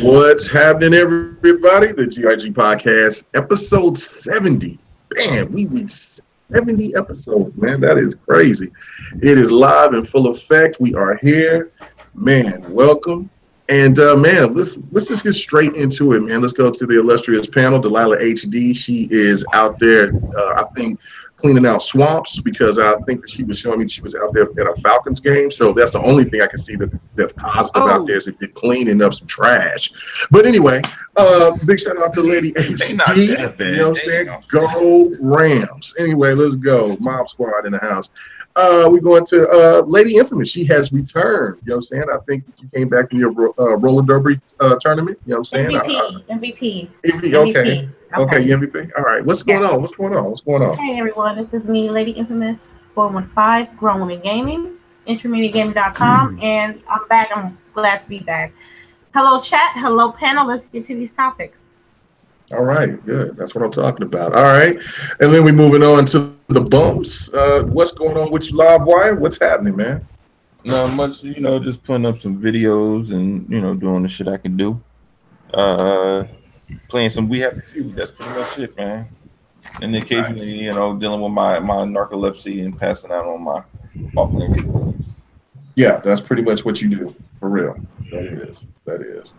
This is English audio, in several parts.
What's happening, everybody? The GRG podcast, episode 70. Man, we reached 70 episodes, man. That is crazy. It is live in full effect. We are here. Man, welcome. And man, let's just get straight into it, man. Let's go to the illustrious panel. Delilah HD. She is out there, I think, cleaning out swamps because I think that she was showing me she was out there at a Falcons game. So that's the only thing I can see that's positive out there is if they're cleaning up some trash. But anyway, big shout out to Lady HD. You know what I'm saying? Go Rams. Anyway, let's go. Mob Squad in the house. We're going to Lady Infamous. She has returned. You know what I'm saying? I think you came back in your roller derby tournament. You know what I'm saying? MVP. Okay. Okay, MVP. All right. What's going on? What's going on? Hey, everyone. This is me, Lady Infamous 415, Grown Women Gaming, intermediategaming.com, and I'm back. I'm glad to be back. Hello, chat. Hello, panel. Let's get to these topics. All right. Good. That's what I'm talking about. All right. And then we're moving on to the bumps. What's going on with you, Live Wire? What's happening, man? Not much, just putting up some videos and, doing the shit I can do. Playing some We Happy Few. That's pretty much it, man. And occasionally, dealing with my narcolepsy and passing out on my walking. Yeah, that's pretty much what you do, for real. That is.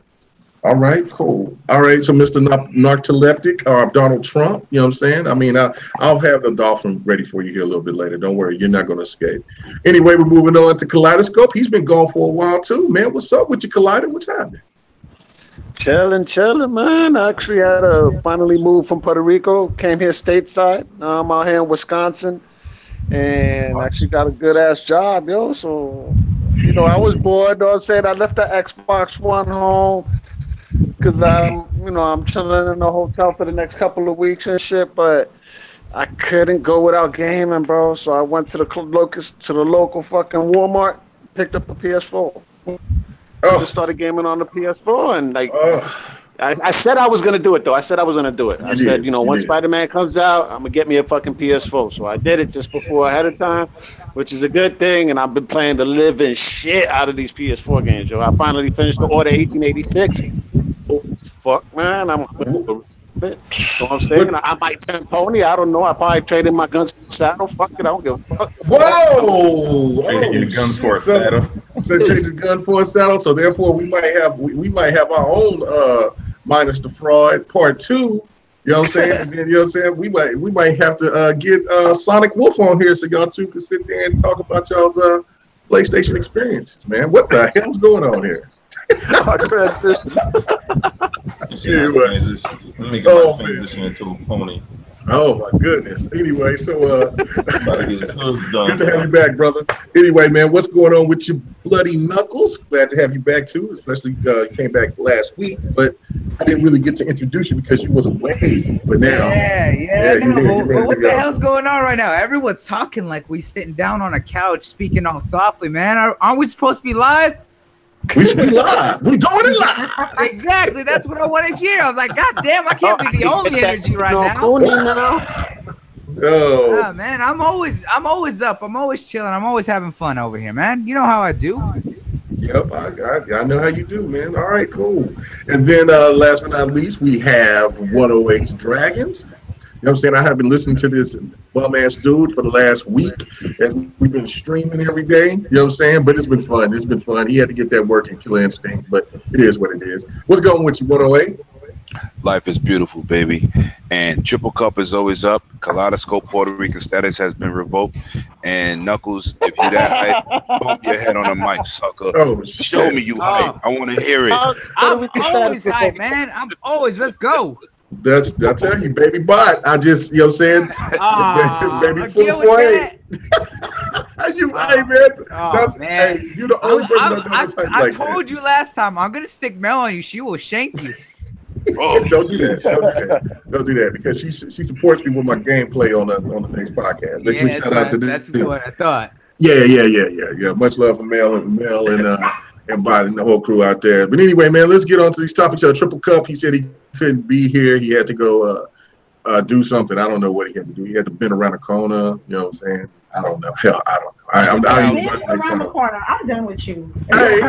All right, cool. All right, so Mr. Narcoleptic, Donald Trump, you know what I'm saying? I mean, I'll have the dolphin ready for you here a little bit later. Don't worry, you're not going to escape. Anyway, we're moving on to Kaleidoscope. He's been gone for a while, too, man. What's up with you, Kaleido? What's happening? Chilling, man. I actually had to finally move from Puerto Rico. Came here stateside. Now I'm out here in Wisconsin, and actually got a good ass job, yo. So, I was bored. I said I left the Xbox One home because I'm chilling in the hotel for the next couple of weeks and shit. But I couldn't go without gaming, bro. So I went to the local fucking Walmart, picked up a PS4. I just started gaming on the PS4, and I said I was gonna do it though. I said, once Spider-Man comes out, I'm gonna get me a fucking PS4. So I did it just before ahead of time, which is a good thing. And I've been playing the living shit out of these PS4 games, yo. I finally finished the Order 1886. Oh, fuck, man, I'm. So I'm saying I might turn pony. I don't know. I probably traded my guns for a saddle. Fuck it, I don't give a fuck. Whoa! Trading your guns for a saddle. So trading gun for a saddle. So therefore, we might have our own Minus the Fraud Part 2. You know what I'm saying? And then, you know what I'm saying? We might have to get Sonic Wolf on here so y'all two can sit there and talk about y'all's PlayStation experiences, man. What the hell's going on here? Transition. Let me get my transition into a pony. Oh my goodness. Anyway, so good to have you back, brother. Anyway, man, what's going on with your bloody knuckles? Glad to have you back too, especially you came back last week, but I didn't really get to introduce you because you was away. But now, what the hell's going on right now? Everyone's talking like we sitting down on a couch speaking all softly, man. Aren't we supposed to be live? We should be live. We doing it live. Exactly. That's what I want to hear. I was like, God damn, I can't be the only energy right now. Oh man, I'm always up. I'm always chilling. I'm always having fun over here, man. You know how I do. Yep, I know how you do, man. All right, cool. And then last but not least, we have 108 Dragons. You know what I'm saying? I have been listening to this bum-ass dude for the last week as we've been streaming every day. You know what I'm saying? But it's been fun. He had to get that work in Killer Instinct, but it is what it is. What's going with you, 108? Life is beautiful, baby. And Triple Cup is always up. Kaleidoscope Puerto Rican status has been revoked. And Knuckles, if you that hype, bump your head on the mic, sucker. Oh, show me you hype. I want to hear it. I'm always hype, man. I'm always. Let's go. I tell you, baby bot. I just, you know what I'm saying? Baby full play. Hey, man. Hey, you're the only person that does I told you last time, I'm going to stick Mel on you. She will shank you. Oh, don't do that. Don't do that because she supports me with my gameplay on the next podcast. Yeah, shout out to that's what I thought. Yeah. Much love for Mel and Bot and the whole crew out there. But anyway, man, let's get on to these topics. Triple Cup, he said he couldn't be here. He had to go do something. I don't know what he had to do. He had to bend around a corner. You know what I'm saying? I don't know. Hell, I don't know. I'm around the corner. I'm done with you. Hey.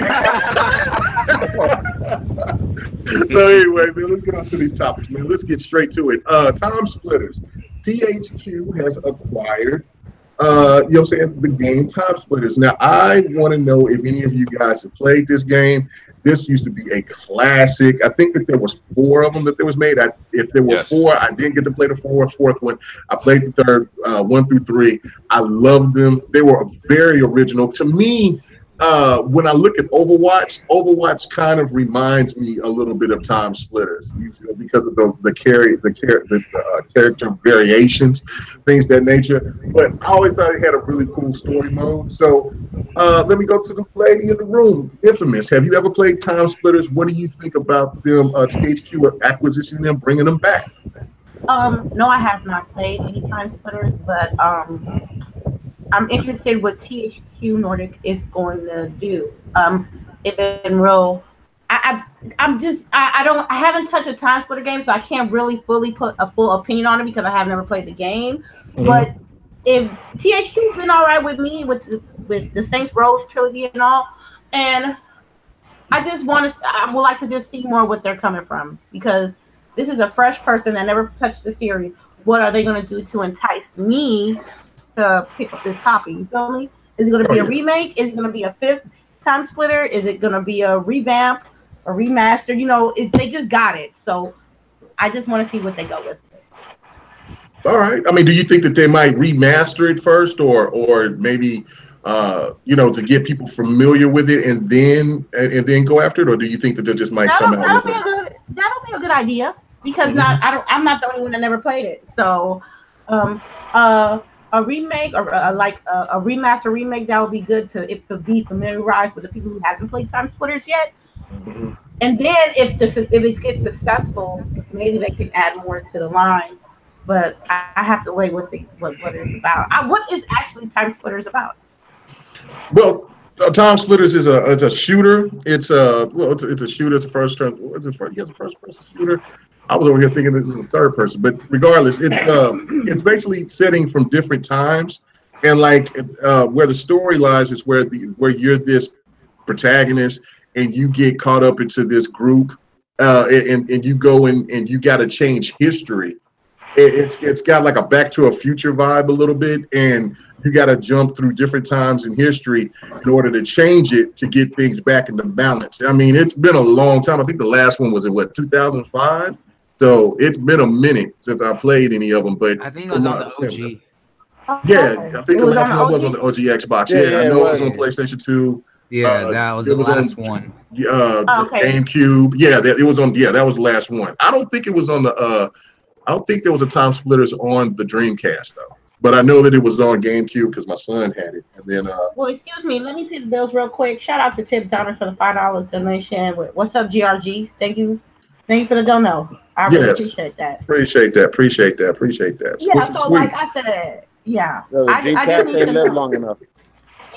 So anyway, man, let's get on to these topics, man. Let's get straight to it. TimeSplitters. THQ has acquired, you know what I'm saying, the game TimeSplitters. Now, I want to know if any of you guys have played this game. This used to be a classic. I think that there was 4 of them that was made. If there were 4, I didn't get to play the fourth one. I played the third, 1 through 3. I loved them. They were very original. To me, when I look at Overwatch kind of reminds me a little bit of TimeSplitters, because of the character variations, things that nature. But I always thought it had a really cool story mode. So let me go to the lady in the room, Infamous. Have you ever played TimeSplitters? What do you think about them, THQ acquisition them, bringing them back? No, I have not played any TimeSplitters, but I'm interested what THQ Nordic is going to do. It's been real. I haven't touched a TimeSplitter game, so I can't really fully put a full opinion on it because I have never played the game. Mm-hmm. But if THQ's been all right with me with the Saints Row trilogy and all, and I would like to just see more what they're coming from, because this is a fresh person that never touched the series. What are they going to do to entice me to pick up this copy? You feel me? Is it going to be a remake? Is it going to be a 5th TimeSplitter? Is it going to be a revamp, a remaster? You know, they just got it, so I just want to see what they go with. All right. I mean, do you think that they might remaster it first, or maybe to get people familiar with it and then go after it, or do you think that they just might come out? That'll be a good idea, because I'm not the only one that never played it. So a remake or a remaster remake, that would be good to be familiarized with the people who haven't played TimeSplitters yet. Mm-hmm. And then if it gets successful, maybe they can add more to the line. But I have to wait what it's about. What is actually TimeSplitters about? Well, TimeSplitters is a shooter. It's a shooter. It's a first person. Yes, a first person shooter. I was over here thinking this was a third person, but regardless, it's basically setting from different times, and where the story lies is where you're this protagonist and you get caught up into this group, and you go in and you got to change history. It's got like a Back to a Future vibe a little bit, and you got to jump through different times in history in order to change it to get things back into balance. I mean, it's been a long time. I think the last one was in 2005. So it's been a minute since I played any of them. But I think it was on the OG. Yeah, I think the last one was on the OG Xbox. Yeah, I know it was on PlayStation 2. Yeah, that was the last one. GameCube. Yeah, it was on. Yeah, that was the last one. I don't think it was on the. I don't think there was a TimeSplitters on the Dreamcast though. But I know that it was on GameCube because my son had it. And then well, excuse me, let me pay the bills real quick. Shout out to Tip Donner for the $5 donation. What's up, GRG? Thank you for the dono. I really appreciate that. Appreciate that. Yeah, so sweet. Like I said, yeah. I just ain't lived long enough.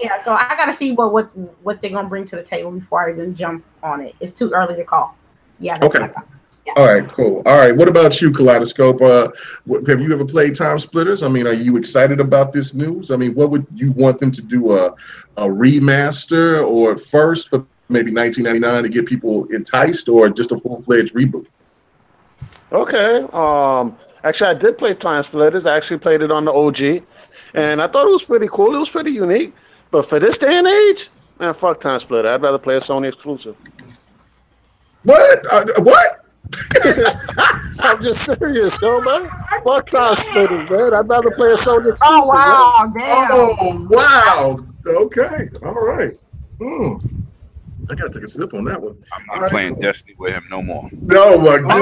Yeah, so I gotta see what they're gonna bring to the table before I even jump on it. It's too early to call. Yeah. Okay. Yeah. All right, cool. All right, what about you, Kaleidoscope? Have you ever played TimeSplitters? I mean, are you excited about this news? I mean, what would you want them to do? A remaster, or first for maybe $19.99 to get people enticed, or just a full-fledged reboot? Okay. Actually, I did play TimeSplitters. I actually played it on the OG, and I thought it was pretty cool. It was pretty unique. But for this day and age, man, fuck TimeSplitter. I'd rather play a Sony exclusive. What? What? I'm just serious, yo, man. Fuck TimeSplitters, man. I'd rather play a Sony exclusive. Oh, wow. Damn. Oh, wow. Okay. All right. I gotta take a sip on that one. I'm not playing Destiny with him no more. No, my goodness.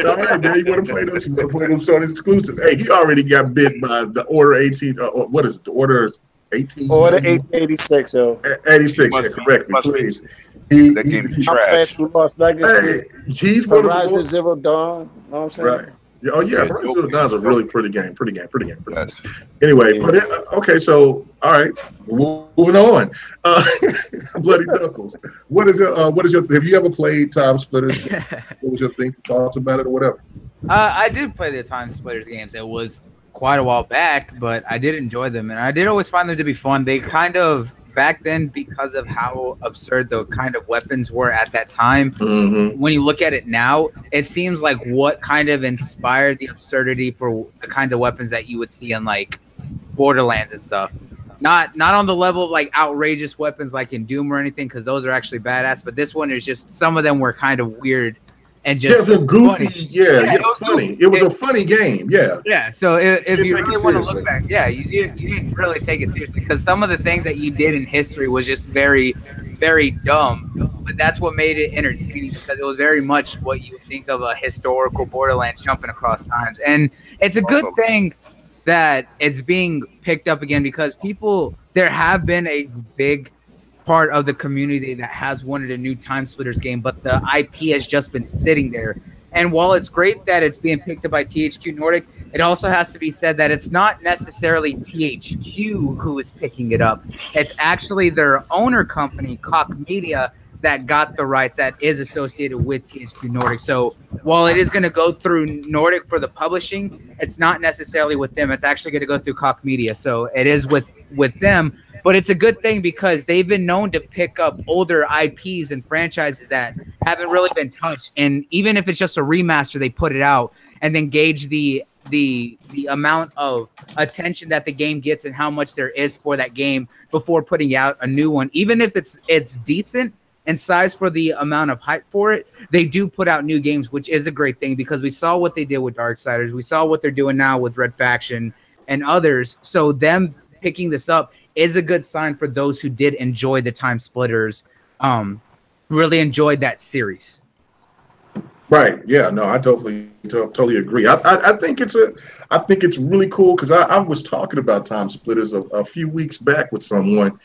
All right, man. You want to play those? You want to play them Sony exclusive? Hey, he already got bit by the Order 18. What is it? The Order 18? Order 86, yo. 86. Yeah, correct me, please. He's trash. Hey, he's one of the Horizon Zero Dawn. You know what I'm saying? Right. Oh yeah, Horizon Zero Dawn is a really pretty game. Yes. Anyway, okay, so all right, moving on. Bloody Knuckles. What is your? Have you ever played TimeSplitters? What was your thoughts about it, or whatever? I did play the TimeSplitters games. It was quite a while back, but I did enjoy them, and I did always find them to be fun. They kind of back then, because of how absurd the kind of weapons were at that time. When you look at it now, it seems like what kind of inspired the absurdity for the kind of weapons that you would see in like Borderlands and stuff. Not on the level of like outrageous weapons like in Doom or anything, because those are actually badass. But this one is just, some of them were kind of weird and just goofy. Funny. Yeah, funny. It was a funny game. Yeah. So if you really want to look back, you didn't really take it seriously, because some of the things that you did in history was just very, very dumb. But that's what made it entertaining, because it was very much what you think of a historical Borderlands jumping across times. And it's a good thing that it's being picked up again, because there have been a big part of the community that has wanted a new TimeSplitters game, but the IP has just been sitting there. And while it's great that it's being picked up by THQ Nordic, it also has to be said that it's not necessarily THQ who is picking it up. It's actually their owner company, Koch Media, that got the rights, that is associated with THQ Nordic. So while it is going to go through Nordic for the publishing, it's not necessarily with them. It's actually going to go through Koch Media. So it is with them. But it's a good thing, because they've been known to pick up older IPs and franchises that haven't really been touched. And even if it's just a remaster, they put it out and then gauge the amount of attention that the game gets and how much there is for that game before putting out a new one. Even if it's decent in size for the amount of hype for it, they do put out new games, which is a great thing, because we saw what they did with Darksiders. We saw what they're doing now with Red Faction and others. So them picking this up is a good sign for those who did enjoy the TimeSplitters, really enjoyed that series. Right. Yeah. No, I totally agree. I think it's really cool, because I was talking about TimeSplitters a few weeks back with someone,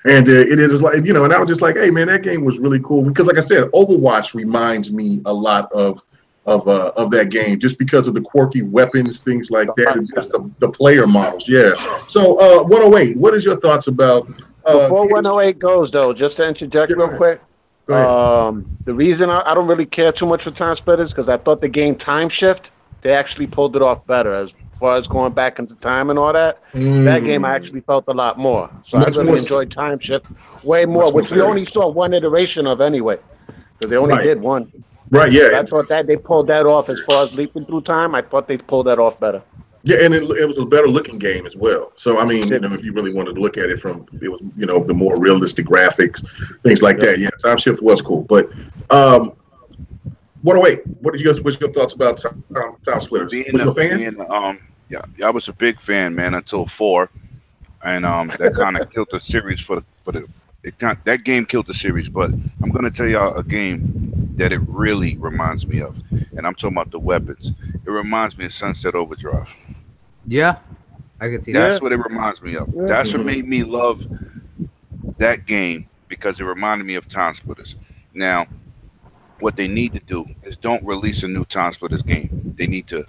and it is like, and I was just like, hey man, that game was really cool, because like I said, Overwatch reminds me a lot of that game, just because of the quirky weapons, things like that, and just the player models. Yeah. So 108, what is your thoughts about before 108 goes, though, just to interject real quick, the reason I don't really care too much for TimeSplitters, because I thought the game Time Shift, they actually pulled it off better as far as going back into time and all that. That game I actually felt a lot more. So I really enjoyed Time Shift way more, which we only saw one iteration of anyway, because they only did one. Right, yeah. I thought that they pulled that off as far as leaping through time. I thought they pulled that off better. Yeah, and it was a better looking game as well. So I mean, if you really wanted to look at it from, it was the more realistic graphics, things like that. Yeah, Time Shift was cool. But 108, what's your thoughts about TimeSplitters? Was you a fan? I was a big fan, man, until 4, and that kind of killed the series that game killed the series. But I'm gonna tell y'all a game that it really reminds me of, and I'm talking about the weapons. It reminds me of Sunset Overdrive. Yeah, I can see that. That's what it reminds me of. That's what made me love that game, because it reminded me of TimeSplitters. Now, what they need to do is don't release a new TimeSplitters game. They need to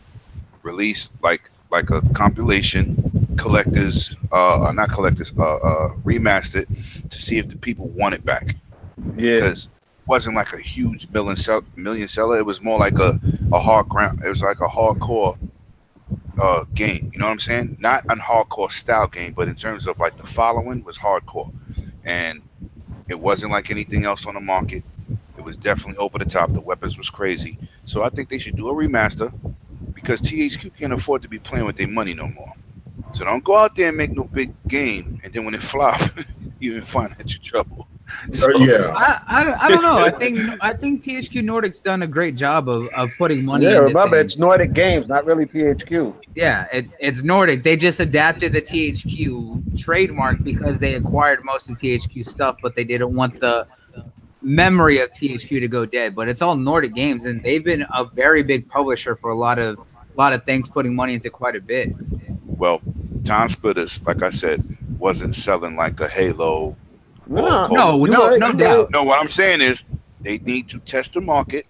release like a compilation, collectors, not collectors, remastered, to see if the people want it back. Yeah, because it wasn't like a huge million seller. It was more like a hard ground. It was like a hardcore game. You know what I'm saying? Not a hardcore style game, but in terms of like the following was hardcore, and it wasn't like anything else on the market. It was definitely over the top. The weapons was crazy. So I think they should do a remaster, because THQ can't afford to be playing with their money no more. So don't go out there and make no big game, and then when it flop, you in financial trouble. So, I don't know. I think THQ Nordic's done a great job of putting money. Yeah, remember it's Nordic Games, not really THQ. Yeah, it's Nordic. They just adapted the THQ trademark because they acquired most of THQ stuff, but they didn't want the memory of THQ to go dead. But it's all Nordic Games, and they've been a very big publisher for a lot of things, putting money into quite a bit. Well, TimeSplitters, like I said, wasn't selling like a Halo. No doubt. No, what I'm saying is they need to test the market,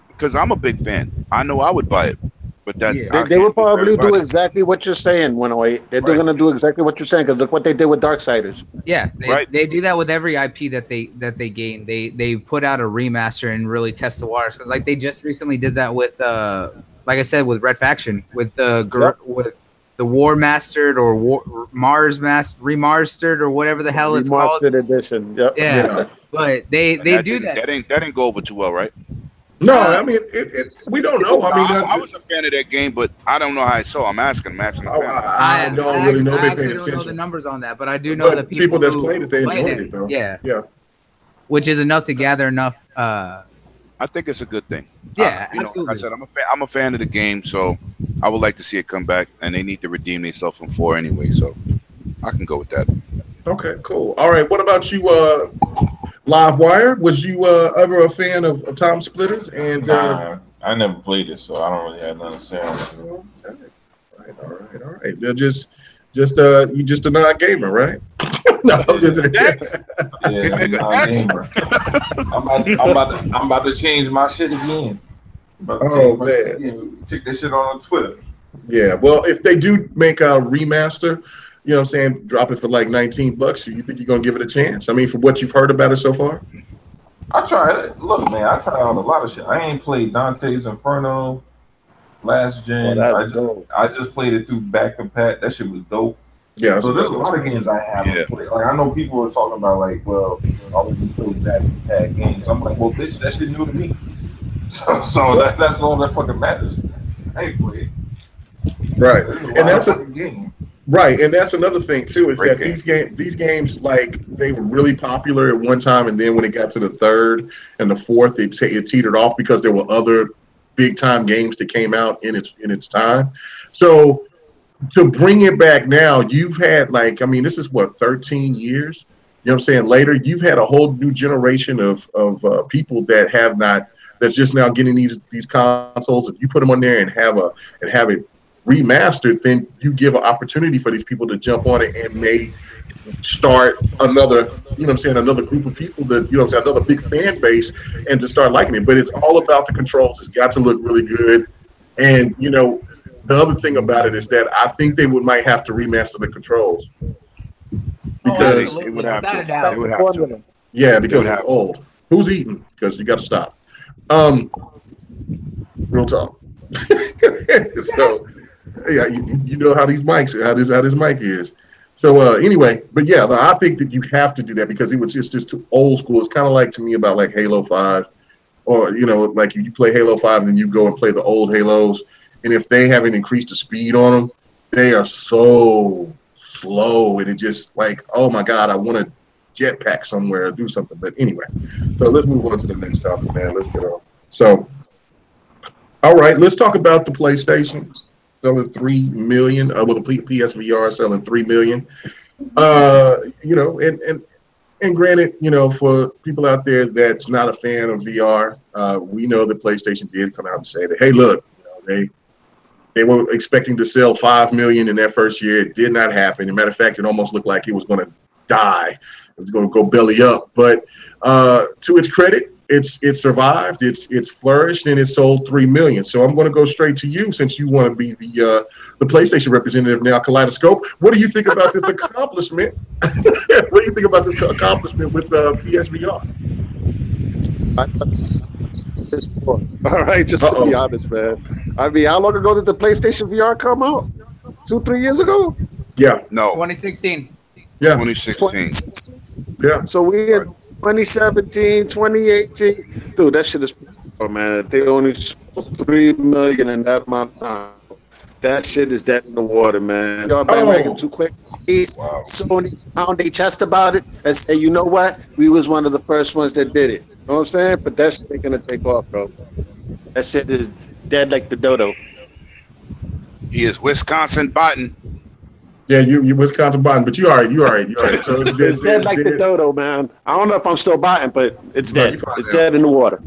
because I'm a big fan. I know I would buy it, but they would probably do exactly what you're saying. 108, they're going to do exactly what you're saying, because look what they did with Darksiders. Yeah, they do that with every IP that they gain. They put out a remaster and really test the waters. Because like they just recently did that with like I said, with Red Faction, with the with the War Mastered or Mars Remastered or whatever the hell it's called. Remastered edition. Yep. Yeah, but they do that. That didn't go over too well, right? No, I mean, we don't know. I mean, I was a fan of that game, but I don't know how I saw. I'm asking. I don't really know. I actually don't know the numbers on that, but I do know the people that's played it, they enjoyed it, though. Yeah. Which is enough to gather enough. I think it's a good thing. Yeah, like I said, I'm a fan of the game, so I would like to see it come back, and they need to redeem themselves from 4 anyway, so I can go with that. Okay, cool. All right, what about you, Livewire? Was you ever a fan of TimeSplitters? And I never played it, so I don't really have nothing to say on it. All right. They're just you just a non-gamer, right? No, I'm just yeah, I'm non-gamer. I'm about to change my shit again. Check this shit on Twitter. Yeah, well, if they do make a remaster, you know what I'm saying, drop it for like $19, you think you're gonna give it a chance? I mean, from what you've heard about it so far? I tried it. Look, man, I tried out a lot of shit. I ain't played Dante's Inferno last gen. I just played it through back compat. That shit was dope. Yeah. So there's a lot of games I haven't played. Like I know people are talking about like, well, all of you played back compat games. I'm like, well, bitch, that shit new to me. So that's all that fucking matters. I ain't played. Right, and that's a game. Right, and that's another thing too, is that these games, like, they were really popular at one time, and then when it got to the third and the fourth, it teetered off because there were other big time games that came out in its time. So to bring it back now, you've had, like, I mean, this is what, 13 years? You know what I'm saying? Later, you've had a whole new generation of people that's just now getting these consoles. If you put them on there and have it remastered, then you give an opportunity for these people to jump on it and may start another, you know what I'm saying, another group of people that, you know what I'm saying, another big fan base, and to start liking it. But it's all about the controls. It's got to look really good. And, you know, the other thing about it is that I think they might have to remaster the controls. Because they would have to. Yeah, because it's old. Who's eating? Because you got to stop. Real talk. So, yeah, you know how these mics, how this mic is. So anyway, but yeah, I think that you have to do that because it's just too old school. It's kind of like to me about like Halo 5, or, you know, like you play Halo 5 and then you go and play the old Halos, and if they haven't increased the speed on them, they are so slow, and it just like, oh my God, I want to jetpack somewhere or do something. But anyway, so let's move on to the next topic, man. Let's get on. So, all right, let's talk about the PlayStation selling 3 million. Well, the PSVR selling 3 million. You know, and granted, you know, for people out there that's not a fan of VR, we know that PlayStation did come out and say that, hey, look, you know, they were expecting to sell 5 million in their first year. It did not happen. As a matter of fact, it almost looked like it was going to die. It was going to go belly up. But to its credit, it survived, it's flourished, and it sold 3 million. So I'm going to go straight to you, since you want to be the PlayStation representative now, Kaleidoscope. What do you think about this accomplishment? What do you think about this accomplishment with PSVR? All right, just to be honest, man. I mean, how long ago did the PlayStation VR come out? 2-3 years ago? Yeah. No. 2016. Yeah. 2016. Yeah. So we had 2017, 2018. Dude, that shit is, oh man, they only sold 3 million in that amount of time. That shit is dead in the water, man. Y'all bandwagon too quick. Sony pound their chest about it and say, you know what? We was one of the first ones that did it. You know what I'm saying? But that shit ain't gonna take off, bro. That shit is dead like the dodo. He is Wisconsin botting. Yeah, you Wisconsin botting, but you all right. So it's dead like the dodo, man. I don't know if I'm still botting, but it's dead. It's dead in the water.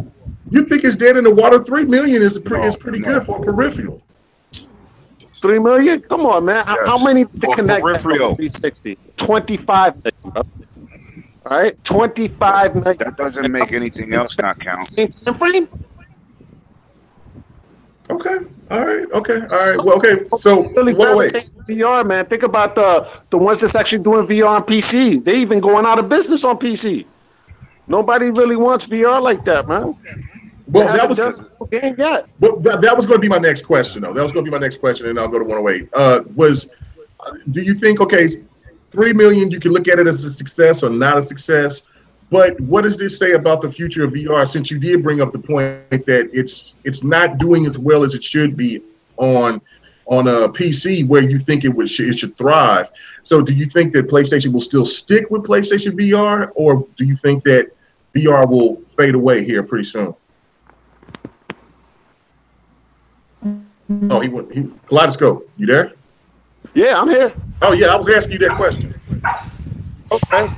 You think it's dead in the water? 3 million is pretty good for a peripheral. 3 million? Come on, man. Yes. How many to connect to 360? 25 million, bro. All right, 25 million. That doesn't make anything else not count. Frame? Okay. All right. Well, okay. So wait. VR, man. Think about the ones that's actually doing VR on PCs. They even going out of business on PC. Nobody really wants VR like that, man. Well, that was game yet. Well, that was going to be my next question, though. That was going to be my next question, and I'll go to 108. Do you think, okay, 3 million, you can look at it as a success or not a success, but what does this say about the future of VR? Since you did bring up the point that it's not doing as well as it should be on a PC, where you think it should thrive. So, do you think that PlayStation will still stick with PlayStation VR, or do you think that VR will fade away here pretty soon? Oh, he Kaleidoscope, you there? Yeah, I'm here. Oh yeah, I was asking you that question. Okay.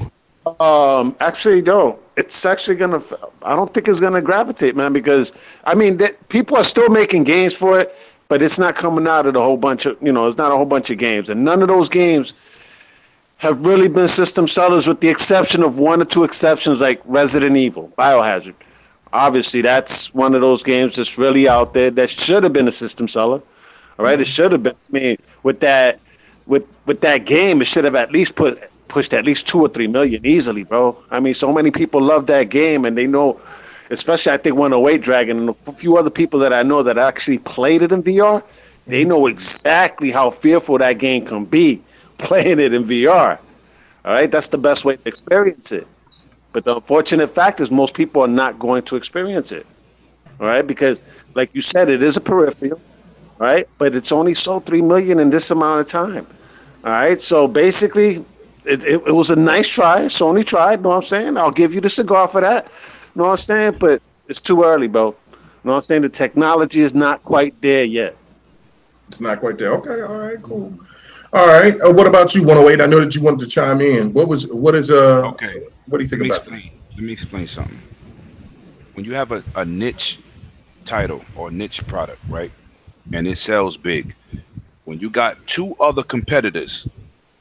Actually, no. It's actually gonna. I don't think it's gonna gravitate, man. Because I mean, people are still making games for it, but it's not coming out of a whole bunch of. It's not a whole bunch of games, and none of those games have really been system sellers, with the exception of one or two exceptions, like Resident Evil, Biohazard. Obviously, that's one of those games that's really out there that should have been a system seller. All right, it should have been. I mean, with that game, it should have at least pushed at least 2 or 3 million easily, bro. I mean, so many people love that game, and they know, especially I think 108 Dragon and a few other people that I know that actually played it in VR. They know exactly how fearful that game can be playing it in VR. All right, that's the best way to experience it. But the unfortunate fact is most people are not going to experience it, all right? Because, like you said, it is a peripheral, right? But it's only sold 3 million in this amount of time, all right? So basically, it was a nice try. Sony tried, know what I'm saying? I'll give you the cigar for that, know what I'm saying? But it's too early, bro. Know what I'm saying? The technology is not quite there yet. It's not quite there. Okay, all right, cool. All right. What about you, 108? I know that you wanted to chime in. What do you think about that? Let me explain something. When you have a niche title or niche product, right, and it sells big, when you got 2 other competitors,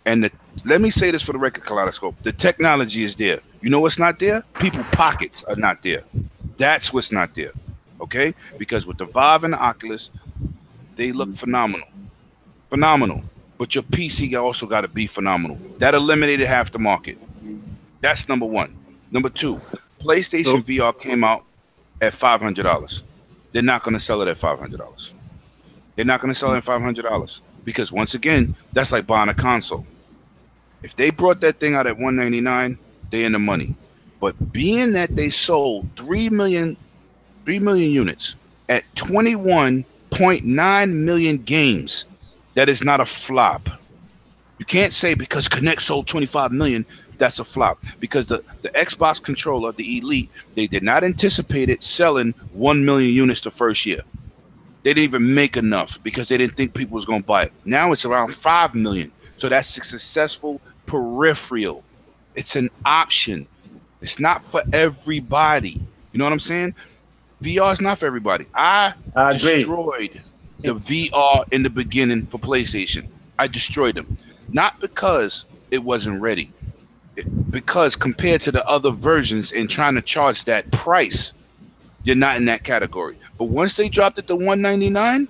and let me say this for the record, Kaleidoscope, the technology is there. You know what's not there? People pockets are not there. That's what's not there, okay? Because with the Vive and the Oculus, they look phenomenal. But your PC also got to be phenomenal. That eliminated half the market. That's number one. Number two, PlayStation VR came out at $500. They're not going to sell it at $500. They're not going to sell it at $500 because, once again, that's like buying a console. If they brought that thing out at $199, they're in the money. But being that they sold 3 million units at 21.9 million games, that is not a flop. You can't say because Kinect sold 25 million, that's a flop. Because the Xbox controller, the Elite, they did not anticipate it selling 1 million units the first year. They didn't even make enough because they didn't think people was going to buy it. Now it's around 5 million. So that's a successful peripheral. It's an option. It's not for everybody. You know what I'm saying? VR is not for everybody. I destroyed the VR in the beginning for PlayStation. I destroyed them. Not because it wasn't ready. Because compared to the other versions and trying to charge that price, you're not in that category. But once they dropped it to $199,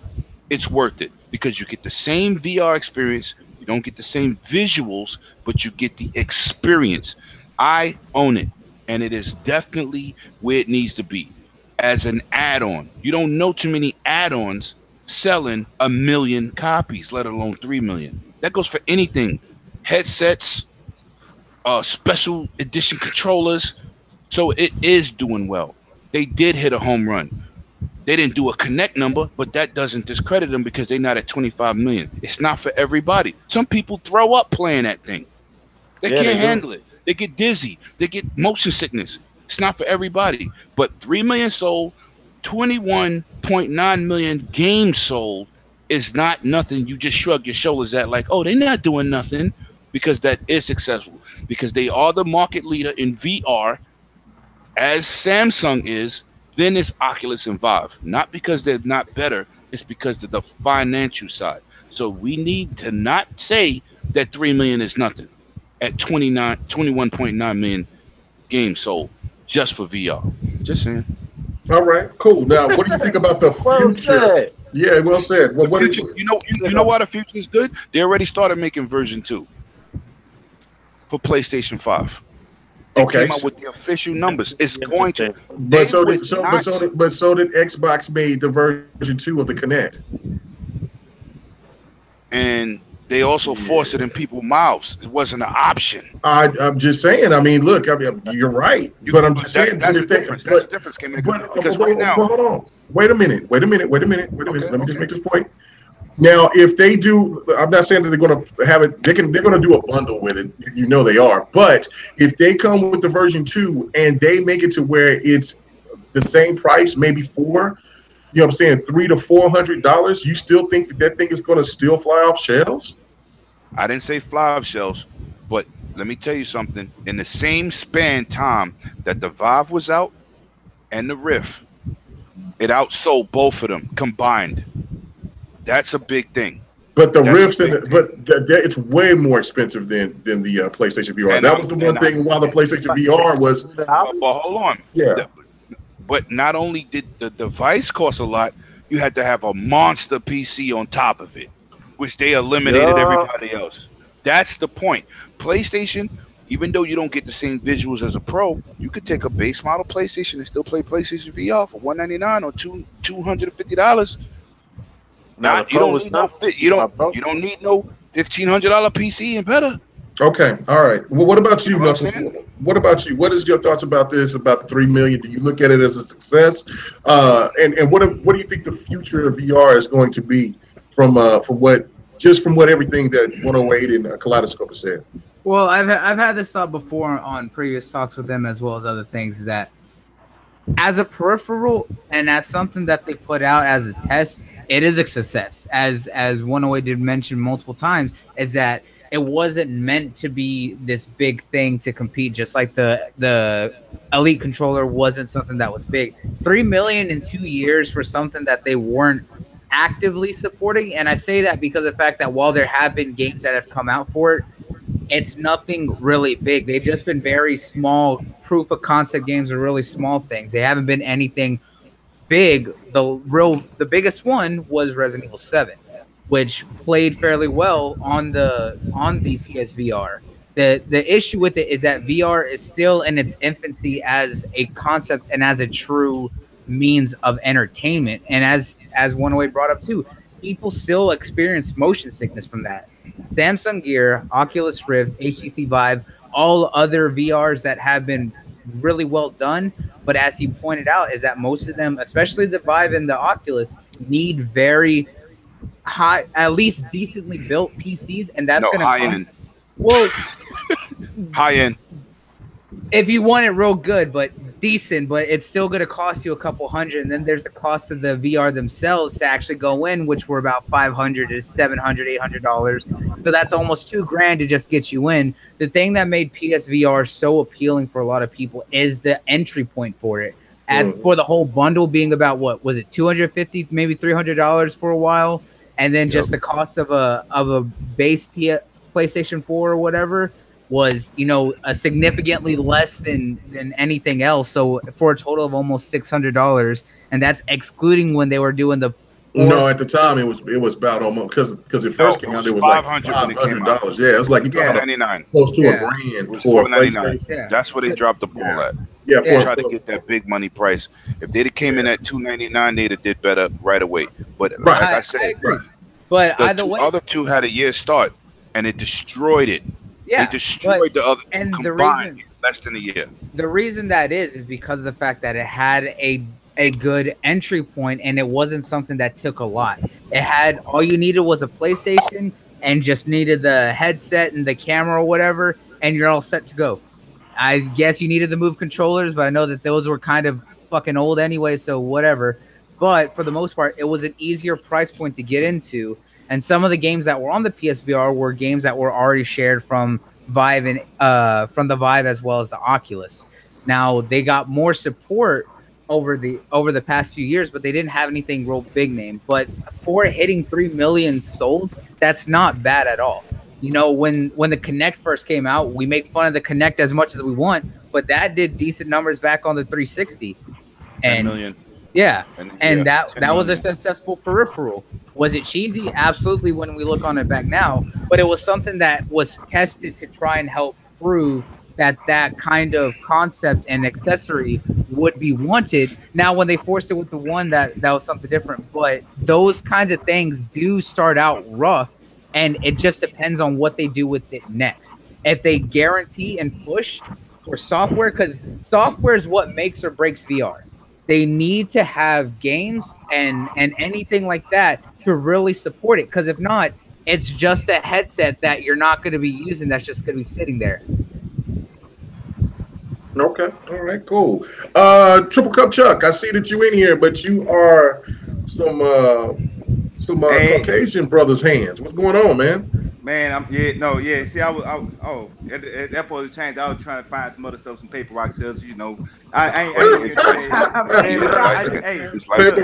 it's worth it because you get the same VR experience. You don't get the same visuals, but you get the experience. I own it, and it is definitely where it needs to be as an add-on. You don't know too many add-ons selling 1 million copies, let alone 3 million. That goes for anything. Headsets, special edition controllers. So it is doing well. They did hit a home run. They didn't do a Kinect number, but that doesn't discredit them because they're not at 25 million. It's not for everybody. Some people throw up playing that thing. They can't handle it. They get dizzy. They get motion sickness. It's not for everybody. But 3 million sold, 21.9 million games sold is not nothing. You just shrug your shoulders at like, oh, they're not doing nothing, because that is successful. Because they are the market leader in VR, as Samsung is. Then it's Oculus and Vive. Not because they're not better. It's because of the financial side. So we need to not say that 3 million is nothing at 21.9 million games sold just for VR. Just saying. All right, cool. Now, what do you think about the future? Said. Yeah, well said. Well, what future, you know why the future is good? They already started making version 2 for PlayStation 5. They came out with the official numbers. It's going to. But so did Xbox made the version 2 of the Kinect. And they also forced it in people's mouths. It wasn't an option. I'm just saying. I mean, look. I mean, you're right, but I'm just saying. That's the difference. That's the difference. Because right now, hold on. Wait a minute. Let me just make this point. Now, if they do, I'm not saying that they're going to have it. They're going to do a bundle with it. You know they are. But if they come with the version 2 and they make it to where it's the same price, maybe $400, you know what I'm saying, $300 to $400, you still think that thing is going to still fly off shelves? I didn't say fly off shelves, but let me tell you something. In the same span time that the Vive was out and the Rift, it outsold both of them combined. That's a big thing. But the Rifts, it's way more expensive than the PlayStation VR. And that was the one thing while the PlayStation VR was. But hold on. Yeah. But not only did the device cost a lot, you had to have a monster PC on top of it, which they eliminated everybody else. That's the point. PlayStation, even though you don't get the same visuals as a pro, you could take a base model PlayStation and still play PlayStation VR for $199 or $250. You don't need no $1,500 PC and better. Okay, all right. Well, what about you, Knuckles? What about you? What is your thoughts about this? About the $3 million? Do you look at it as a success? And what do you think the future of VR is going to be from what everything that 108 and Kaleidoscope has said? Well, I've had this thought before on previous talks with them as well as other things, that as a peripheral and as something that they put out as a test, it is a success. As 108 did mention multiple times, is that it wasn't meant to be this big thing to compete, just like the Elite controller wasn't something that was big. $3 million in 2 years for something that they weren't actively supporting. And I say that because of the fact that while there have been games that have come out for it, it's nothing really big. They've just been very small proof of concept games or really small things. They haven't been anything big. The biggest one was Resident Evil 7, which played fairly well on the PSVR. The issue with it is that VR is still in its infancy as a concept and as a true means of entertainment. And as 108 brought up too, people still experience motion sickness from that. Samsung Gear, Oculus Rift, HTC Vive, all other VRs that have been really well done. But as he pointed out, is that most of them, especially the Vive and the Oculus, need very high, at least decently built PCs, and that's going to high end. Well, high end. If you want it real good, but decent, but it's still going to cost you a couple hundred. And then there's the cost of the VR themselves to actually go in, which were about $500 to $700, $800. So that's almost $2,000 to just get you in. The thing that made PSVR so appealing for a lot of people is the entry point for it. And for the whole bundle being about, what was it, $250, maybe $300 for a while, and then just the cost of a base PlayStation 4 or whatever was, a significantly less than anything else. So for a total of almost $600, and that's excluding when they were doing the. No, at the time it was about almost because it first came out, it was like $500. Yeah, it was like $499, close to $1,000 for $499. Yeah. That's where they dropped the ball at. Yeah, they tried to get that big money price. If they'd have came in at $299, they'd have did better right away. But like I said, but either way, the other two had a year start, and it destroyed it. Yeah, they destroyed the other and combined less than a year. The reason that is because of the fact that it had a good entry point, and it wasn't something that took a lot. It had all you needed was a PlayStation and just needed the headset and the camera or whatever, and you're all set to go. I guess you needed the Move controllers, but I know that those were kind of fucking old anyway, so whatever. But for the most part, it was an easier price point to get into. And some of the games that were on the PSVR were games that were already shared from Vive and from the Vive as well as the Oculus. Now they got more support over the past few years, but they didn't have anything real big name. But for hitting 3 million sold, that's not bad at all. When the Kinect first came out, we make fun of the Kinect as much as we want, but that did decent numbers back on the 360. 10 million. Yeah, and that was a successful peripheral. Was it cheesy? Absolutely, when we look on it back now. But it was something that was tested to try and help prove that kind of concept and accessory would be wanted. Now, when they forced it with the one, that was something different. But those kinds of things do start out rough, and it just depends on what they do with it next. If they guarantee and push for software, because software is what makes or breaks VR. They need to have games and anything like that to really support it. Because if not, it's just a headset that you're not going to be using. That's just going to be sitting there. Okay. All right. Cool. Triple Cup Chuck, I see that you in here, but you are some Caucasian brothers' hands. What's going on, man? Man, See, at that point of the change, I was trying to find some other stuff, some paper rock scissors. You know, paper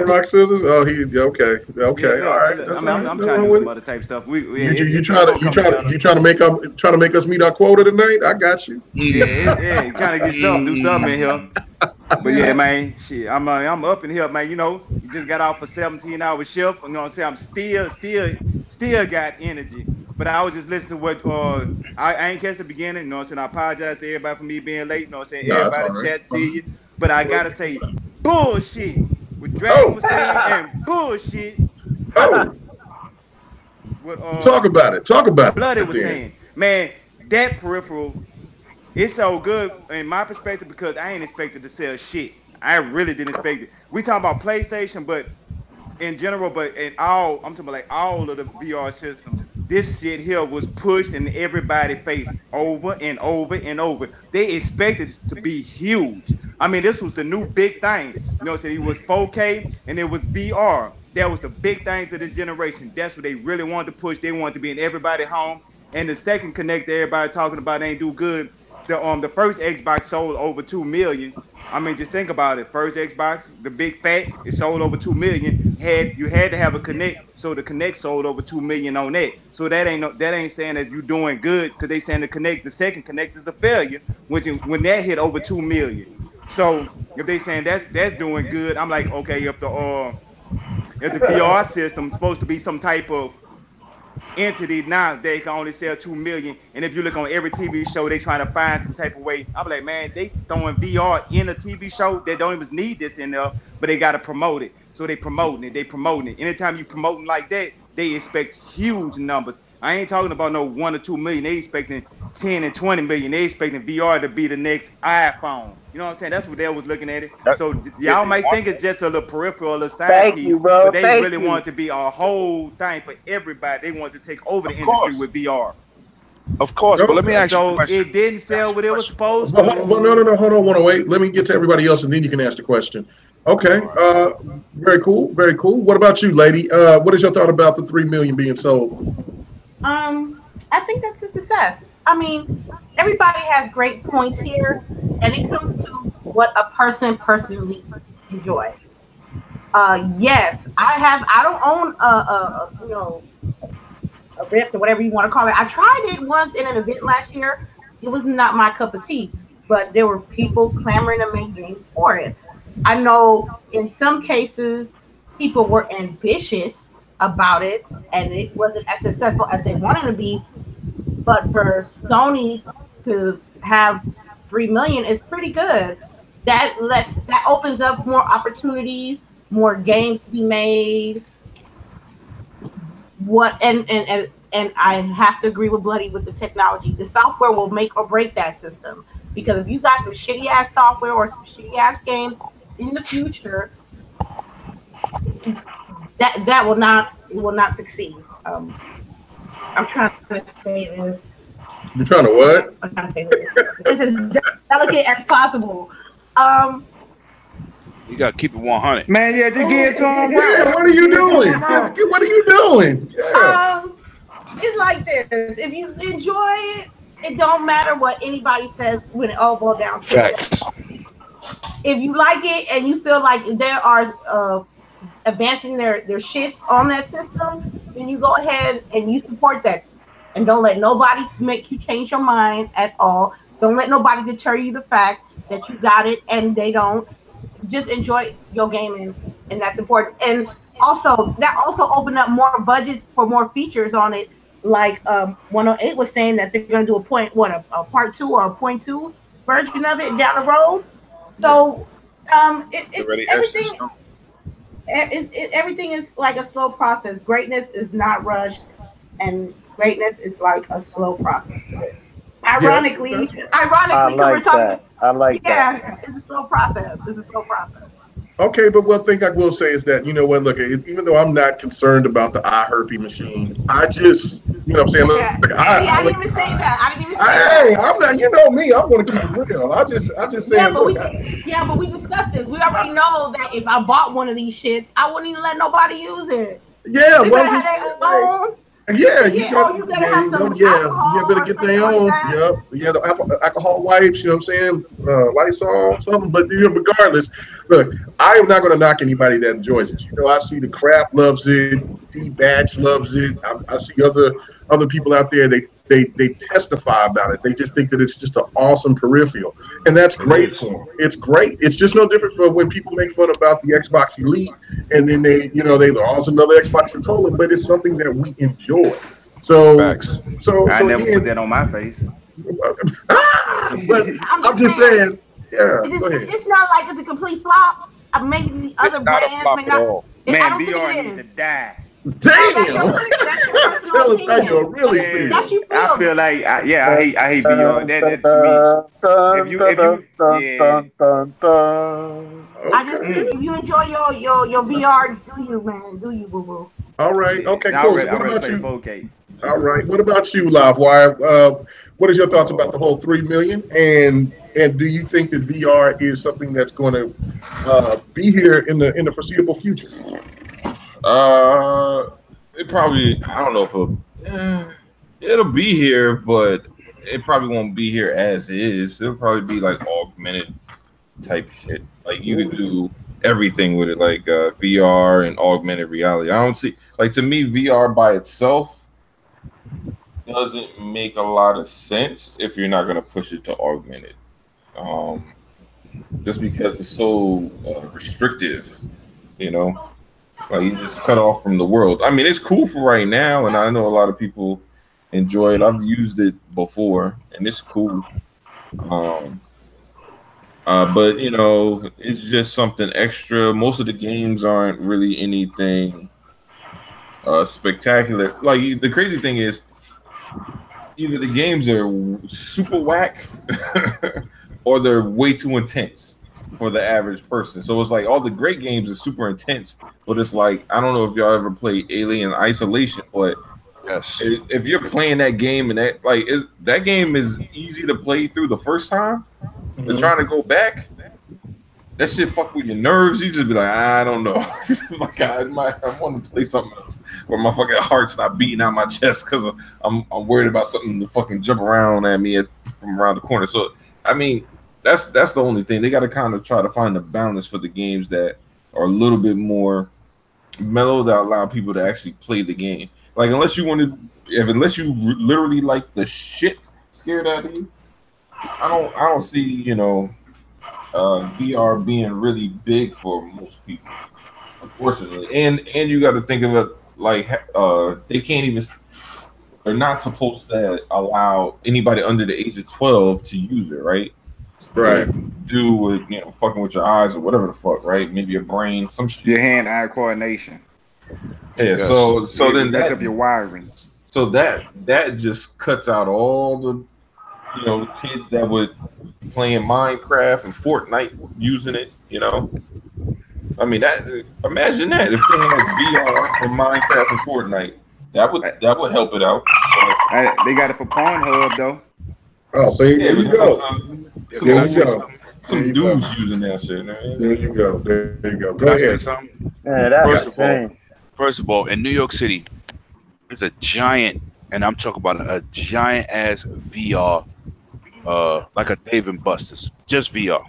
rock scissors. Oh, okay. Yeah, all right. I'm trying to do some other type stuff. You trying to make us meet our quota tonight? I got you. Yeah, trying to do something in here. But yeah, man, shit, I'm up in here, man. You know, you just got off a 17-hour shift. You know what I'm saying? I'm still got energy. But I was just listening to what I ain't catch the beginning. You know what I'm saying? I apologize to everybody for me being late. You know what I'm saying? Everybody in the chat see you. But I gotta say, bullshit. What Dragon was saying and bullshit. Talk about it. Bloody was saying, man, that peripheral. It's so good in my perspective because I ain't expected to sell shit. I really didn't expect it. We talking about PlayStation, but in general, I'm talking about like all of the VR systems. This shit here was pushed in everybody's face over and over and over. They expected it to be huge. I mean, this was the new big thing. You know, so it was 4K and it was VR. That was the big things of this generation. That's what they really wanted to push. They wanted to be in everybody's home. And the second connect that everybody talking about ain't do good. The first Xbox sold over 2 million. I mean, just think about it. First Xbox, the big fat, it sold over 2 million. You had to have a Connect, so the Connect sold over 2 million on that. So that ain't saying that you're doing good, because they saying the second Connect is a failure, when that hit over 2 million. So if they saying that's doing good, I'm like, okay, if the VR system is supposed to be some type of entity, now they can only sell 2 million. And if you look on every TV show, they trying to find some type of way. I'm like, man, they throwing VR in a TV show. They don't even need this in there, but they got to promote it. So they promoting it. Anytime you promoting like that, they expect huge numbers. I ain't talking about no 1 or 2 million. They expecting 10 and 20 million. They expecting VR to be the next iPhone. You know what I'm saying? That's what they was looking at it. So y'all might think it's just a little peripheral, a little side piece, but they really want it to be a whole thing for everybody. They want to take over the industry with VR. Of course, but let me ask you a question. It didn't sell what it was supposed to. No, hold on, wait. Let me get to everybody else, and then you can ask the question. Okay, very cool. What about you, lady? What is your thought about the 3 million being sold? I think that's a success. I mean, everybody has great points here, and it comes to what a person personally enjoy. Yes, I don't own a Rift or whatever you want to call it. I tried it once in an event last year. It was not my cup of tea, but there were people clamoring to make games for it. I know in some cases people were ambitious about it, and it wasn't as successful as they wanted to be. But for Sony to have 3 million is pretty good. That opens up more opportunities, more games to be made. And I have to agree with Bloody with the technology. The software will make or break that system, because if you got some shitty ass software or some shitty ass games in the future, that will not succeed. I'm trying to say this. You're trying to what? I'm trying to say this as delicate as possible. You gotta keep it 100. Man, yeah, just get it to him. Yeah, what are you doing? What are you doing? Yeah. It's like this. If you enjoy it, it don't matter what anybody says when it all boils down to it. If you like it and you feel like there are advancing their shits on that system, then you go ahead and you support that. And don't let nobody make you change your mind at all. Don't let nobody deter you the fact that you got it and they don't. Just enjoy your gaming, and that's important. And also, that also opened up more budgets for more features on it like 108 was saying that they're going to do a part 2 or a point 2 version of it down the road. So everything is like a slow process. Greatness is not rushed, and greatness is like a slow process. Ironically, because we're talking. I like that. Yeah, it's a slow process. Okay, but one thing I will say is that, you know what, look, even though I'm not concerned about the iHerpy machine, I just, you know what I'm saying? Look, I didn't even say that. Hey, I'm not, you know me, I want to keep it real. I just saying, but we discussed this. We already know that if I bought one of these shits, I wouldn't even let nobody use it. Yeah, they better have their own. Yeah, you gotta have some alcohol. You better get their own. The alcohol wipes. You know what I'm saying? Lysol, something. But regardless, look, I am not going to knock anybody that enjoys it. You know, I see the Craft loves it, D-Batch loves it. I see other people out there. They testify about it. They just think that it's just an awesome peripheral, and that's great for them. It's great. It's just no different from when people make fun about the Xbox Elite, and then they also another Xbox controller, but it's something that we enjoy. So I never put that on my face. But I'm just saying, yeah. It's not like it's a complete flop. Maybe the other brands may not. Man, VR needs to die. Damn! Tell us how you really feel. I feel like, I hate VR. That to me. If you enjoy your VR, do you, man? Do you, boo boo? All right. Okay. Cool. What about you? 4K. All right. What about you, Livewire? What is your thoughts about the whole 3 million? And do you think that VR is something that's going to be here in the foreseeable future? It probably, I don't know if it'll be here, but it probably won't be here as is. It'll probably be like augmented type shit. Like you could do everything with it, like VR and augmented reality. I don't see, like, to me, VR by itself doesn't make a lot of sense if you're not going to push it to augmented. Just because it's so restrictive, you know. Like, you just cut off from the world. I mean, it's cool for right now, and I know a lot of people enjoy it. I've used it before, and it's cool. But, you know, it's just something extra. Most of the games aren't really anything spectacular. Like, the crazy thing is, either the games are super whack or they're way too intense for the average person. So it's like all the great games are super intense, but it's like, I don't know if y'all ever played Alien Isolation, but yes, if you're playing that game and that game is easy to play through the first time, but trying to go back, that shit fuck with your nerves. You just be like, I don't know. Like, I want to play something else where my fucking heart's not beating out my chest because I'm worried about something to fucking jump around at me from around the corner. So I mean, that's the only thing. They got to kind of try to find a balance for the games that are a little bit more mellow, that allow people to actually play the game. Like, unless you literally like the shit scared out of you, I don't see, you know, VR being really big for most people, unfortunately. And you got to think of it like they're not supposed to allow anybody under the age of 12 to use it, right? Right. Do with, you know, fucking with your eyes or whatever the fuck, right? Maybe your brain, some shit. Your hand-eye coordination. Yeah. Yes. So then that's up your wiring. So that just cuts out all the, you know, kids that would playing Minecraft and Fortnite using it. You know, I mean, imagine that if they had VR for Minecraft and Fortnite, that would help it out. They got it for Pornhub though. Oh, so there you go. Some dudes using that shit, man. There you go. Go ahead. First of all, in New York City, there's a giant, and I'm talking about a giant ass VR, like a Dave and Buster's, just VR.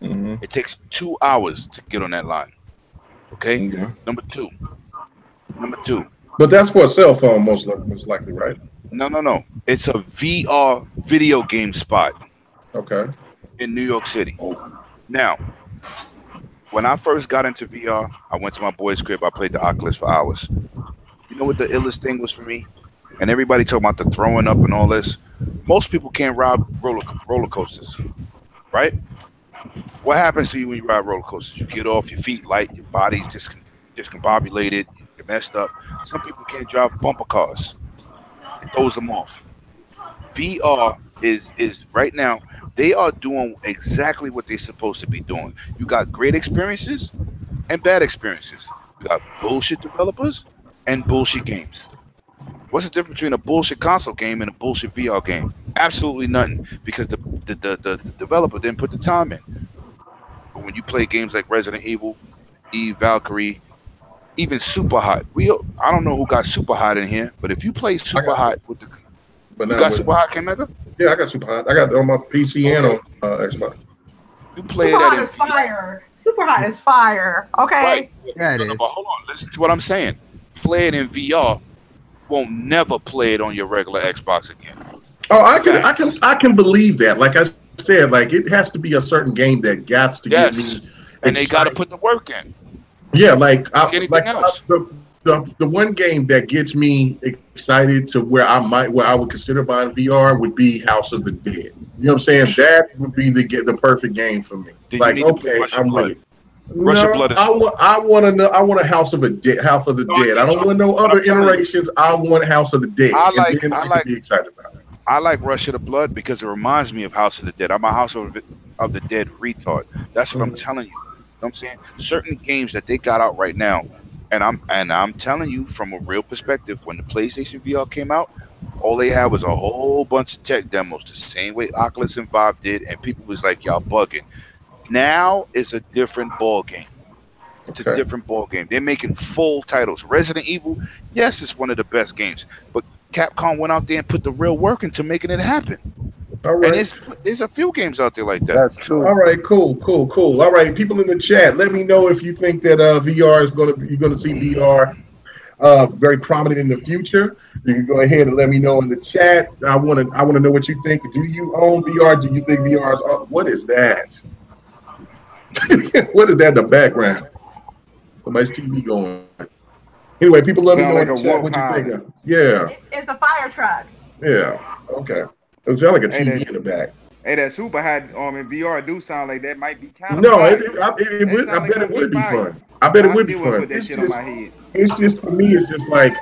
Mm-hmm. It takes 2 hours to get on that line. Okay. Mm-hmm. Number two. But that's for a cell phone, most likely, right? No. It's a VR video game spot. Okay. In New York City. Now, when I first got into VR, I went to my boy's crib. I played the Oculus for hours. You know what the illest thing was for me? and everybody talking about the throwing up and all this. Most people can't ride roller coasters, right? What happens to you when you ride roller coasters? You get off, your feet light, your body's discombobulated, you're messed up. Some people can't drive bumper cars. It throws them off. VR is right now, they are doing exactly what they're supposed to be doing. You got great experiences and bad experiences. You got bullshit developers and bullshit games. What's the difference between a bullshit console game and a bullshit VR game? Absolutely nothing, because the developer didn't put the time in. But when you play games like Resident Evil, Eve, Valkyrie, even Super Hot, I don't know who got Super Hot in here, but if you play Super Hot with the, you got Super Hot, K-Mega? Yeah, I got Super Hot. I got it on my PC and on Xbox. You play Super that Hot in is fire. Super Hot is fire. Okay. Right. Yeah, it is. But hold on, listen to what I'm saying. Play it in VR. Won't never play it on your regular Xbox again. Oh, I can believe that. Like I said, like it has to be a certain game that got to get me excited. And they got to put the work in. Yeah, the one game that gets me excited to where I would consider buying VR would be House of the Dead. You know what I'm saying? That would be the perfect game for me. Like, okay, I'm with it. Rush of Blood. I want a House of the Dead. I don't want no other iterations. I want House of the Dead. I can be excited about it. I like Rush of the Blood because it reminds me of House of the Dead. I'm a House of the Dead retard. That's what I'm telling you. You know what I'm saying? Certain games that they got out right now, and I'm telling you from a real perspective, when the PlayStation VR came out, all they had was a whole bunch of tech demos, the same way Oculus and Vive did, and people was like, y'all bugging. Now it's a different ball game. It's a different ball game. They're making full titles. Resident Evil, yes, it's one of the best games, but Capcom went out there and put the real work into making it happen. All right. And there's a few games out there like that. That's true. All right, cool. All right, people in the chat, let me know if you think that VR is you're going to see VR very prominent in the future. You can go ahead and let me know in the chat. I want to know what you think. Do you own VR? Do you think VR is? What is that? What is that in the background? Somebody's TV going. Anyway, people let me know in the chat what you think. Yeah. It's a fire truck. Yeah. Okay. It sounds like a TV in the back. Hey, that Super Hot in VR do sound like that might be kind of. No, I bet it would be fun. I bet it would be fun. Put that shit on my head. It's just for me. It's just like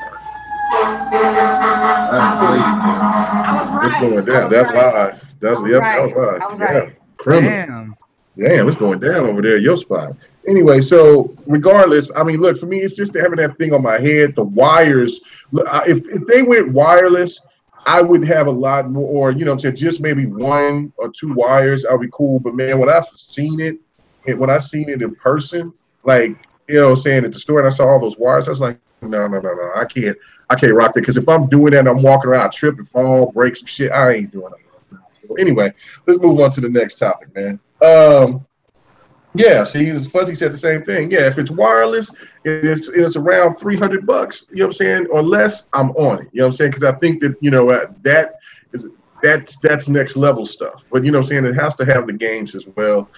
it's going down. That's live. That was live. Yeah, criminal. Damn, it's going down over there. Your spot. Anyway, so regardless, I mean, look, for me, it's just having that thing on my head. The wires. If they went wireless, I would have a lot more, or you know, just maybe 1 or 2 wires. I'll be cool. But man, when I've seen it, and when I seen it in person, like you know, saying at the store, and I saw all those wires, I was like, no, I can't rock that. Because if I'm doing that, and I'm walking around, trip and fall, break some shit, I ain't doing it. So anyway, let's move on to the next topic, man. Yeah, see, Fuzzy said the same thing. Yeah, if it's wireless, it's around $300, you know what I'm saying, or less, I'm on it. You know what I'm saying? Because I think that, you know, that's next level stuff. But you know what I'm saying, it has to have the games as well.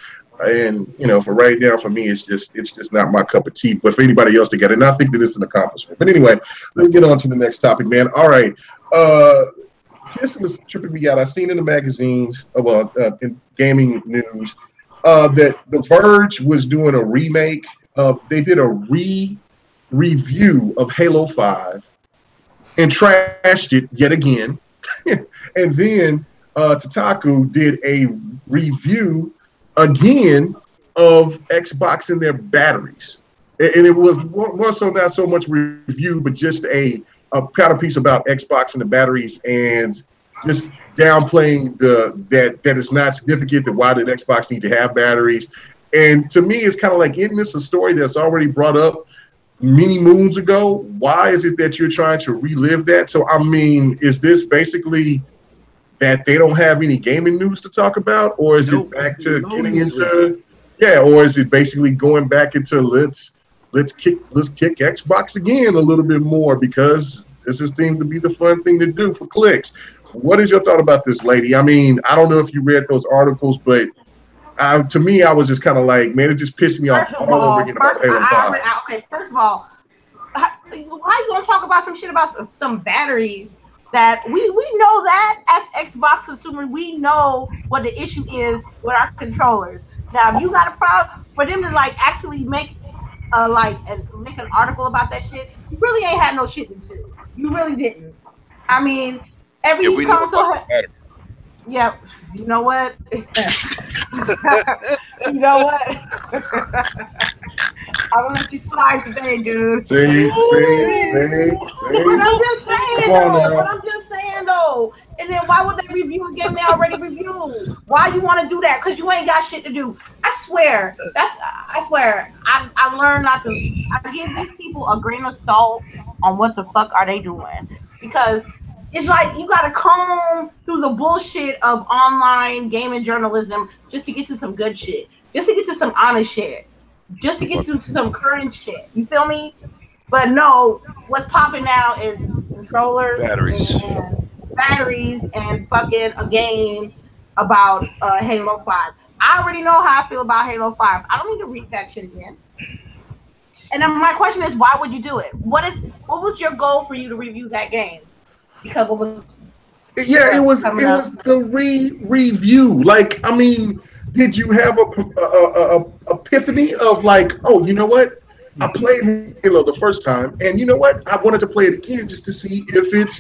And you know, for right now, for me, it's just not my cup of tea. But for anybody else to get it, and I think that it's an accomplishment. But anyway, let's get on to the next topic, man. All right. This was tripping me out. I seen in the magazines, in gaming news, that The Verge was doing a remake. They did a review of Halo 5 and trashed it yet again. And then Tataku did a review again of Xbox and their batteries. And it was more so not so much review, but just a kind of piece about Xbox and the batteries, and just downplaying that it's not significant, that why did Xbox need to have batteries. And to me, it's kind of like, isn't this a story that's already brought up many moons ago? Why is it that you're trying to relive that? So, I mean, is this basically that they don't have any gaming news to talk about? Or is it back to getting into, or is it basically going back into let's kick Xbox again a little bit more, because this seems to be the fun thing to do for clicks. What is your thought about this, lady? I mean, I don't know if you read those articles, but to me, I was just kind of like, man, it just pissed me off all over again about Halo 5. Okay, first of all, why are you going to talk about some shit about some batteries that we know that as Xbox consumers, we know what the issue is with our controllers. Now, if you got a problem, for them to like actually make make an article about that shit, you really ain't had no shit to do. You really didn't. I mean, every console. Yep. You know what? You know what? I'm gonna let you slide today, dude. See. But I'm just saying though. And then why would they review a game they already reviewed? Why you want to do that? Because you ain't got shit to do. I swear. I learned not to. I give these people a grain of salt on what the fuck are they doing, because it's like you gotta comb through the bullshit of online gaming journalism just to get to some good shit, just to get to some honest shit, just to get to some current shit. You feel me? But no, what's popping now is controllers, batteries, and fucking a game about Halo 5. I already know how I feel about Halo 5. I don't need to read that shit again. And then my question is, why would you do it? What was your goal for you to review that game? Because it was the review. Like, I mean, did you have a epiphany of like, oh, you know what? I played Halo the first time, and you know what? I wanted to play it again just to see if it's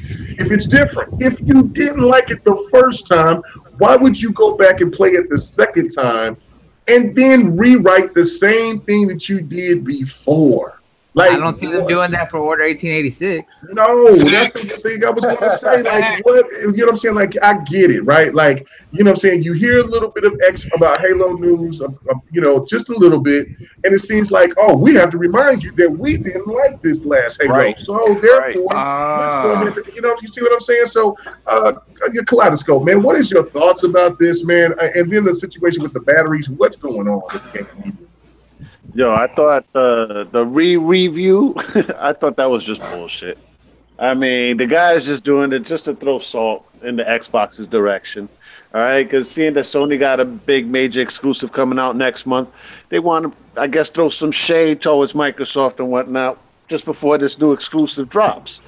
different. If you didn't like it the first time, why would you go back and play it the second time and then rewrite the same thing that you did before? Like, I don't see them doing that for Order 1886. No, that's the thing I was going to say. Like, what? You know what I'm saying? Like, I get it, right? Like, you know what I'm saying? You hear a little bit of about Halo news, you know, just a little bit, and it seems like, oh, we have to remind you that we didn't like this last Halo. Right. So, therefore, let's go ahead. You know, you see what I'm saying? So, your Kaleidoscope, man, what is your thoughts about this, man? And then the situation with the batteries, what's going on with the game? Yo, I thought the review, I thought that was just bullshit. I mean, the guy's just doing it just to throw salt in the Xbox's direction. All right, because seeing that Sony got a big major exclusive coming out next month, they want to, I guess, throw some shade towards Microsoft and whatnot just before this new exclusive drops.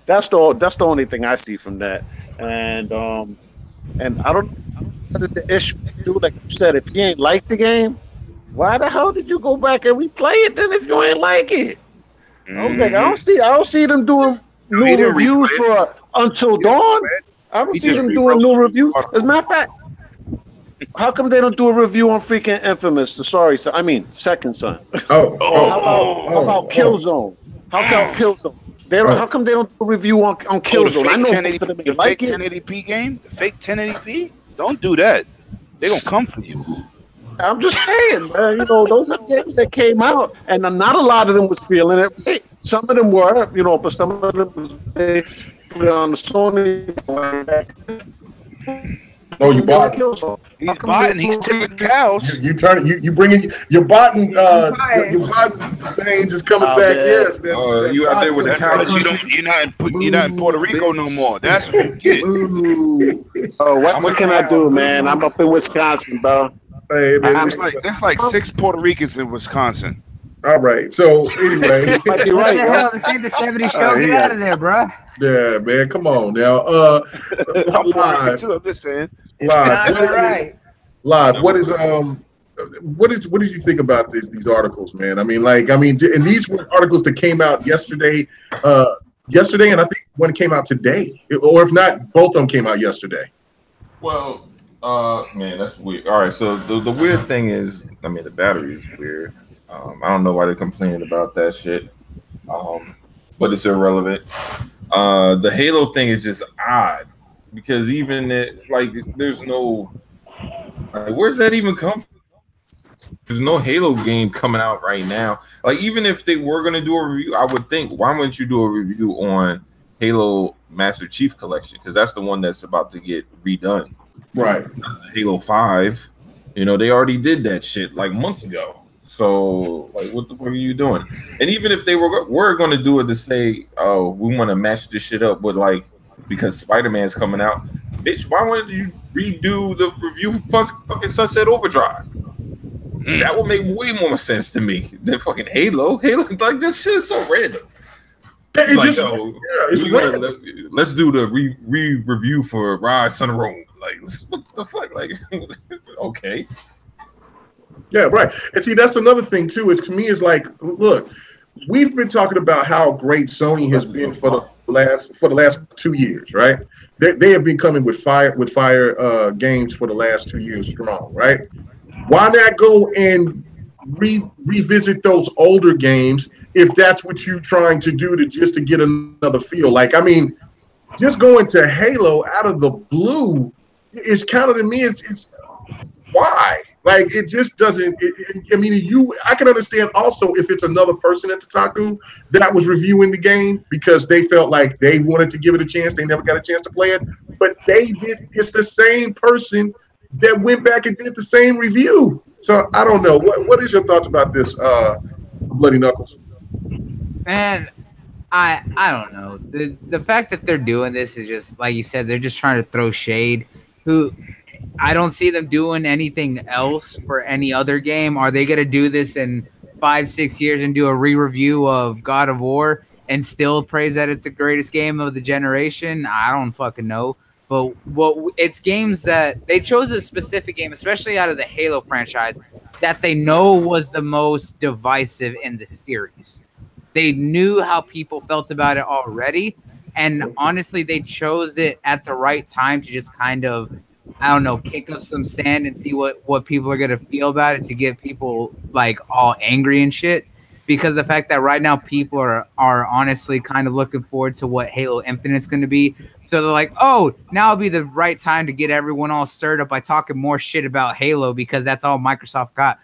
That's the only thing I see from that. And I don't what is the issue, dude? Like you said, if you ain't like the game, why the hell did you go back and replay it then if you ain't like it? I was like, I don't see them doing new reviews for Until Dawn. I don't see them doing new reviews. As a matter of fact, how come they don't do a review on freaking Infamous? Second Son. How about Killzone? How about Killzone? How come they don't do a review on Killzone? I know the fake 1080p game, the fake 1080p. Don't do that. They gonna come for you. I'm just saying, man, you know, those are games that came out, and not a lot of them was feeling it. Some of them were, you know, but some of them was basically on the Sony. Oh, you bought? He's botting. He's tipping cows. You turn it. You bring in your botting. Your botting veins is coming back. Yes. You out there with the cows. You're not in Puerto Rico no more. That's what you get. Oh, what can I do, man? I'm up in Wisconsin, bro. Hey, man, there's like 6 Puerto Ricans in Wisconsin. All right. So anyway, what the hell? This ain't the 70s show. Get out of there, bro. Yeah, man. Come on now. Live. Too, I'm just saying. Live. What did you think about these articles, man? I mean, and these were articles that came out yesterday. And I think one came out today, or if not, both of them came out yesterday. Well. Man, that's weird. All right, so the weird thing is, I mean, the battery is weird. I don't know why they're complaining about that shit, but it's irrelevant. The Halo thing is just odd because even there's no, where's that even come from? There's no Halo game coming out right now. Like, even if they were gonna do a review, I would think, why wouldn't you do a review on Halo Master Chief Collection? Because that's the one that's about to get redone. Right. Halo 5, you know, they already did that shit like months ago. So, like, what the fuck are you doing? And even if they were going to do it to say, oh, we want to match this shit up with, like, because Spider-Man's coming out, bitch, why wouldn't you redo the review for fucking Sunset Overdrive? That would make way more sense to me than fucking Halo. Like, this shit is so random. It's like, yo, let's do the review for Rise Son of Rome. Like, what the fuck? Like, okay. Yeah, right. And see, that's another thing too. Is to me, is like, look, we've been talking about how great Sony has been for the last 2 years, right? They have been coming with fire games for the last 2 years strong, right? Why not go and revisit those older games if that's what you're trying to do just to get another feel? Like, I mean, just going to Halo out of the blue is kind of, to me, it's why? Like, it just doesn't. I mean, I can understand also if it's another person at Kotaku that was reviewing the game because they felt like they wanted to give it a chance. They never got a chance to play it, but they did. It's the same person that went back and did the same review. So I don't know. What is your thoughts about this, Bloody Knuckles? Man, I don't know. The fact that they're doing this is just, like you said, they're just trying to throw shade. I don't see them doing anything else for any other game. Are they going to do this in 5-6 years and do a re-review of God of War and still praise that it's the greatest game of the generation? I don't fucking know. But it's games that they chose a specific game, especially out of the Halo franchise, that they know was the most divisive in the series. They knew how people felt about it already. And honestly, they chose it at the right time to just kind of, I don't know, kick up some sand and see what people are going to feel about it, to get people like all angry and shit. Because the fact that right now people are honestly kind of looking forward to what Halo Infinite's going to be. So they're like, oh, now would be the right time to get everyone all stirred up by talking more shit about Halo because that's all Microsoft got.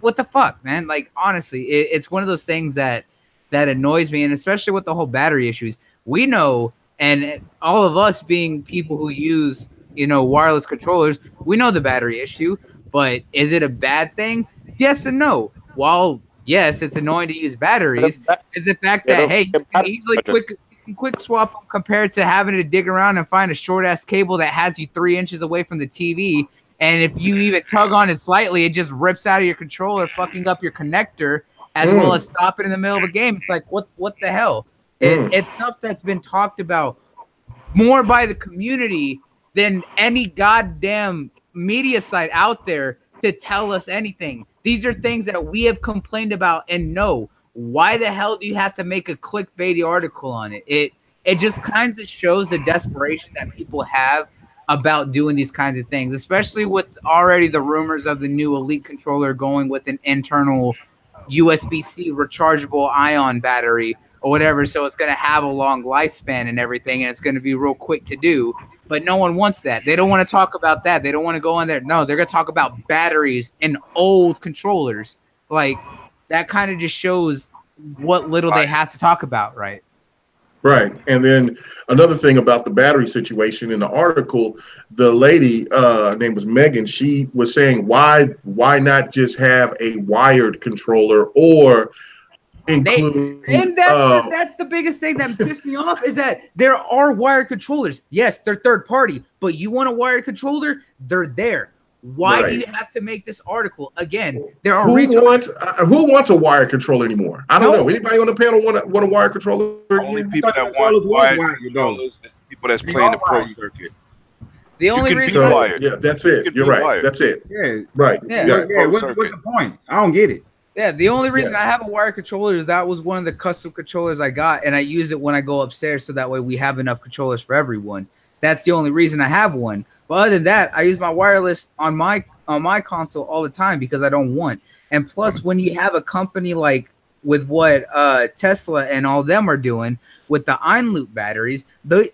What the fuck, man? Like, honestly, it's one of those things that annoys me, and especially with the whole battery issues. We know, and all of us being people who use, wireless controllers, we know the battery issue, but is it a bad thing? Yes and no. While yes, it's annoying to use batteries, is the fact that, hey, you can easily quick swap them compared to having to dig around and find a short ass cable that has you 3 inches away from the TV. And if you even tug on it slightly, it just rips out of your controller, fucking up your connector, as well as stopping in the middle of a game. It's like, what the hell? It's stuff that's been talked about more by the community than any goddamn media site out there to tell us anything. These are things that we have complained about and know. Why the hell do you have to make a clickbaity article on it? It just kind of shows the desperation that people have about doing these kinds of things, especially with already the rumors of the new Elite controller going with an internal USB-C rechargeable ion battery or whatever, so it's going to have a long lifespan and everything, and it's going to be real quick to do. But no one wants that. They don't want to talk about that. They don't want to go on there. No, they're going to talk about batteries and old controllers. Like, that kind of just shows what little they have to talk about, right? Right. And then another thing about the battery situation in the article, the lady, her name was Megan, she was saying, why not just have a wired controller or include... And that's the biggest thing that pissed me off, is that there are wired controllers. Yes, they're third party, but you want a wired controller, they're there. Why do you have to make this article? Again, there are who wants a wired controller anymore? I don't know. Anybody on the panel want a wired controller? Only people that want wired controllers, people that's playing the pro circuit. The only reason, yeah, that's it. You're right. Wired. That's it. Yeah, right. Yeah. What's the point? I don't get it. Yeah, the only reason I have a wired controller is that was one of the custom controllers I got, and I use it when I go upstairs, so that way we have enough controllers for everyone. That's the only reason I have one. But other than that, I use my wireless on my console all the time because I don't want. And plus, when you have a company like with what Tesla and all them are doing with the ion loop batteries,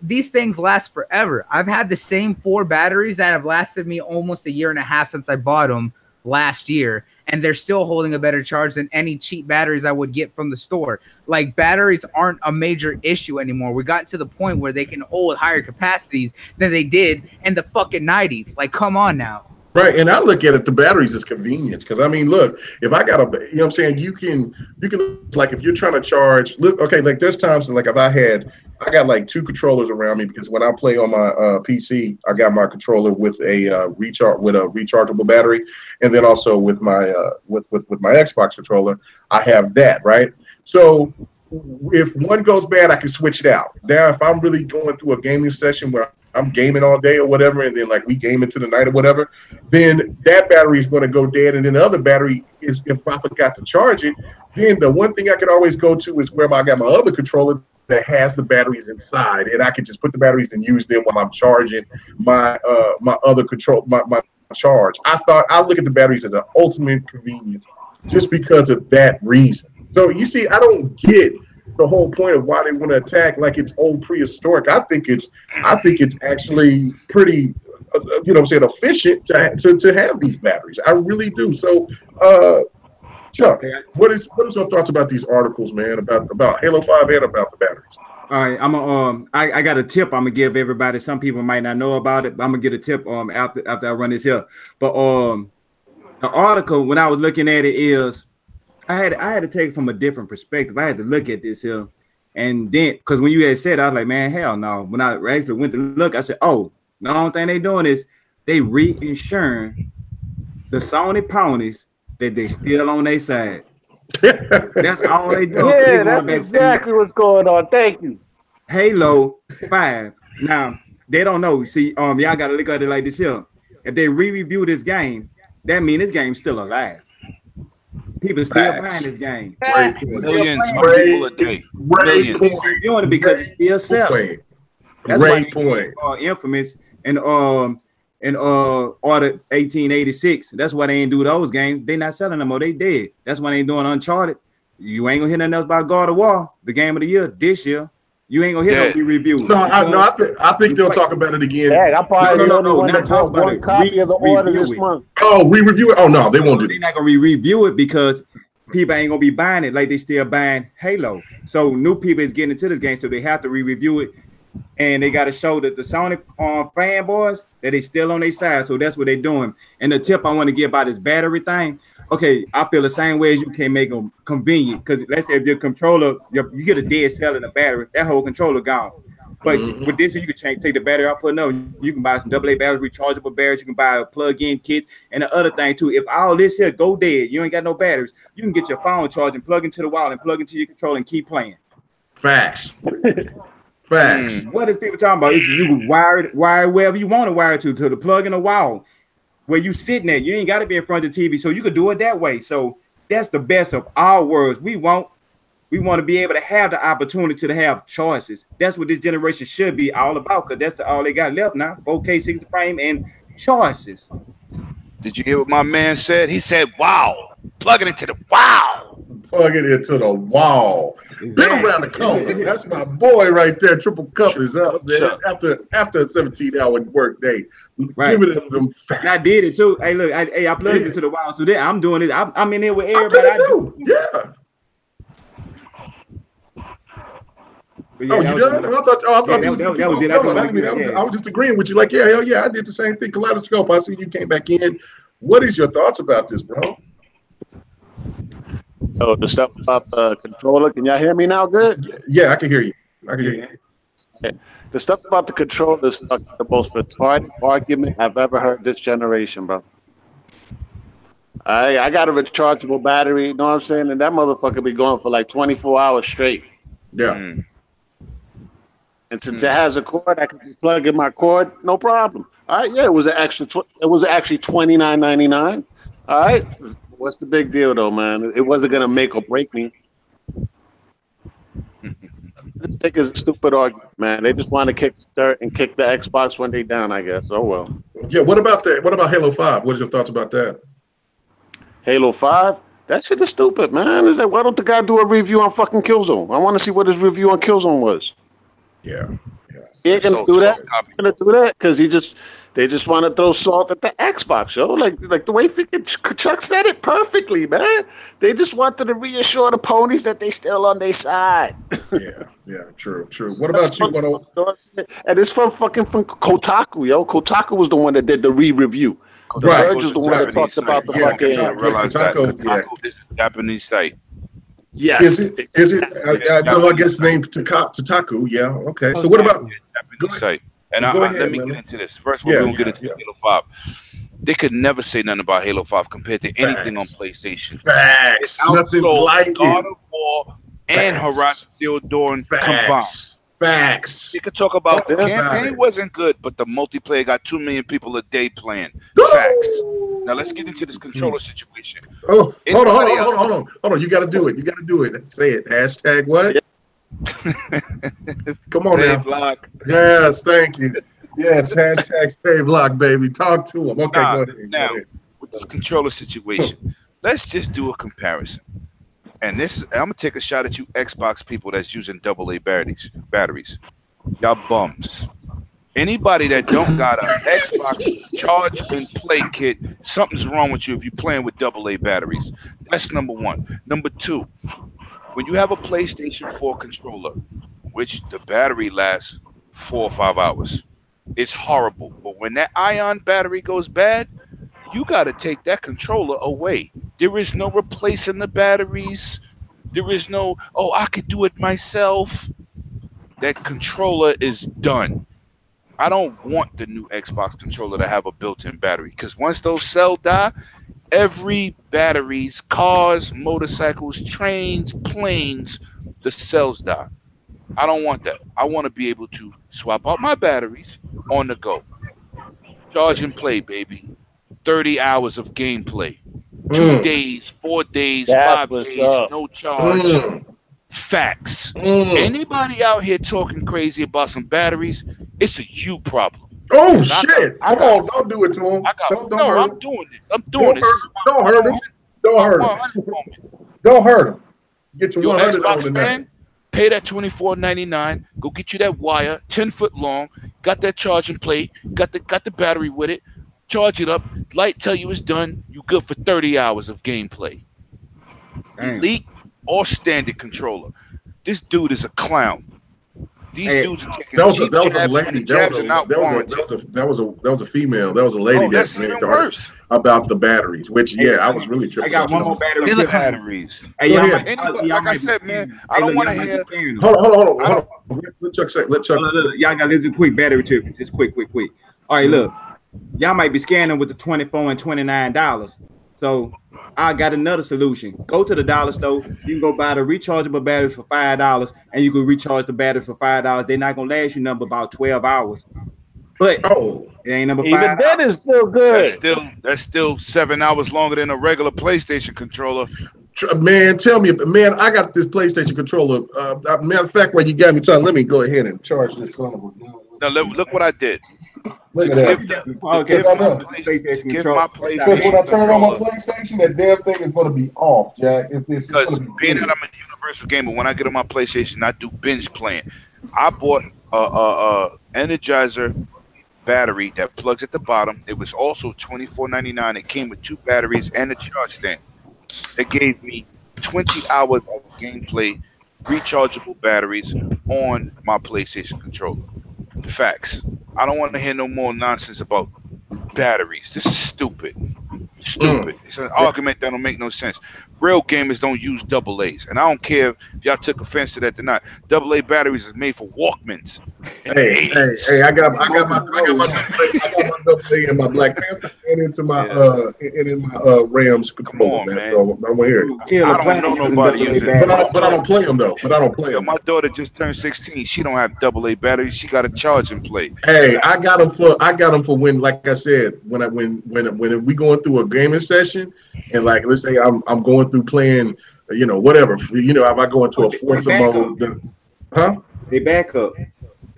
these things last forever. I've had the same 4 batteries that have lasted me almost a year and a half since I bought them last year, and they're still holding a better charge than any cheap batteries I would get from the store. Like, batteries aren't a major issue anymore. We got to the point where they can hold higher capacities than they did in the fucking 90s. Like, come on now. Right, and I look at it, the batteries as convenience, because I mean, look, if I got a, you know what I'm saying, you can like, if you're trying to charge, look, okay, like there's times like if I got like 2 controllers around me, because when I play on my PC, I got my controller with a rechargeable battery, and then also with my with my Xbox controller, I have that, right? So if one goes bad, I can switch it out. Now, if I'm really going through a gaming session where I'm gaming all day or whatever, and then like we game into the night or whatever, then that battery is going to go dead, and then the other battery is, if I forgot to charge it, then the one thing I could always go to is where I got my other controller that has the batteries inside, and I can just put the batteries and use them while I'm charging my my other control, my charge. I look at the batteries as an ultimate convenience just because of that reason. So you see, I don't get the whole point of why they want to attack like it's old prehistoric. I think it's actually pretty, you know, saying efficient to have these batteries. I really do. So, Chuck, what is your thoughts about these articles, man? About Halo 5 and about the batteries? All right, I got a tip I'm gonna give everybody. Some people might not know about it, but I'm gonna get a tip after I run this here. But the article, when I was looking at it, is I had to take it from a different perspective. I had to look at this here, and then because when you had said, I was like, man, hell no. When I actually went to look, I said, oh, the only thing they doing is they reinsuring the Sony ponies that they still on their side. That's all they do. Yeah, that's exactly what's going on. Thank you. Halo 5. Now they don't know. See, y'all gotta look at it like this here. If they re-review this game, that means this game's still alive. People still buying this game. Millions of people a day. Doing it because it's still selling. That's great point. Infamous and Order 1886. That's why they ain't do those games. They not selling them more. They dead. That's why they ain't doing Uncharted. You ain't gonna hear nothing else about God of War, the game of the year this year. You ain't gonna hear no reviews. No, I think they'll talk about it again. Yeah, I'm probably not talk about one copy of the order this month. Oh, re-review it? Oh no, they won't do that. They're not gonna re-review it because people ain't gonna be buying it like they still buying Halo. So new people is getting into this game, so they have to re-review it, and they got to show that the Sony fanboys that they still on their side. So that's what they're doing. And the tip I want to give about this battery thing. Okay, I feel the same way as you can make them convenient, because let's say if your controller, you get a dead cell in the battery, that whole controller gone. But with this, you can take the battery out, put another. You can buy some AA batteries, rechargeable batteries. You can buy plug-in kits, and the other thing too. If all this here go dead, you ain't got no batteries. You can get your phone charged and plug into the wall and plug into your controller and keep playing. Facts. Facts. What is people talking about? You can wire wherever you want to wire to the plug in the wall. Where you sitting at, you ain't got to be in front of the TV, so you could do it that way. So that's the best of all worlds. We want to be able to have the opportunity to have choices. That's what this generation should be all about, because that's all they got left now. 4K 60 frame and choices. Did you hear what my man said? He said, "Wow, plug it into the wow." Plug it into the wall. Exactly. Been around the corner. That's my boy right there. Triple Cup is up, man. After a 17-hour work day. Right. Giving them facts. And I did it too. Hey, look, I plugged it into the wall. So then I'm doing it. I'm in there with everybody. I do. Yeah. Oh, you done? I thought that was it. I was just agreeing with you. Like, yeah, hell yeah, I did the same thing. Kaleidoscope. I see you came back in. What is your thoughts about this, bro? Oh, the stuff about the controller. Can y'all hear me now? Good. Yeah, I can hear you. I can hear you. Okay. The stuff about the controller is the most retarded argument I've ever heard this generation, bro. I got a rechargeable battery. You know what I'm saying? And that motherfucker be going for like 24 hours straight. Yeah. And since it has a cord, I can just plug in my cord, no problem. All right, yeah, it was actually $29.99. All right, what's the big deal though, man? It wasn't gonna make or break me. I think it's a stupid argument, man. They just want to kick the dirt and kick the Xbox when they down, I guess. Oh well. Yeah. What about that? What about Halo 5? What is your thoughts about that? Halo 5? That shit is stupid, man. Is that why don't the guy do a review on fucking Killzone? I want to see what his review on Killzone was. Yeah. He ain't gonna do that. He's gonna do that because they just want to throw salt at the Xbox, yo. Like the way freaking Chuck said it perfectly, man. They just wanted to reassure the ponies that they still on their side. Yeah, true. What about you? And it's from Kotaku, yo. Kotaku was the one that did the re-review. The Right. Verge was the one that talked about the fucking. I realize Kotaku is a Japanese site. Yes. Is it? I guess named Kotaku. Yeah. Okay. So what about Japanese site? And let me get into this. First, we're going to get into Halo 5. They could never say nothing about Halo 5 compared to anything on PlayStation. Facts. Nothing like God of War and Horizon Zero Dawn combined. Facts. You could talk about the campaign wasn't good, but the multiplayer got 2 million people a day playing. Facts. Now let's get into this controller situation. Oh, hold on. You got to do it. Say it. Hashtag what? Come on Save now. lock. Yes, thank you. Yes, hashtag save lock, baby. Talk to him. Okay, go ahead. Now, with this controller situation, let's just do a comparison. And this, I'm gonna take a shot at you Xbox people that's using AA batteries. Y'all bums. Anybody that don't got a Xbox charge and play kit, something's wrong with you if you're playing with AA batteries. That's number one. Number two, when you have a PlayStation 4 controller, which the battery lasts 4 or 5 hours, it's horrible. But when that ion battery goes bad, you got to take that controller away. There is no replacing the batteries. There is no, oh, I could do it myself. That controller is done. I don't want the new Xbox controller to have a built-in battery, because once those cells die, every batteries, cars, motorcycles, trains, planes, the cells die. I don't want that. I want to be able to swap out my batteries on the go. Charge and play, baby. 30 hours of gameplay. 2 days, 4 days, 5 days, no charge. Facts. Anybody out here talking crazy about some batteries, it's a you problem. Oh, shit. Come on, don't do it to him. I'm doing this. I'm doing this. Don't hurt him. Don't hurt him. Get your 100 Xbox on the fan, pay that $24.99. Go get you that wire, 10 foot long. Got that charging plate. Got the battery with it. Charge it up. Light tell you it's done. You good for 30 hours of gameplay. Elite or standard controller. This dude is a clown. These dudes are taking that was a lady. That was a female. That was a lady that's even worse about the batteries. Which I was really tripping. I got one more batteries. Hey, like I said, man, I don't want to hear. Hold on. Let Chuck say. Let Chuck. Y'all got this quick battery tip. Just quick. All right, look. Y'all might be scanning with the $24 and $29. So I got another solution. Go to the dollar store. You can go buy the rechargeable batteries for $5, and you can recharge the battery for $5. They're not gonna last you number about 12 hours. But it ain't number 5. Even that is still good. That's still 7 hours longer than a regular PlayStation controller. Man, tell me, man, I got this PlayStation controller. Matter of fact, while you got me talking, let me go ahead and charge this son of a. Now look what I did. Look at that. When I turn on my PlayStation, that damn thing is going to be off, Jack. Because being that I'm a universal gamer, when I get on my PlayStation, I do binge playing. I bought a Energizer battery that plugs at the bottom. It was also $24.99. It came with 2 batteries and a charge stand. It gave me 20 hours of gameplay, rechargeable batteries on my PlayStation controller. Facts. I don't want to hear no more nonsense about batteries. This is stupid. It's an argument that don't make no sense. Real gamers don't use AA's, and I don't care if y'all took offense to that or not. AA batteries is made for Walkmans. Hey! I got my AA in my Black Panther and into my in my Rams controller, man. So I'm here. I don't know nobody using it, but I don't play them though. My daughter just turned 16. She don't have AA batteries. She got a charge and play. Hey, I got them for when, like I said, when we going through a gaming session, and like let's say I'm going through playing, whatever, if I go into a Forza mode, They back up.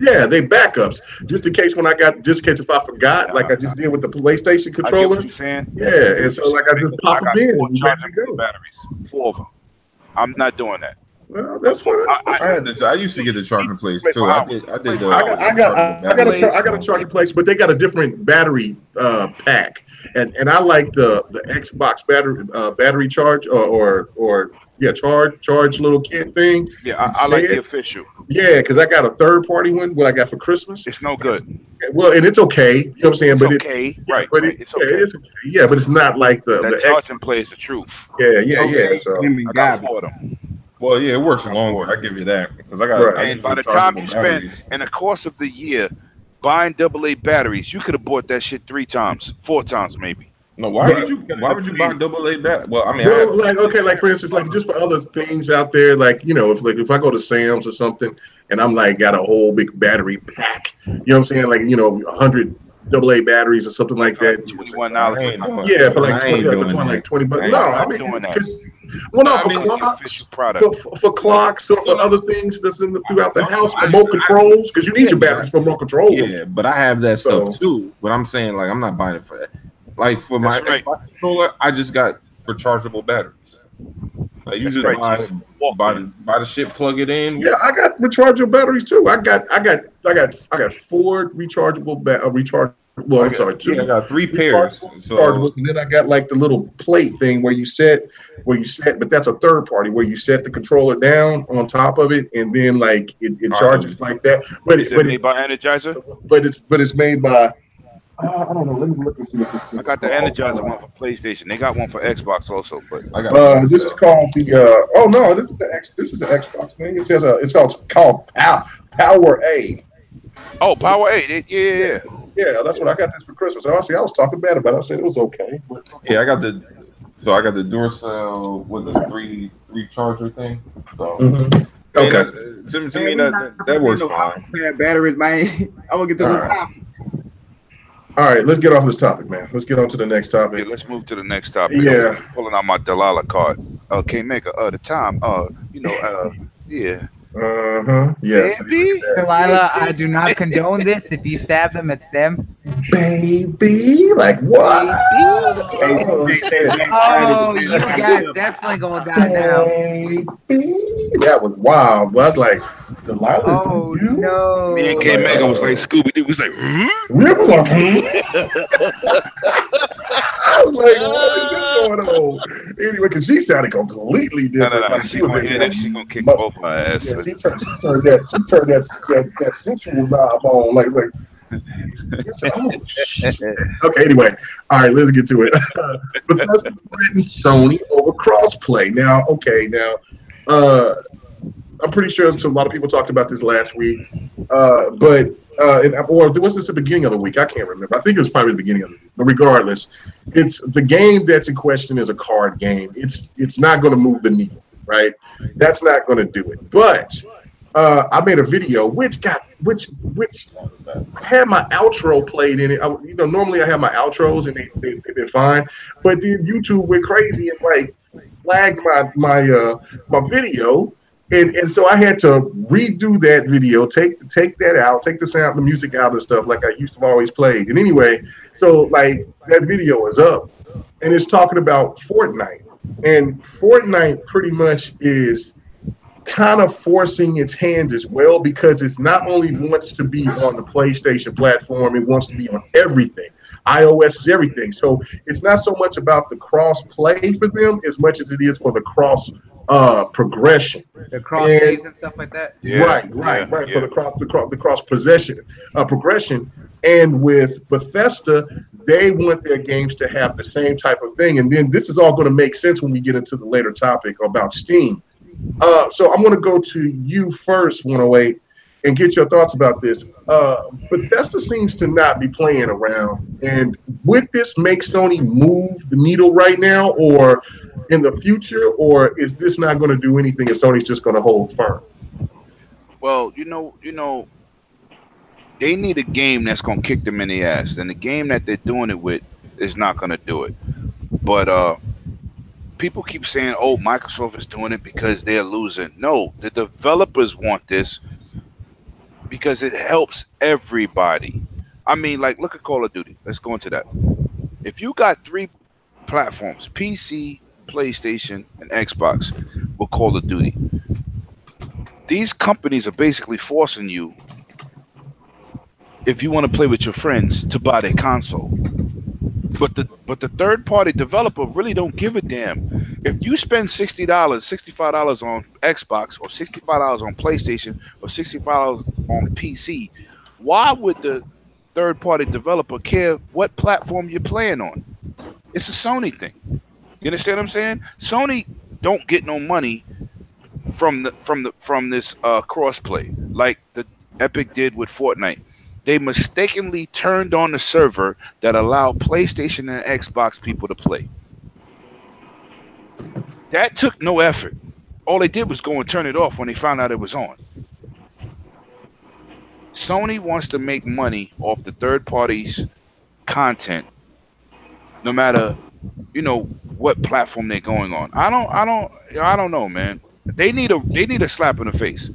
Yeah, they backups just in case if I forgot, like I just did with the PlayStation controller. I get what you're saying. Yeah, and so like I just pop them in and charging batteries, 4 of them. I'm not doing that. Well, that's fine. I used to get the charging place too. I got a charging place, but they got a different battery pack, and I like the Xbox battery charge charge little kit thing. Yeah, I like the official. Yeah, because I got a third-party one, what I got for Christmas. It's no good. Well, and it's okay. You know what I'm saying? It's but okay. Right. But it's okay. It's okay. Yeah, but it's not like the charging play is the truth. Yeah. So I got 4 of them. Well, yeah, it works a long way. I give you that because I got. And by the time you spend in the course of the year buying AA batteries, you could have bought that shit 3 times, 4 times maybe. No, why would you buy AA battery? Well, I mean, like for instance, like just for other things out there, like if I go to Sam's or something, and I'm like got a whole big battery pack, you know what I'm saying, like 100 AA batteries or something like that. $21. Yeah, for like $20. No, I mean, for clocks or for other things that's throughout the house, remote controls, because you need your batteries for remote controls. Yeah, but I have that stuff too. But I'm saying, like, I'm not buying it for that. Like for my Xbox controller, I just got rechargeable batteries. Like you just buy the shit, plug it in. Yeah, I got rechargeable batteries too. I got 4 rechargeable two. I got 3 pairs. So, and then I got like the little plate thing where you set, but that's a third party where you set the controller down on top of it, and then like it charges like that. But it's made by Energizer. But it's made by. I don't know. Let me look and see. I got the Energizer one for PlayStation. They got one for Xbox also, but I got this is called the. Oh no, this is the Xbox thing. It says it's called Power A. Oh, Power A. Yeah. Yeah, that's what I got this for Christmas. Honestly, I was talking bad about it. I said it was okay. But... Yeah, I got the Duracell with the 3 recharger thing. So okay, to me that works fine. Batteries, man. I will get the All right, let's get off this topic, man. Let's get on to the next topic. Yeah, let's move to the next topic. Yeah, I'm pulling out my Delilah card. Okay, Maker. The time. Yeah. Yes. Baby, Delilah, I do not condone this. If you stab them, it's them. Baby, like what? Oh, you guys definitely gonna die now. Baby, that was wild. I was like, Delilah. Oh no! Me and K Mega was like Scooby Doo. Was like, We were like, I was like, what is this going on? Anyway, because she sounded completely different. No. Like, She gonna kick both my ass. Yeah, she turned that sensual knob on, like. Oh, shit. Okay, anyway, all right, let's get to it. Bethesda threatened Sony over crossplay. Now, I'm pretty sure a lot of people talked about this last week, or was this the beginning of the week? I can't remember. I think it was probably the beginning of the week. But regardless, it's the game that's in question is a card game. It's not going to move the needle, right? That's not going to do it. But I made a video which had my outro played in it. Normally I have my outros and they've been fine, but then YouTube went crazy and like flagged my video, and so I had to redo that video, take that out, take the music out and stuff like I used to always play. And anyway, so like that video is up, and it's talking about Fortnite, and Fortnite pretty much is kind of forcing its hand as well, because it's not only wants to be on the PlayStation platform, it wants to be on everything. iOS is everything. So it's not so much about the cross play for them as much as it is for the cross progression. The cross saves and stuff like that. Yeah, right. For the cross possession progression. And with Bethesda, they want their games to have the same type of thing. And then this is all going to make sense when we get into the later topic about Steam. So I'm going to go to you first, 108, and get your thoughts about this. Bethesda seems to not be playing around. And would this make Sony move the needle right now or in the future, or is this not going to do anything and Sony's just going to hold firm? Well, they need a game that's going to kick them in the ass. And the game that they're doing it with is not going to do it. But people keep saying, oh, Microsoft is doing it because they're losing. No, the developers want this because it helps everybody. I mean, like, look at Call of Duty. Let's go into that. If you got 3 platforms, PC, PlayStation, and Xbox with Call of Duty, these companies are basically forcing you, if you want to play with your friends, to buy their console. But the third party developer really don't give a damn. If you spend $60, $65 on Xbox, or $65 on PlayStation, or $65 on PC, why would the third party developer care what platform you're playing on? It's a Sony thing. You understand what I'm saying? Sony don't get no money from this crossplay like the Epic did with Fortnite. they mistakenly turned on the server that allowed PlayStation and Xbox people to play. That took no effort. All they did was go and turn it off when they found out it was on. Sony wants to make money off the third party's content, no matter, what platform they're going on. I don't know, man. They need a slap in the face.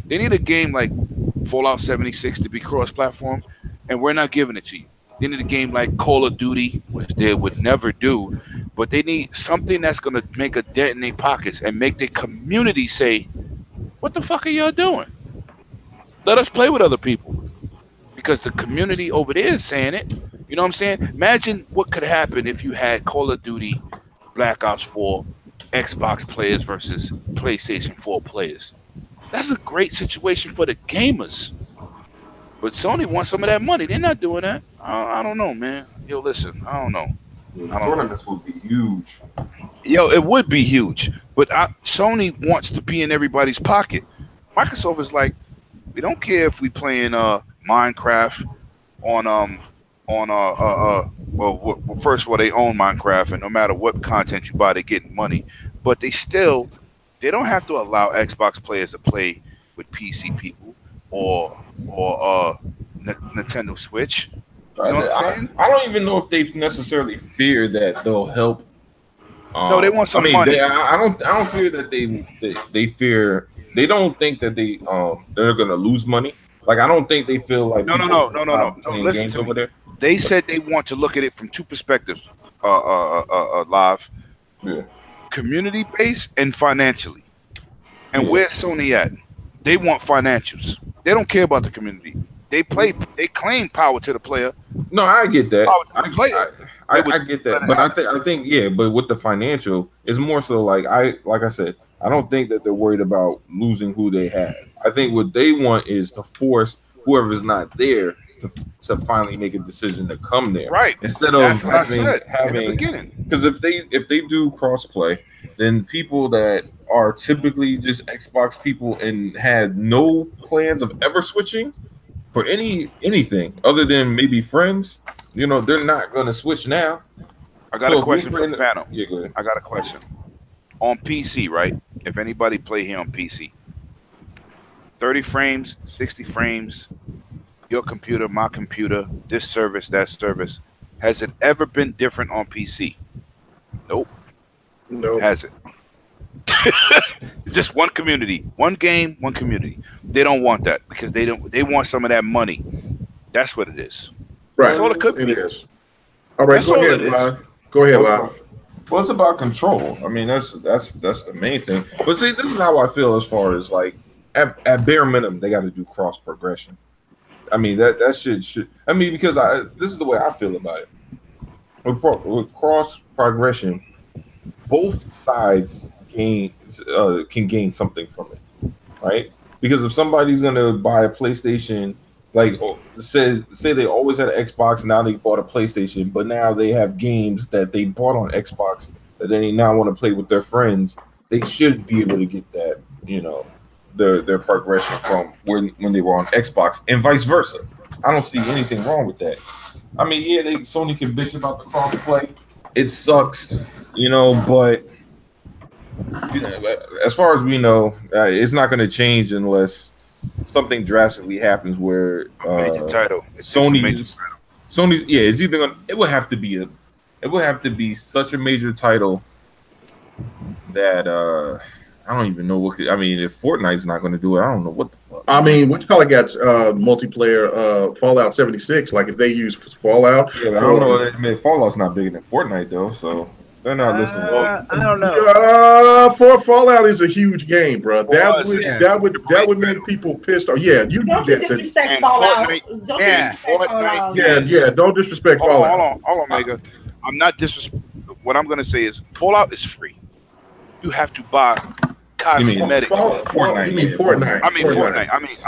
They need a game like Fallout 76 to be cross-platform, and we're not giving it to you. They need a game like Call of Duty, which they would never do, but they need something that's going to make a dent in their pockets and make their community say, what the fuck are y'all doing? Let us play with other people. Because the community over there is saying it. You know what I'm saying? Imagine what could happen if you had Call of Duty, Black Ops 4, Xbox players versus PlayStation 4 players. That's a great situation for the gamers. But Sony wants some of that money. They're not doing that. I don't know, man. Yo, listen, I don't know. Tournaments would be huge. Yo, it would be huge. But Sony wants to be in everybody's pocket. Microsoft is like, we don't care if we playing Minecraft well, first of all, they own Minecraft, and no matter what content you buy, they get money. But they don't have to allow Xbox players to play with PC people or Nintendo Switch. You know what I'm saying? I don't even know if they necessarily fear that they'll help. No, they want some money. I don't fear that they fear. They don't think that they're gonna lose money. Like, I don't think they feel like no. Listen to me. There. They said they want to look at it from two perspectives. Live, yeah, community based and financially. And where's Sony at? They want financials. They don't care about the community. They claim power to the player. No, I get that. I get that. But I think yeah. But with the financial, it's more so like I said, I don't think that they're worried about losing who they have. I think what they want is to force whoever's not there to finally make a decision to come there, right? Instead of having because if they do crossplay, then people that are typically just Xbox people and had no plans of ever switching for anything other than maybe friends, they're not going to switch now. I got a question for the panel. Yeah, go ahead. I got a question. On PC, right? If anybody play here on PC, 30 frames, 60 frames, your computer, my computer, this service, that service, has it ever been different on PC? Nope. Has it? It's just one community, one game, one community. They don't want that because they want some of that money. That's what it is. Right. That's all it could be. It is. All right, go ahead, Live. Go ahead, Live. Well, it's about control. I mean, that's the main thing. But see, this is how I feel as far as like at bare minimum, they got to do cross progression. I mean, that should. I mean, because this is the way I feel about it. With cross progression, both sides can gain something from it, right? Because if somebody's gonna buy a PlayStation, like say they always had an Xbox, now they bought a PlayStation, but now they have games that they bought on Xbox that they now want to play with their friends, they should be able to get that, their progression from when they were on Xbox and vice versa. I don't see anything wrong with that. I mean, yeah, Sony can bitch about the crossplay. It sucks, but as far as we know, it's not going to change unless something drastically happens where major title. Sony's yeah, it's either going. It would have to be such a major title that I don't even know what. I mean, if Fortnite's not going to do it, I don't know what the fuck. I mean, what you call it? Got multiplayer Fallout 76. Like if they use Fallout, yeah, I don't know. I mean, Fallout's not bigger than Fortnite though, so. They're not listening. I don't know. For Fallout is a huge game, bro. That would make people pissed off. Yeah, you don't do that. Disrespect Fallout. Fortnite. Yeah. Don't disrespect Fallout. Hold on, Mega. I'm not disrespect. What I'm gonna say is Fallout is free. You have to buy cosmetic. Fortnite. You mean Fortnite? I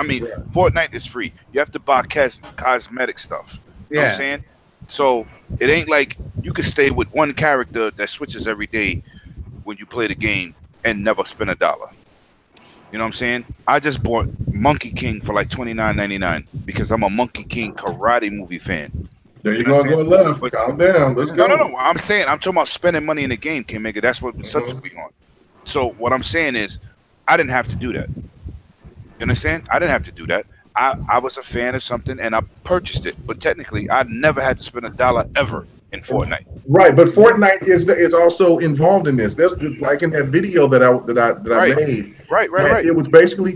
mean Fortnite is free. You have to buy cosmetic stuff. You know what I'm saying? So it ain't like you can stay with one character that switches every day when you play the game and never spend $1. You know what I'm saying? I just bought Monkey King for like $29.99 because I'm a Monkey King karate movie fan. There you go, going left. But, calm down. Let's go. No. I'm talking about spending money in the game, King Maker. That's what the subject we on. So what I'm saying is, I didn't have to do that. You understand? I didn't have to do that. I was a fan of something and I purchased it, but technically I never had to spend $1 ever in Fortnite. Right, but Fortnite is also involved in this. There's like in that video that I made. Right. It was basically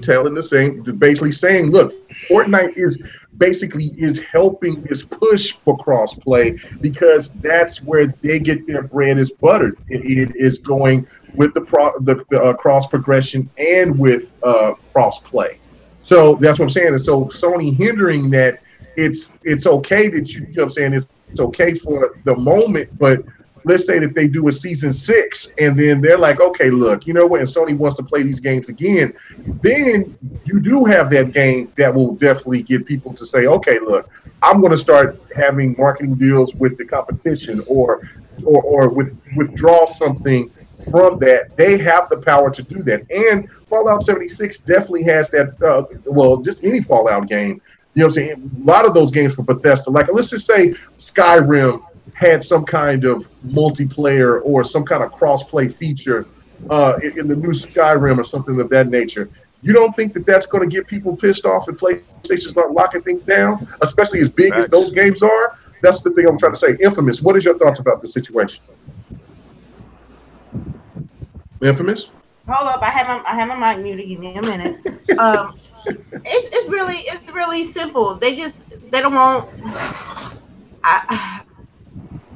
basically saying, look, Fortnite is helping this push for crossplay because that's where they get their bread is buttered. It is going with the cross progression and with crossplay. So that's what I'm saying. And so Sony hindering that, it's okay that you know what I'm saying, it's okay for the moment, but let's say that they do a season 6 and then they're like, okay, look, you know what, and Sony wants to play these games again, then you do have that game that will definitely get people to say, okay, look, I'm going to start having marketing deals with the competition or withdraw something from that. They have the power to do that. And Fallout 76 definitely has that, just any Fallout game. You know what I'm saying? A lot of those games for Bethesda, like let's just say Skyrim had some kind of multiplayer or some kind of cross-play feature in the new Skyrim or something of that nature. You don't think that that's going to get people pissed off and PlayStation start locking things down, especially as big as those games are? That's the thing I'm trying to say. Infamous, what is your thoughts about the situation? Infamous? Hold up, I have my mic muted. Give me a minute. It's really simple. They don't want.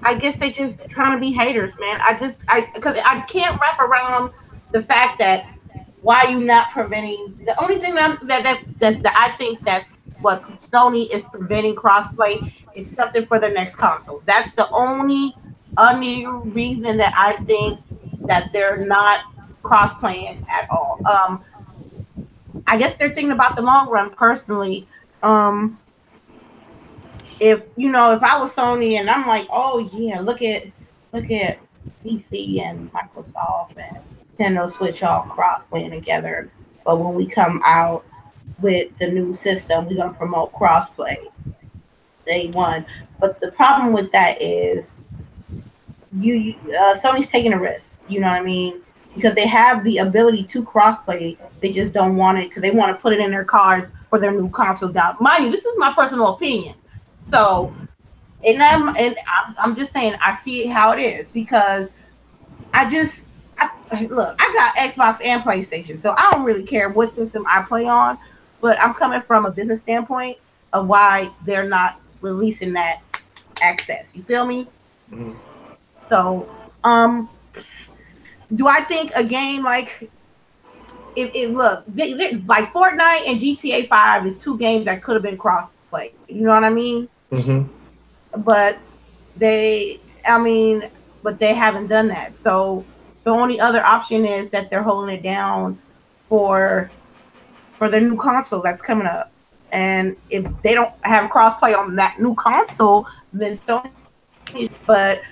I guess they just trying to be haters, man. Because I can't wrap around the fact that why you not preventing. The only thing that I think that's what Sony is preventing crossplay is something for their next console. That's the only reason that I think that they're not cross-playing at all. I guess they're thinking about the long run. Personally, if I was Sony and I'm like, oh yeah, look at PC and Microsoft and Nintendo Switch all cross-playing together, but when we come out with the new system, we're gonna promote cross-play. Day one, but the problem with that is Sony's taking a risk. You know what I mean? Because they have the ability to crossplay, they just don't want it because they want to put it in their cards for their new console. Now, mind you, this is my personal opinion. So, I'm just saying I see it how it is because I got Xbox and PlayStation, so I don't really care what system I play on. But I'm coming from a business standpoint of why they're not releasing that access. You feel me? Mm-hmm. So, do I think a game like like Fortnite and GTA 5 is two games that could have been cross-play. You know what I mean? Mm-hmm. But they haven't done that. So the only other option is that they're holding it down for their new console that's coming up. And if they don't have cross-play on that new console, then Sony. But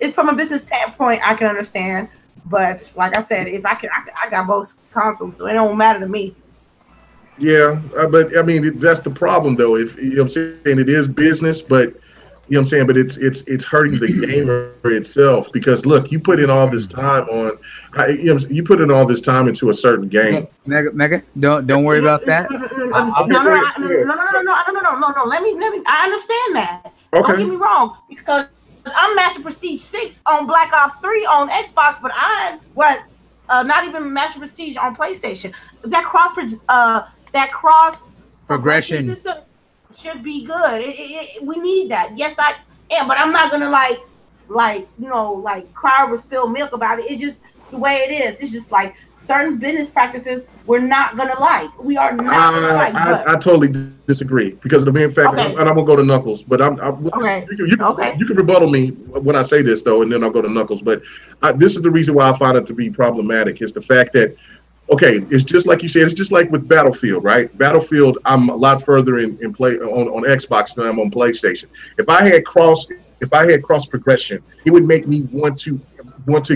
it's from a business standpoint, I can understand. But like I said, if I got both consoles, so it don't matter to me. Yeah, but I mean that's the problem, though. If you know what I'm saying, it is business, but you know what I'm saying, but it's hurting the gamer itself because look, you put in all this time on, you put in all this time into a certain game. Mega, don't worry about that. No. Let me. I understand that. Okay. Don't get me wrong, because I'm Master Prestige 6 on Black Ops 3 on Xbox, but I'm not even Master Prestige on PlayStation. That cross progression system should be good. We need that. Yes, I am, but I'm not gonna like cry over spilled milk about it. It's just the way it is. It's just like certain business practices we're not gonna like. We are not gonna like. I totally disagree because of the mere fact, and I'm gonna go to Knuckles, but okay. You can rebuttal me when I say this though, and then I'll go to Knuckles. But this is the reason why I find it to be problematic is the fact that, okay, it's just like you said, it's just like with Battlefield, right? Battlefield, I'm a lot further in play on Xbox than I'm on PlayStation. If I had cross progression, it would make me want to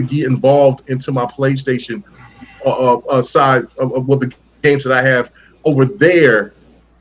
get involved into my PlayStation side of the games that I have over there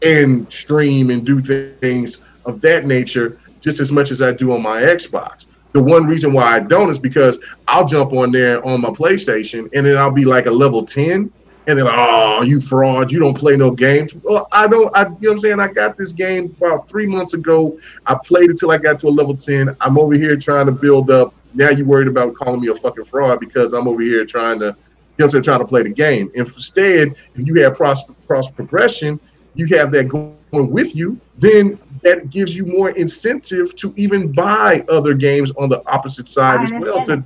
and stream and do things of that nature just as much as I do on my Xbox. The one reason why I don't is because I'll jump on there on my PlayStation and then I'll be like a level 10 and then, oh, you fraud, you don't play no games. Well, you know what I'm saying? I got this game about 3 months ago. I played it till I got to a level 10. I'm over here trying to build up. Now you're worried about calling me a fucking fraud because I'm over here trying to, trying to play the game. Instead, if you have cross progression, you have that going with you, then that gives you more incentive to even buy other games on the opposite side as well. I feel you,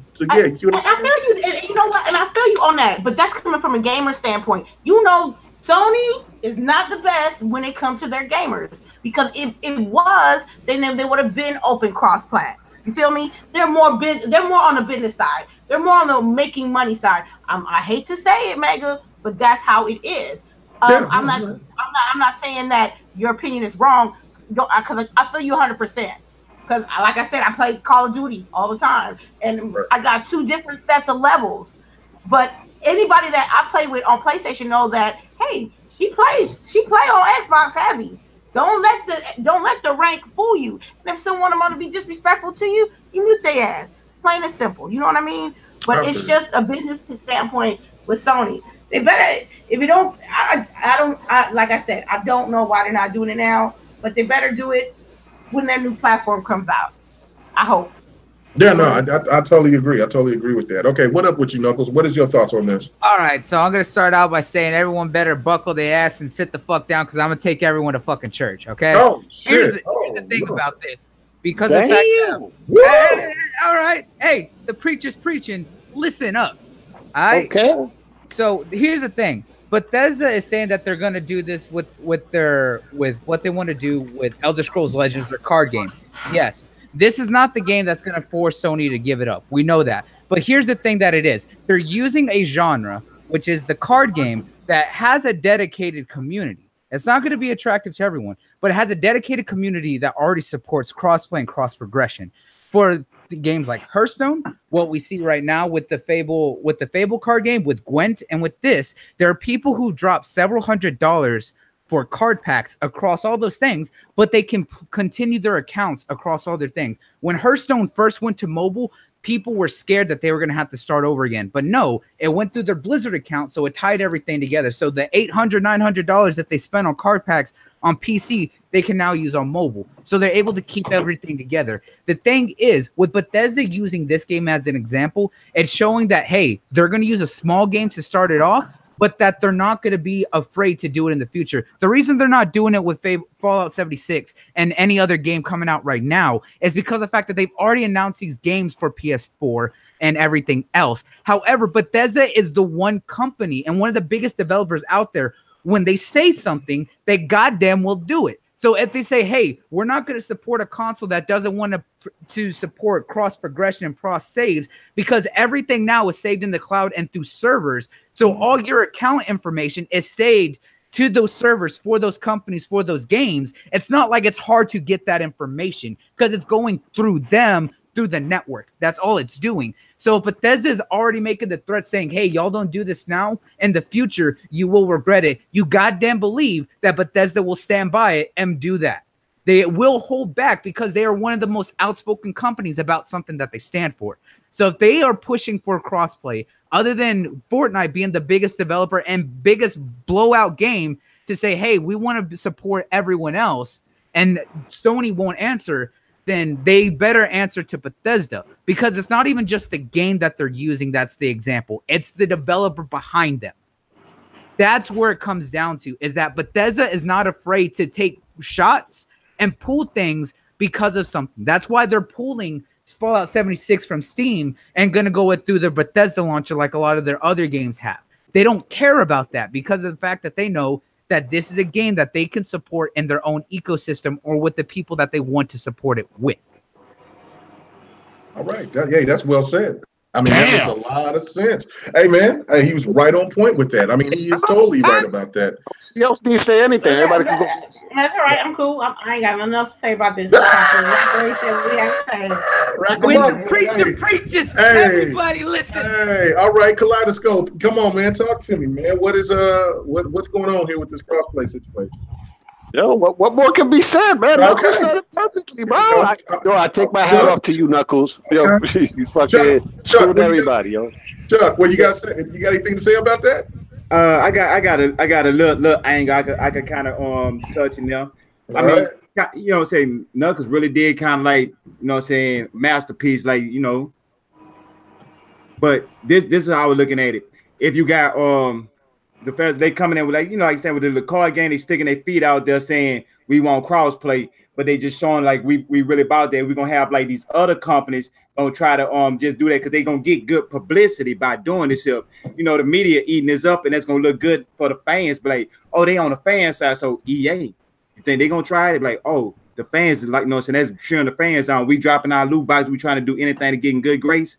and you know what? And I feel you on that. But that's coming from a gamer standpoint. You know, Sony is not the best when it comes to their gamers, because if it was, then they would have been open cross-plat. You feel me? They're more on the business side. They're more on the making money side. I hate to say it, Mega, but that's how it is. I'm not saying that your opinion is wrong, because I feel you 100%. Because, like I said, I play Call of Duty all the time, and I got 2 different sets of levels. But anybody that I play with on PlayStation know that, hey, she play on Xbox heavy. Don't let the rank fool you. And if someone want to be disrespectful to you, you mute their ass. Plain and simple. You know what I mean? But it's just a business standpoint with Sony. They better, if you don't, like I said, I don't know why they're not doing it now, but they better do it when their new platform comes out. I hope. Yeah, no, I totally agree. I totally agree with that. Okay, what up with you, Knuckles? What is your thoughts on this? All right, so I'm going to start out by saying everyone better buckle their ass and sit the fuck down, because I'm going to take everyone to fucking church, okay? Oh, shit. Here's the thing about this. Because of the fact that, all right, hey, the preacher's preaching. Listen up. All right? Okay. So here's the thing. Bethesda is saying that they're going to do this with what they want to do with Elder Scrolls Legends, their card game. Yes. This is not the game that's going to force Sony to give it up. We know that. But here's the thing that it is. They're using a genre, which is the card game, that has a dedicated community. It's not going to be attractive to everyone, but it has a dedicated community that already supports cross-play and cross-progression. For the games like Hearthstone, what we see right now with the Fable card game, with Gwent, and with this, there are people who drop several $100s for card packs across all those things, but they can continue their accounts across all their things. When Hearthstone first went to mobile, people were scared that they were going to have to start over again. But no, it went through their Blizzard account, so it tied everything together. So the $800, $900 that they spent on card packs on PC, they can now use on mobile. So they're able to keep everything together. The thing is, with Bethesda using this game as an example, it's showing that, hey, they're going to use a small game to start it off, but that they're not going to be afraid to do it in the future. The reason they're not doing it with Fallout 76 and any other game coming out right now is because of the fact that they've already announced these games for PS4 and everything else. However, Bethesda is the one company and one of the biggest developers out there. When they say something, they goddamn will do it. So if they say, hey, we're not going to support a console that doesn't want to support cross progression and cross saves, because everything now is saved in the cloud and through servers. So all your account information is saved to those servers for those companies, for those games. It's not like it's hard to get that information because it's going through them, through the network. That's all it's doing. So Bethesda is already making the threat saying, hey, y'all don't do this now. In the future, you will regret it. You goddamn believe that Bethesda will stand by it and do that. They will hold back because they are one of the most outspoken companies about something that they stand for. So if they are pushing for crossplay, other than Fortnite being the biggest developer and biggest blowout game to say, hey, we want to support everyone else, and Sony won't answer, then they better answer to Bethesda, because it's not even just the game that they're using that's the example. It's the developer behind them. That's where it comes down to, is that Bethesda is not afraid to take shots and pull things because of something. That's why they're pulling Fallout 76 from Steam and going to go through their Bethesda launcher like a lot of their other games have. They don't care about that because of the fact that they know that this is a game that they can support in their own ecosystem or with the people that they want to support it with. All right. Hey, that's well said. I mean, that makes a lot of sense. Hey, man, he was right on point with that. I mean, he is totally right about that. Nobody else needs to say anything. Everybody can go. That's all right. I'm cool. I ain't got nothing else to say about this. When the preacher preaches, everybody listens. Hey, all right, Kaleidoscope. Come on, man. Talk to me, man. What is what's going on here with this crossplay situation? Yo, what more can be said, man? Knuckles said it perfectly, bro. I take my hat off to you, Knuckles. Yo, you fucking screwed everybody, yo. Chuck, what you got to say? You got anything to say about that? I got a little angle I could kind of touch in there. I mean, you know what I'm saying, Knuckles really did kind of like, you know what I'm saying, masterpiece, like, you know. But this is how I was looking at it. If you got the feds, they coming in with, like, you know, like I said, with the card game, they sticking their feet out there saying we want cross-play, but they just showing like we really about that. We're gonna have like these other companies gonna try to just do that because they're gonna get good publicity by doing this up. You know, the media eating this up, and that's gonna look good for the fans. But like, oh, they on the fan side, so EA, you think they gonna try it? Like, oh, the fans is like, no, so that's cheering the fans on. We dropping our loot box, we trying to do anything to get in good grace.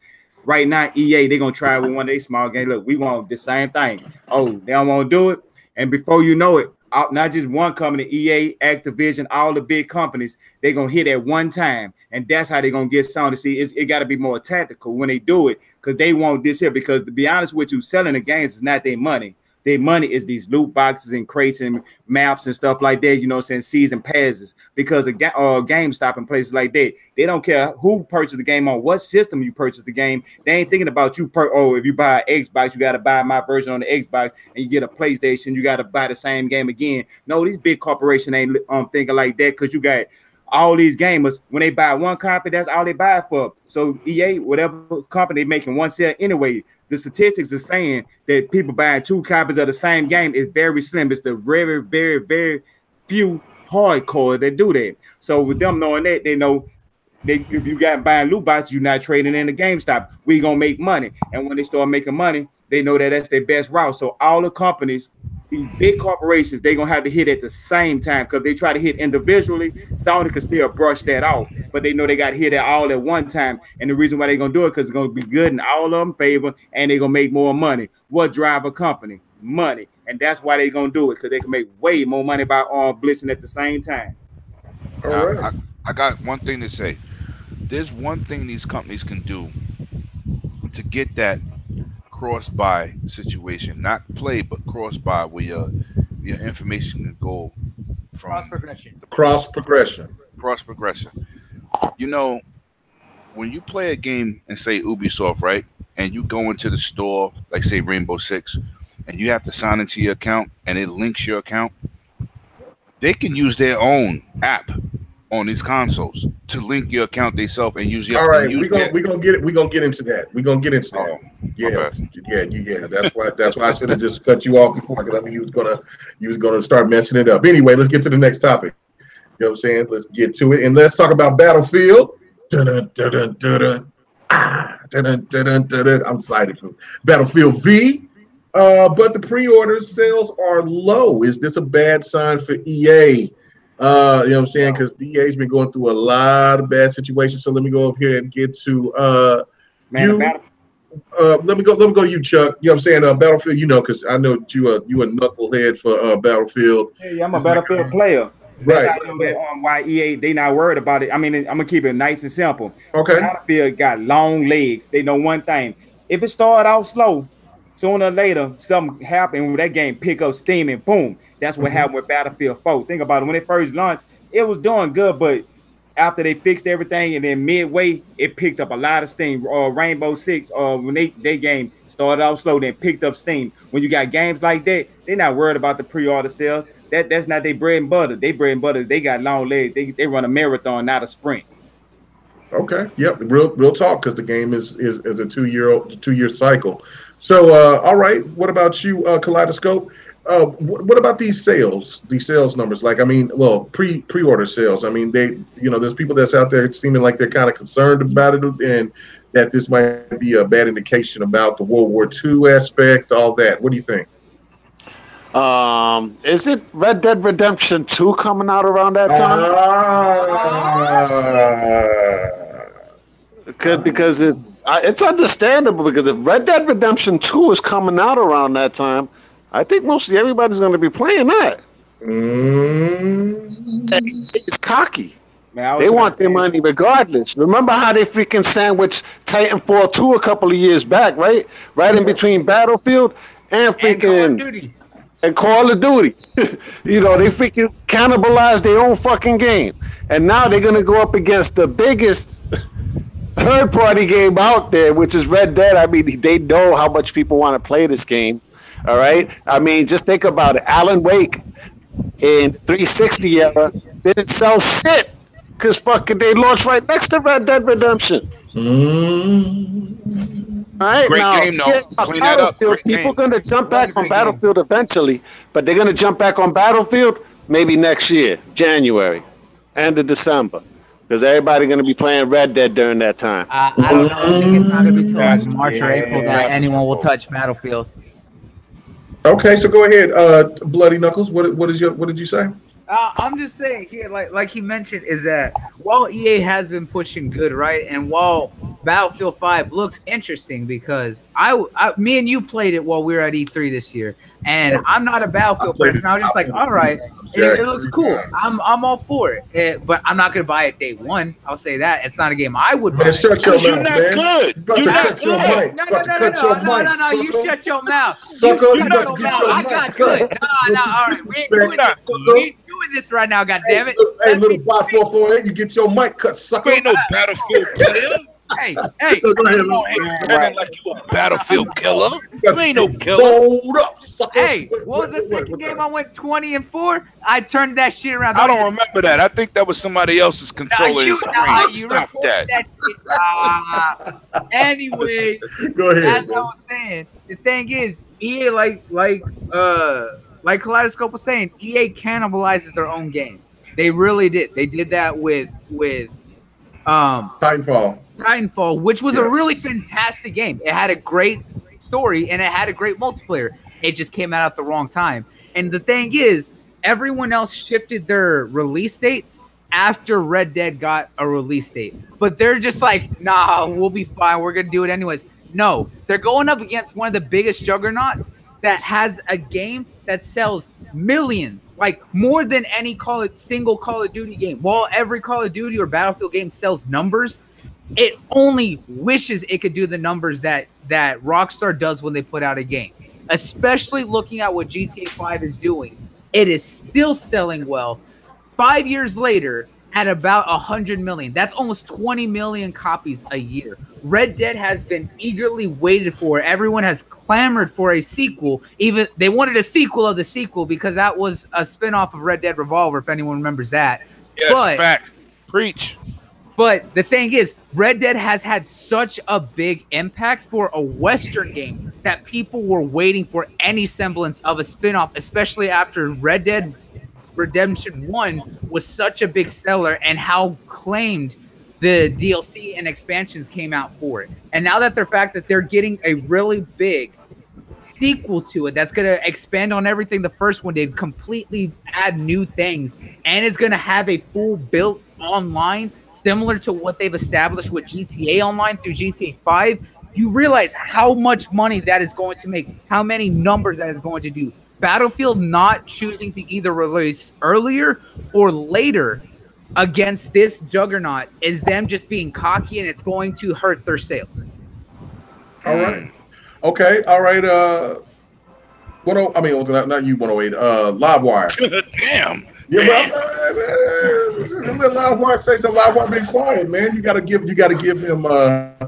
Right now, EA, they're going to try with one of their small games. Look, we want the same thing. Oh, they don't want to do it. And before you know it, not just one company, EA, Activision, all the big companies, they're going to hit at one time. And that's how they're going to get Sony. See, it got to be more tactical when they do it because they want this here. Because to be honest with you, selling the games is not their money. Their money is these loot boxes and crates and maps and stuff like that, you know, saying season passes. Because of GameStop and places like that, they don't care who purchased the game on what system you purchased the game. They ain't thinking about you. If you buy an Xbox, you got to buy my version on the Xbox, and you get a PlayStation, you got to buy the same game again. No, these big corporations ain't thinking like that because you got all these gamers, when they buy one copy, that's all they buy for. So EA, whatever company they making one sale anyway, the statistics are saying that people buying two copies of the same game is very slim. It's the very, very, very few hardcore that do that. So with them knowing that, they know if you got buying loot boxes, you're not trading in the GameStop. We gonna make money. And when they start making money, they know that that's their best route. So all the companies, these big corporations, they're going to have to hit at the same time because they try to hit individually. Sony can still brush that off, but they know they got to hit it all at one time. And the reason why they're going to do it because it's going to be good in all of them favor and they're going to make more money. What drive a company? Money. And that's why they're going to do it because they can make way more money by blitzing at the same time. All right. I got one thing to say. There's one thing these companies can do to get that cross-buy situation, not play, but cross-buy where your information can go from cross progression. You know, when you play a game and say Ubisoft, right, and you go into the store, like say Rainbow Six, and you have to sign into your account and it links your account, they can use their own app on these consoles to link your account themselves and use your. All right, we're gonna get into that. We're gonna get into that. Yeah. That's why I should have just cut you off before because I mean you was gonna start messing it up. Anyway, let's get to the next topic. You know what I'm saying? Let's get to it and let's talk about Battlefield. I'm excited for Battlefield V. But the pre-order sales are low. Is this a bad sign for EA? You know what I'm saying? Because EA's been going through a lot of bad situations. So let me go over here and get to you. Let me go to you, Chuck. You know what I'm saying? Battlefield, you know, because I know you a knucklehead for Battlefield. Hey, I'm a Battlefield player. That's how I know that why EA they not worried about it. I mean, I'm gonna keep it nice and simple. Okay. Battlefield got long legs. They know one thing. If it started out slow, sooner or later something happened when that game pick up steam and boom. That's what happened with Battlefield 4. Think about it. When it first launched, it was doing good, but after they fixed everything and then midway, it picked up a lot of steam. Rainbow Six, when they game started out slow, then picked up steam. When you got games like that, they're not worried about the pre-order sales. That's not their bread and butter. They bread and butter, they got long legs. They run a marathon, not a sprint. Okay. Yep. Real talk, because the game is a 2-year cycle. So all right. What about you, Kaleidoscope? What about these sales numbers? Like, I mean, well, pre-order sales. I mean, there's people that's out there seeming like they're kind of concerned about it, and that this might be a bad indication about the World War II aspect, all that. What do you think? Is it Red Dead Redemption 2 coming out around that time? Because it's understandable because if Red Dead Redemption 2 is coming out around that time, I think mostly everybody's going to be playing that. It's cocky. Man, they want their money regardless. Remember how they freaking sandwiched Titanfall 2 a couple of years back, right? Right in between Battlefield and freaking Call of Duty. You know, they freaking cannibalized their own fucking game. And now they're going to go up against the biggest third-party game out there, which is Red Dead. I mean, they know how much people want to play this game. All right? I mean, just think about it. Alan Wake in 360 era didn't sell shit because fucking they launched right next to Red Dead Redemption. All right, great now, game, though. Clean that up. People going to jump back on Battlefield eventually, but they're going to jump back on Battlefield maybe next year, January, end of December, because everybody going to be playing Red Dead during that time. I don't know. I think it's not going to be till like March or April that anyone will touch Battlefield. Okay, so go ahead, Bloody Knuckles. What did you say? I'm just saying here, like he mentioned, is that while EA has been pushing good, right, and while Battlefield 5 looks interesting because me and you played it while we were at E3 this year, and I'm not a Battlefield person. I was just like, all right, it looks cool. I'm all for it, but I'm not gonna buy it day one. I'll say that it's not a game I would buy. Shut your mouth, you're not good. You're not good. No. You shut your mouth. You shut your mouth. I got good. No. All right, we ain't doing this right now. God damn it. Hey, little 5448, you get your mic cut, sucker. Ain't no Battlefield player. Hey, go ahead, like you a Battlefield killer. You ain't no killer. Hold up, sucker. Hey, what was the second game I went 20-4? I turned that shit around. I don't remember that. I think that was somebody else's controller. You Stop that. Anyway, go ahead. As I was saying, the thing is, EA like Kaleidoscope was saying, EA cannibalizes their own game. They really did. They did that with Titanfall, which was a really fantastic game. It had a great story and it had a great multiplayer. It just came out at the wrong time. And the thing is, everyone else shifted their release dates after Red Dead got a release date. But they're just like, nah, we'll be fine. We're going to do it anyways. No, they're going up against one of the biggest juggernauts that has a game that sells millions, like more than any single Call of Duty game. While every Call of Duty or Battlefield game sells numbers, it only wishes it could do the numbers that Rockstar does when they put out a game. Especially looking at what GTA 5 is doing. It is still selling well. 5 years later, at about 100 million. That's almost 20 million copies a year. Red Dead has been eagerly waited for. Everyone has clamored for a sequel. Even they wanted a sequel of the sequel because that was a spinoff of Red Dead Revolver, if anyone remembers that. Yes, fact. Preach. But the thing is, Red Dead has had such a big impact for a Western game that people were waiting for any semblance of a spinoff, especially after Red Dead Redemption 1 was such a big seller and how claimed the DLC and expansions came out for it. And now that they're getting a really big sequel to it that's going to expand on everything the first one did, completely add new things, and is going to have a full built online similar to what they've established with GTA Online through GTA 5, you realize how much money that is going to make, how many numbers that is going to do. Battlefield not choosing to either release earlier or later against this juggernaut is them just being cocky, and it's going to hurt their sales. All right. Okay. All right. Not you, 108. Livewire. Damn. Yeah, but let Livewire say something. Livewire been quiet, man. You gotta give him.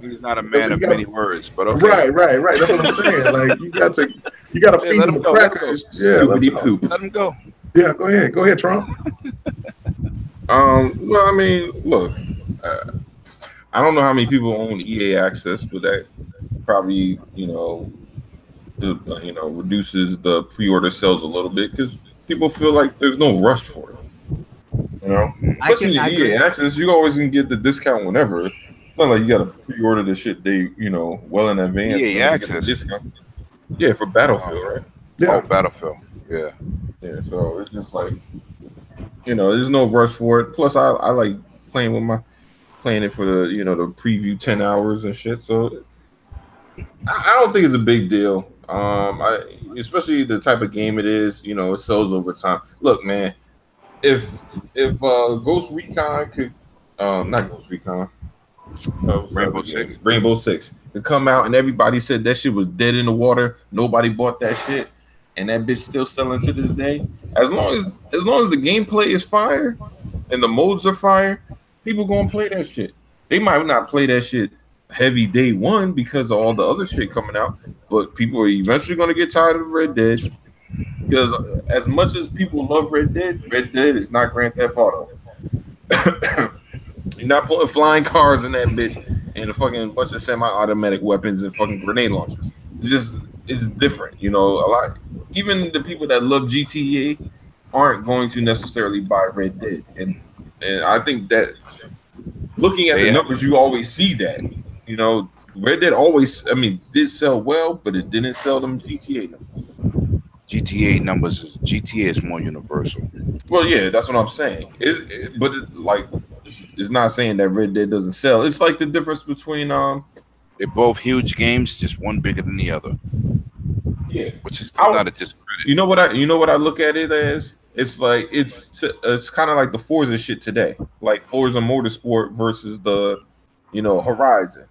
He's not a man of many words, but okay. Right. That's what I'm saying. Like you gotta feed him the crackers. Yeah, let him go. Yeah, go ahead, Trump. Well, I mean, look, I don't know how many people own EA Access, but that probably reduces the pre-order sales a little bit because people feel like there's no rush for it. Especially EA Access, you always can get the discount whenever. It's not like you got to pre-order the shit well in advance. EA Access. Yeah, for Battlefield, right? Yeah. Oh, Battlefield. Yeah. Yeah. So it's just like, there's no rush for it. Plus, I like playing with playing it for the the preview 10 hours and shit. So I don't think it's a big deal. Especially the type of game it is. It sells over time. Look, man, if Ghost Recon could, not Ghost Recon, Rainbow Six could come out and everybody said that shit was dead in the water. Nobody bought that shit, and that bitch still selling to this day. As long as the gameplay is fire and the modes are fire, people gonna play that shit. They might not play that shit heavy day one because of all the other shit coming out, but people are eventually gonna get tired of Red Dead. Because as much as people love Red Dead is not Grand Theft Auto. You're not putting flying cars in that bitch and a fucking bunch of semi-automatic weapons and fucking grenade launchers. It's different, a lot. Even the people that love GTA aren't going to necessarily buy Red Dead, and I think that looking at the numbers, you always see that. Red Dead always, did sell well, but it didn't sell them GTA numbers. GTA is more universal. Well, yeah, that's what I'm saying. It's not saying that Red Dead doesn't sell. It's like the difference between they're both huge games, just one bigger than the other. Yeah, which is not a discredit. You know what I look at it as? It's like it's kind of like the Forza shit today, like Forza Motorsport versus the Horizon.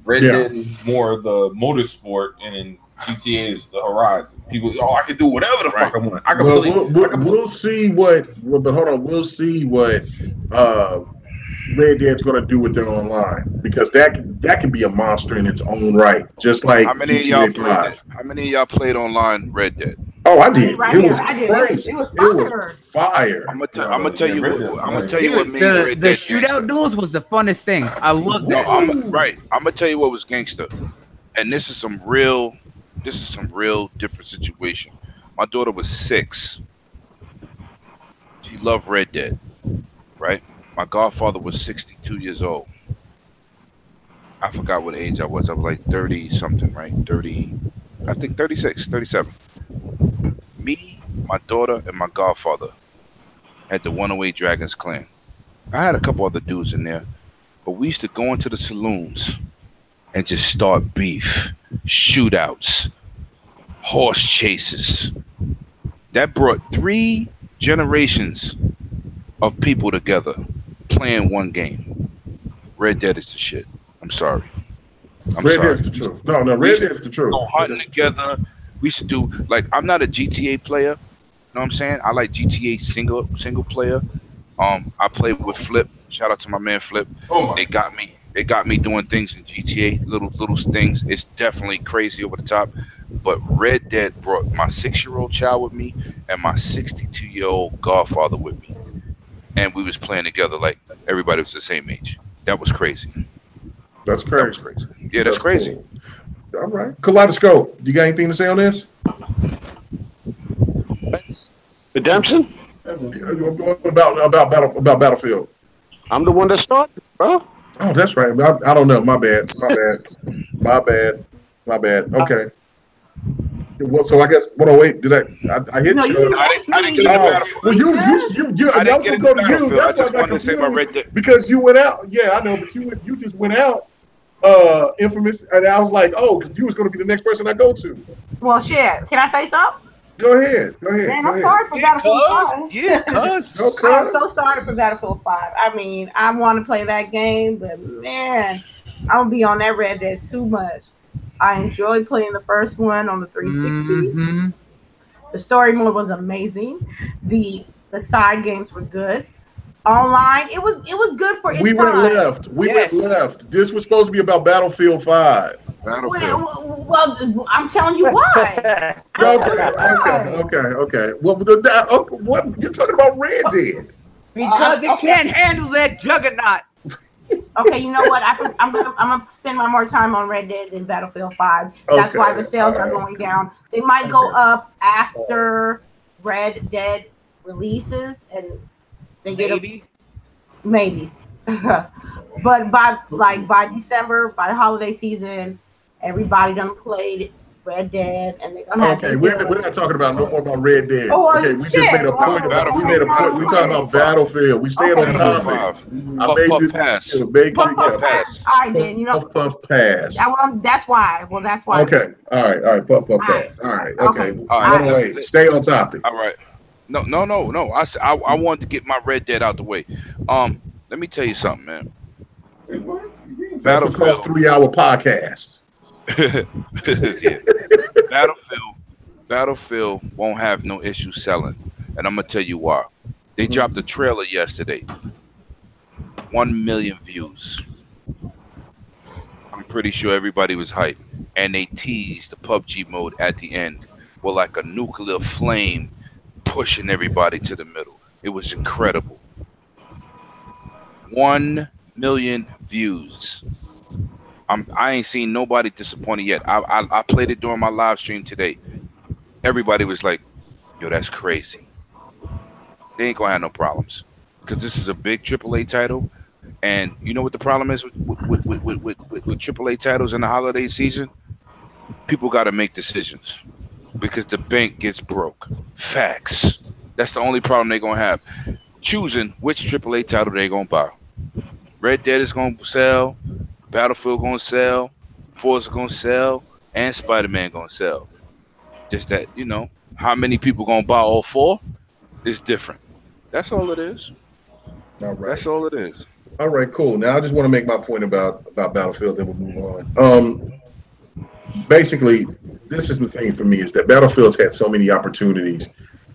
Red Dead is more of the motorsport, and GTA is the Horizon. People, I can do whatever the fuck I want. I can we'll see what. But hold on, we'll see what Red Dead's going to do with their online, because that can be a monster in its own right. Just like how many GTA of y'all played online Red Dead? Oh, I did. It was crazy. It was fire. I'm gonna tell you what made Red Dead the shootout duels was the funnest thing. I loved that. I'm gonna tell you what was gangster, and this is some real different situation. My daughter was 6. She loved Red Dead, right? My godfather was 62 years old. I forgot what age I was. I was like 30 something, right? 30, I think 36, 37. Me, my daughter, and my godfather had the 108 Dragons clan. I had a couple other dudes in there, but we used to go into the saloons and just start beef, shootouts, horse chases. That brought 3 generations of people together playing one game. Red Dead is the shit. I'm sorry. Red Dead is the truth. No, Red Dead is the truth. Go hunting together. We used to do, like, I'm not a GTA player. You know what I'm saying? I like GTA single player. I played with Flip. Shout out to my man Flip. They got me doing things in GTA, little things. It's definitely crazy over the top. But Red Dead brought my 6-year-old child with me and my 62-year-old godfather with me. And we was playing together like everybody was the same age. That was crazy. That's crazy. That was crazy. Yeah, that's crazy. Cool. All right. Kaleidoscope, you got anything to say on this? Redemption? About Battlefield. I'm the one that started, bro. Oh, that's right. I don't know. My bad. Okay. Well, so I guess. Well, wait. Did I hit you? I didn't get into Battlefield. Well, you. I didn't get into Battlefield. I just wanted to say my Red Dead because you went out. Yeah, I know, but you just went out. Infamous, and I was like, oh, because you was going to be the next person I go to. Well, shit. Can I say something? Go ahead. Man, I'm sorry for Battlefield 5. Yeah, cuz. I'm so sorry for Battlefield 5. I mean, I want to play that game, but man, I'm going to be on that Red Dead too much. I enjoyed playing the first one on the 360. Mm-hmm. The story mode was amazing. The side games were good. Online, it was good for its We time. went left. This was supposed to be about Battlefield 5. Well, I'm telling you why. Okay. Well, what you're talking about Red Dead? Because it can't handle that juggernaut. Okay, you know what? I'm gonna spend more time on Red Dead than Battlefield 5. That's why the sales are going down. They might go up after Red Dead releases, and they get maybe. But by December, by the holiday season, everybody done played Red Dead, and they're gonna have. Okay, we're not talking about no more about Red Dead. Oh, okay, we just made a point. We made a point. We talking about Battlefield. We stayed on topic. I made this pass. Puff pass. All right, then Puff pass. That's why. Well, that's why. Okay. All right. Puff pass. All right. Okay. All right. Wait. Stay on topic. All right. No. I wanted to get my Red Dead out the way. Let me tell you something, man. Battlefield 3-hour podcast. Yeah. Battlefield won't have no issue selling, and I'm gonna tell you why. They dropped a trailer yesterday. 1 million views. I'm pretty sure everybody was hyped, and they teased the PUBG mode at the end with like a nuclear flame pushing everybody to the middle. It was incredible. 1 million views. I ain't seen nobody disappointed yet. I played it during my live stream today. Everybody was like, yo, that's crazy. They ain't gonna have no problems because this is a big AAA title. And you know what the problem is with AAA titles in the holiday season? People got to make decisions because the bank gets broke. Facts. That's the only problem they're going to have. Choosing which AAA title they're going to buy. Red Dead is going to sell. Battlefield going to sell. Forza going to sell. And Spider-Man going to sell. Just that, how many people going to buy all four is different. That's all it is. All right. That's all it is. All right, cool. Now I just want to make my point about Battlefield, then we'll move on. Basically, this is the thing for me is that Battlefield's had so many opportunities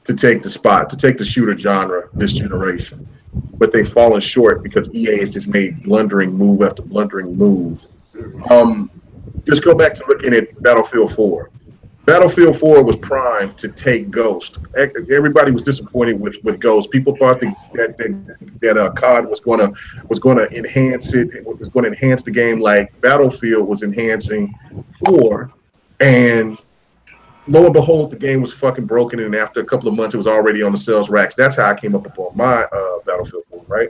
to take the spot, to take the shooter genre this generation, but they've fallen short because EA has just made blundering move after blundering move. Just go back to looking at Battlefield 4. Battlefield 4 was primed to take Ghost. Everybody was disappointed with Ghost. People thought that COD was going to enhance it. It was going to enhance the game like Battlefield was enhancing 4. And lo and behold, the game was fucking broken. And after a couple of months, it was already on the sales racks. That's how I came up upon my Battlefield 4, right?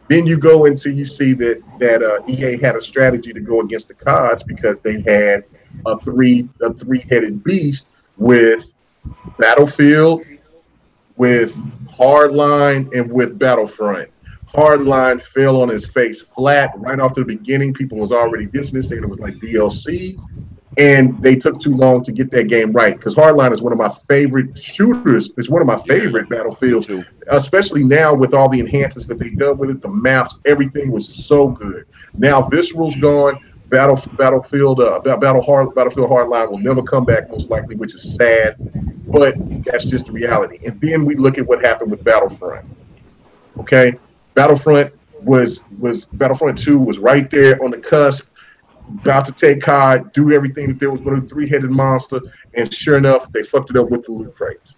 Then you go into you see that EA had a strategy to go against the CODs because they had a three-headed beast with Battlefield, with Hardline, and with Battlefront. Hardline fell on his face flat right off the beginning. People was already dissing it, saying it was like DLC, and they took too long to get that game right because Hardline is one of my favorite shooters. It's one of my favorite Battlefields, especially now with all the enhancements that they've done with it. The maps, everything was so good. Now Visceral's gone. Battlefield Hardline will never come back most likely, which is sad, but that's just the reality. And then we look at what happened with Battlefront. Okay, Battlefront 2 was right there on the cusp, about to take COD, do everything that there was going to three-headed monster, and sure enough, they fucked it up with the loot crates.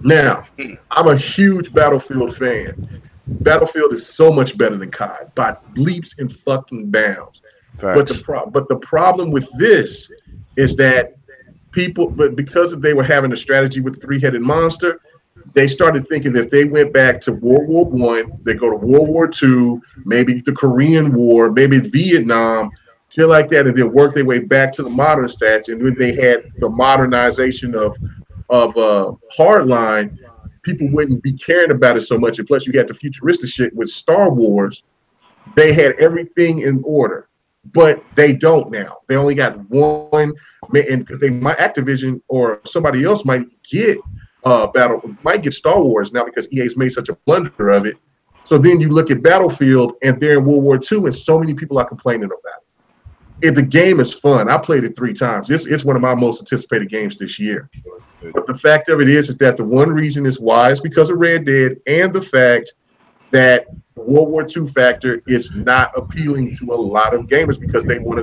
Now, I'm a huge Battlefield fan. Battlefield is so much better than COD by leaps and fucking bounds. But the problem with this is that because they were having a strategy with the three-headed monster, they started thinking that if they went back to World War I, they go to World War II, maybe the Korean War, maybe Vietnam, shit like that, and then work their way back to the modern stats. And when they had the modernization of Hardline, people wouldn't be caring about it so much. And plus, you had the futuristic shit with Star Wars. They had everything in order. But they don't now. They only got one, and Activision or somebody else might get Star Wars now because EA's made such a blunder of it. So then you look at Battlefield, and they're in World War II, and so many people are complaining about it. The game is fun. I played it 3 times. It's one of my most anticipated games this year. But the fact of it is that the one reason is why is because of Red Dead, and the fact that the World War II factor is not appealing to a lot of gamers because they want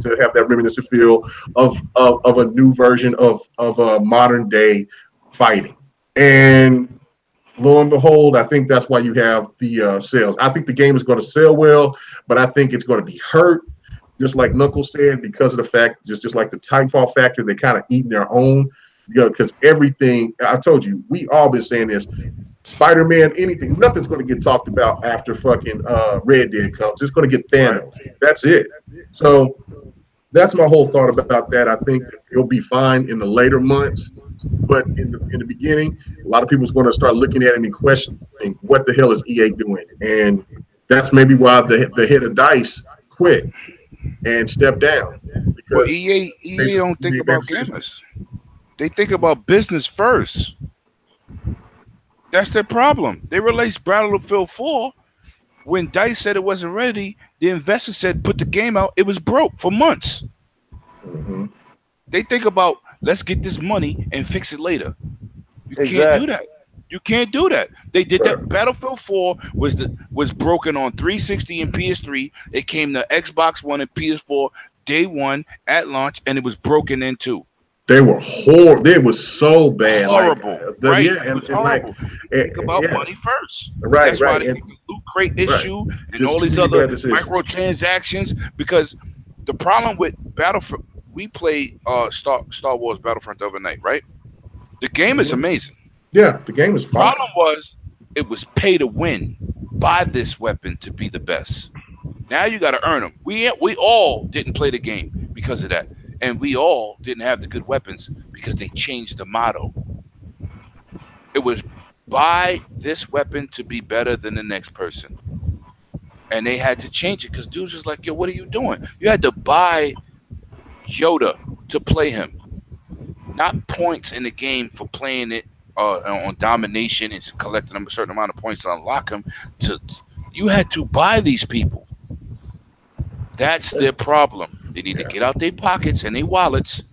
to have that reminiscent feel of a new version of a modern day fighting. And lo and behold, I think that's why you have the sales. I think the game is going to sell well, but I think it's going to be hurt, just like Knuckles said, because of the fact, just like the Titanfall factor, they kind of eating their own. Because everything, I told you, we all been saying this. Spider-Man, anything, nothing's going to get talked about after fucking Red Dead comes. It's going to get Thanos. That's it. So that's my whole thought about that. I think it'll be fine in the later months, but in the beginning, a lot of people's going to start looking at it and questioning what the hell is EA doing, and that's maybe why the head of DICE quit and stepped down. Well, EA don't think about gamers. They think about business first. That's their problem. They released Battlefield 4 when DICE said it wasn't ready. The investor said put the game out. It was broke for months. Mm-hmm. They think about let's get this money and fix it later. You can't do that. You can't do that. They did that. Battlefield 4 was broken on 360 and PS3. It came to Xbox One and PS4 day one at launch, and it was broken in two. They were horrible. It was so bad. Horrible. Right? Yeah, and horrible. Think about money first. Right, That's why they did the Loot Crate issue and all these other microtransactions. Because the problem with Battlefield, we played Star Wars Battlefront the other night, right? The game is amazing. Yeah, the game is fun. Problem was, it was pay to win. Buy this weapon to be the best. Now you got to earn them. We all didn't play the game because of that. And we all didn't have the good weapons because they changed the motto. It was buy this weapon to be better than the next person. And they had to change it because dudes was like, yo, what are you doing? You had to buy Yoda to play him. Not points in the game for playing it on domination and collecting a certain amount of points to unlock them. You had to buy these people. That's their problem. They need to get out their pockets and their wallets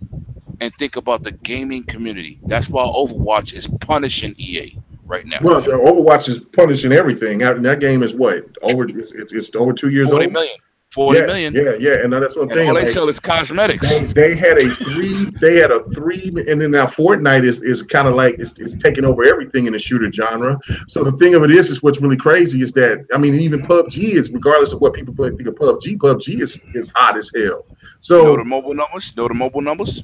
and think about the gaming community. That's why Overwatch is punishing EA right now. Well, Overwatch is punishing everything. That game is what? It's over 2 years 40 old? million. 40 million. Yeah, and that's what I'm saying. All they sell is cosmetics. They had a three, and then now Fortnite is kind of like it's taking over everything in the shooter genre. So the thing of it is what's really crazy is that even PUBG is, regardless of what people think of PUBG is hot as hell. So know the mobile numbers?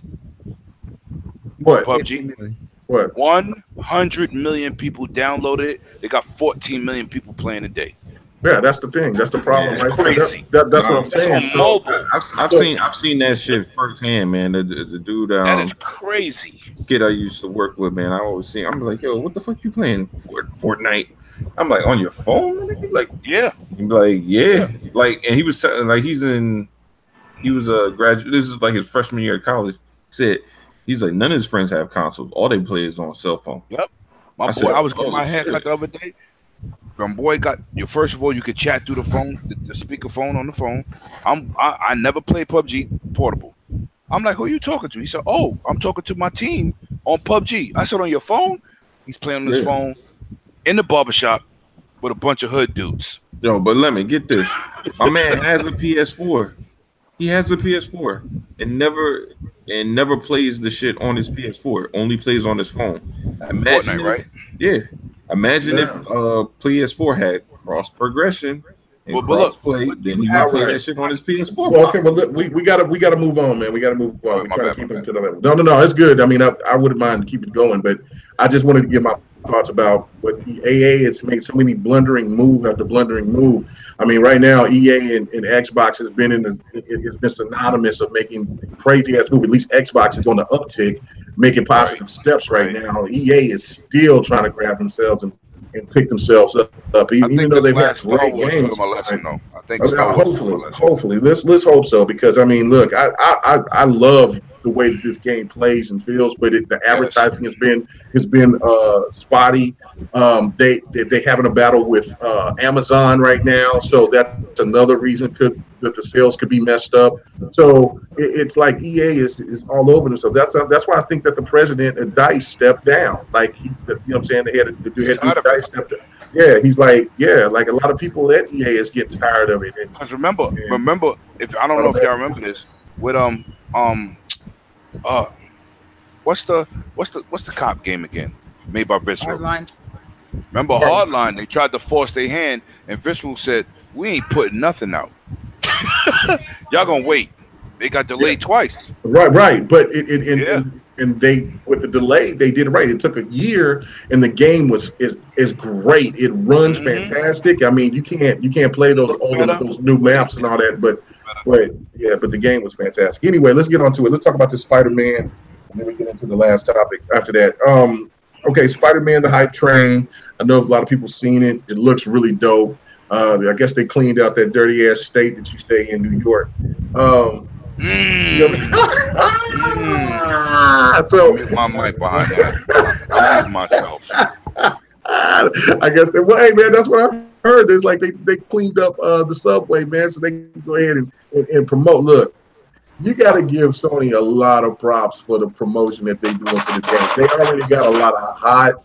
What? PUBG. What? 100 million people downloaded it. They got 14 million people playing a day. Yeah, that's the thing. That's the problem. It's crazy. That's what I'm saying. On mobile. I've seen that shit firsthand, man. The dude that is crazy. Kid I used to work with, man. I always see. I'm like, yo, what the fuck you playing Fortnite? I'm like, on your phone? He's like, yeah. He's like, yeah. Like, and he was like, he was a graduate. This is like his freshman year of college. He's like, none of his friends have consoles. All they play is on cell phone. Yep. I was getting my hair cut the other day. My boy got you. First of all, you could chat through the phone, the speaker phone on the phone. I never played PUBG portable. I'm like, who are you talking to? He said, oh, I'm talking to my team on PUBG. I said, on your phone? He's playing on his phone in the barbershop with a bunch of hood dudes. Yo, but let me get this. My man has a PS4. He has a PS4 and never plays the shit on his PS4. Only plays on his phone. Imagine Fortnite, right? Yeah. Imagine if PS4 had cross progression and cross play, then he would play that shit on his PS4. Well, okay, well, we gotta move on, man. We gotta move on. We try to keep it to the level. No, it's good. I mean, I wouldn't mind to keep it going, but I just wanted to give my thoughts about what the AA has made so many blundering move after blundering move. I mean, right now EA and Xbox has been it's been synonymous of making crazy ass moves. At least Xbox is on the uptick, making positive steps right now. EA is still trying to grab themselves and pick themselves up, even though they've had great games. Hopefully, let's hope so, because I mean, look, I love the way that this game plays and feels, but the advertising has been spotty. They having a battle with Amazon right now, so that's another reason that the sales could be messed up. So it's like EA is all over themselves. That's why I think that the president of DICE stepped down. Like you know what I'm saying, they had DICE stepped down. Yeah, he's like, like a lot of people at EA is getting tired of it. Because remember, if I don't know if y'all remember this with what's the cop game again? Made by Visceral. Hardline. Remember Hardline? They tried to force their hand, and Visceral said, "We ain't putting nothing out. Y'all gonna wait." They got delayed twice. Right. But and they, with the delay, they did it right. It took a year, and the game is great. It runs fantastic. I mean, you can't play those new maps and all that, but But yeah, but the game was fantastic. Anyway, let's get on to it. Let's talk about this Spider-Man, and then we get into the last topic after that. Okay, Spider-Man: The Hype Train. I know a lot of people seen it. It looks really dope. I guess they cleaned out that dirty ass state that you stay in, New York. So my mic behind that. I mute myself. I guess well, hey man, that's what I heard. It's like they cleaned up the subway, man, so they can go ahead and promote. Look, you got to give Sony a lot of props for the promotion that they doing for the game. They already got a lot of hot